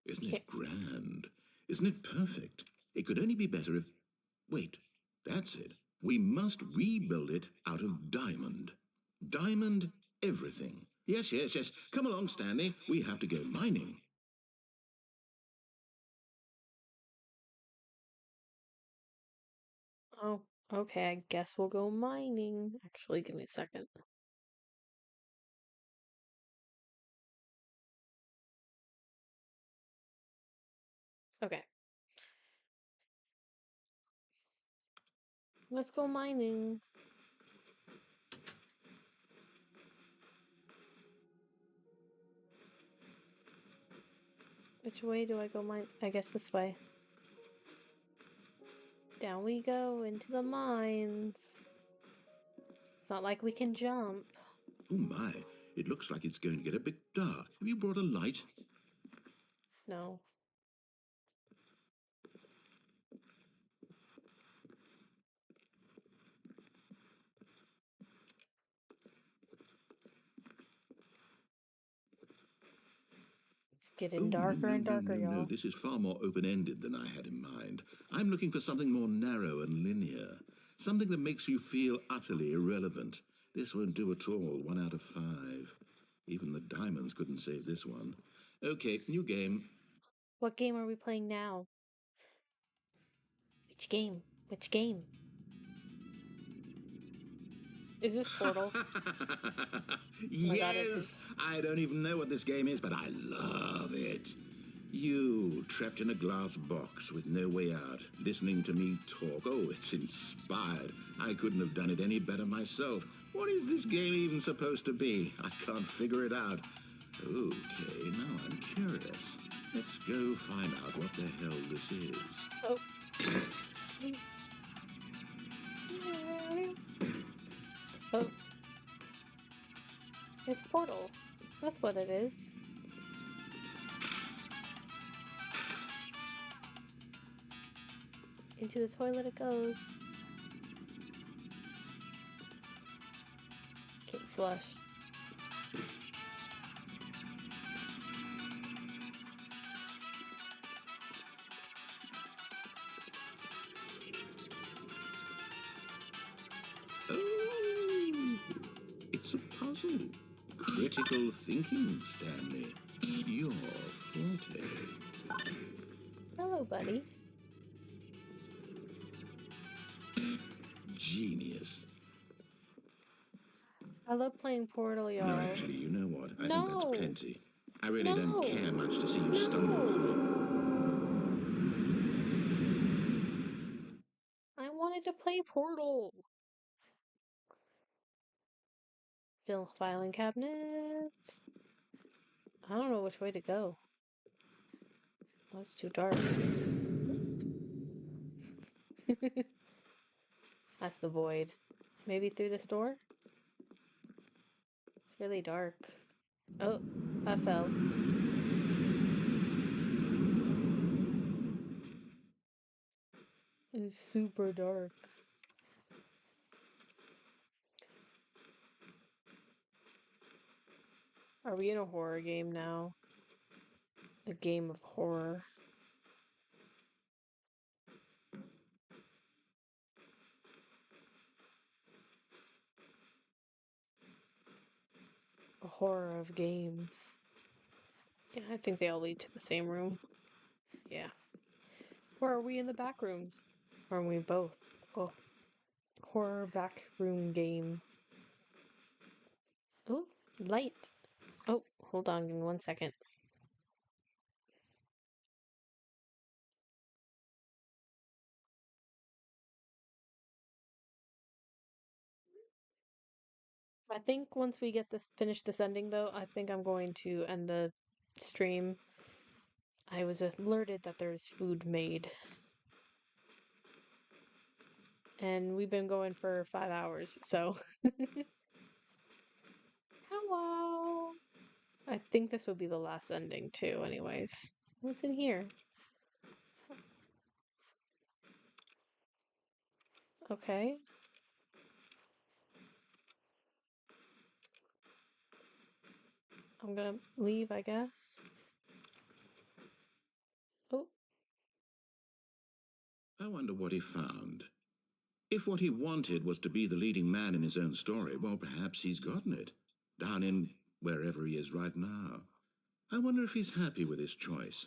Isn't it grand? Isn't it perfect? It could only be better if... Wait, that's it. We must rebuild it out of diamond. Diamond everything. Yes. Come along, Stanley. We have to go mining. Oh, okay. I guess we'll go mining. Actually, give me a second. Okay. Let's go mining. Which way do I go mine? I guess this way. Down we go into the mines. It's not like we can jump. Oh my, it looks like it's going to get a bit dark. Have you brought a light? No. It's getting darker and darker, y'all. No, this is far more open-ended than I had in mind. I'm looking for something more narrow and linear. Something that makes you feel utterly irrelevant. This won't do at all. 1 out of 5. Even the diamonds couldn't save this one. Okay, new game. What game are we playing now? Which game? Which game? Is this Portal? Yes! I don't even know what this game is, but I love it. You, trapped in a glass box with no way out, listening to me talk. Oh, it's inspired. I couldn't have done it any better myself. What is this game even supposed to be? I can't figure it out. Okay, now I'm curious. Let's go find out what the hell this is. Oh. Oh. It's Portal. That's what it is. Into the toilet it goes. Can't flush. Oh, it's a puzzle. Critical thinking, Stanley. Your forte. Hello, buddy. Genius. I love playing Portal, y'all. No, actually, you know what? I think No. that's plenty. I really No. don't care much to see you stumble through it. I wanted to play Portal. Fill filing cabinets. I don't know which way to go. Oh, it's too dark. That's the void. Maybe through this door? It's really dark. Oh, I fell. It's super dark. Are we in a horror game now? A game of horror. A horror of games. Yeah, I think they all lead to the same room. Yeah. Or are we in the back rooms? Or are we both? Oh. Horror back room game. Oh, light. Oh, hold on, give me 1 second. I think once we get this finish this ending though, I think I'm going to end the stream. I was alerted that there's food made. And we've been going for 5 hours, so hello. I think this will be the last ending too, anyways. What's in here? Okay. I'm gonna leave, I guess. Oh. I wonder what he found. If what he wanted was to be the leading man in his own story, well, perhaps he's gotten it. Down in wherever he is right now. I wonder if he's happy with his choice,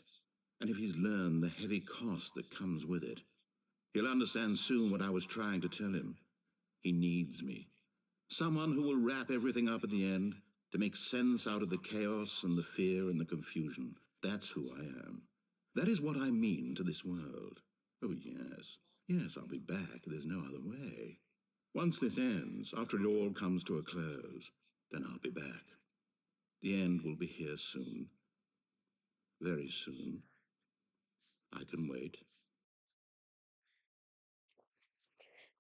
and if he's learned the heavy cost that comes with it. He'll understand soon what I was trying to tell him. He needs me. Someone who will wrap everything up at the end, to make sense out of the chaos and the fear and the confusion. That's who I am. That is what I mean to this world. Oh, yes. Yes, I'll be back. There's no other way. Once this ends, after it all comes to a close, then I'll be back. The end will be here soon. Very soon. I can wait.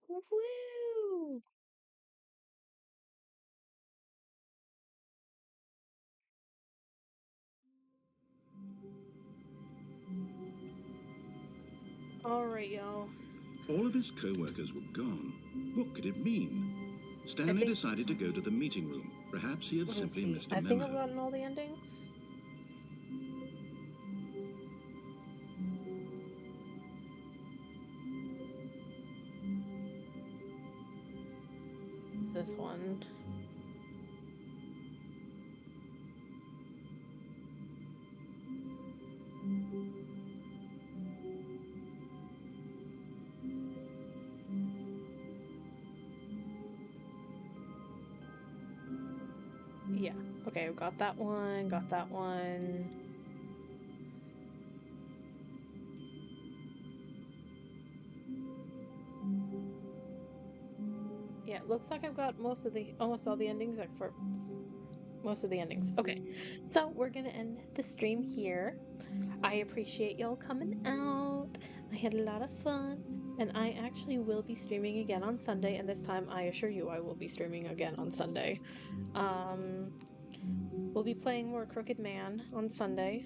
Woo! Alright, y'all. All of his co-workers were gone. What could it mean? Stanley decided to go to the meeting room. Perhaps he had simply missed a I think I've memo. gotten all the endings. It's this one. Yeah. Okay, I've got that one, got that one. looks like I've got almost all the endings, except for most of the endings. Okay, so we're gonna end the stream here. I appreciate y'all coming out. I had a lot of fun, and I actually will be streaming again on Sunday, and this time I assure you I will be streaming again on Sunday. We'll be playing more Crooked Man on Sunday.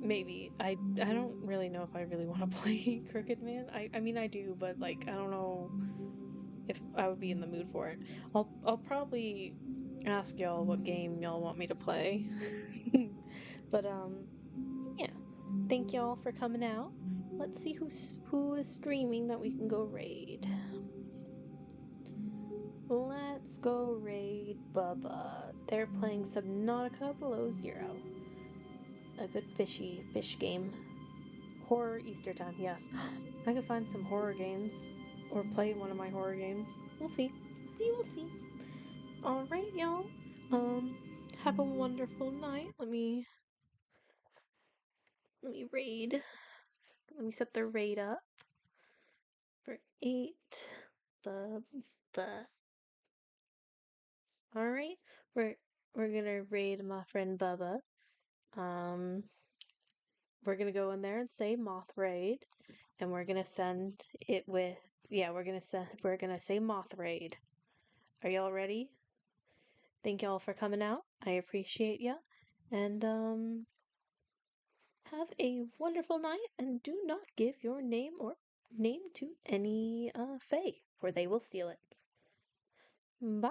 Maybe. I don't really know if I really want to play Crooked Man. I mean I do, but like I don't know if I would be in the mood for it. I'll probably ask y'all what game y'all want me to play. But yeah. Thank y'all for coming out. Let's see who is streaming that we can go raid. Let's go raid Bubba. They're playing Subnautica Below Zero. A good fish game. Horror Easter time, yes. I could find some horror games. Or play one of my horror games. We'll see. We will see. Alright, y'all. Have a wonderful night. Let me raid. Let me set the raid up for 8. Bubba. Alright. We're gonna raid my friend Bubba. We're gonna go in there and say Moth Raid. And we're gonna send it with we're gonna say Moth Raid. Are y'all ready? Thank y'all for coming out. I appreciate ya. And have a wonderful night, and do not give your name to any fae, for they will steal it. Bye.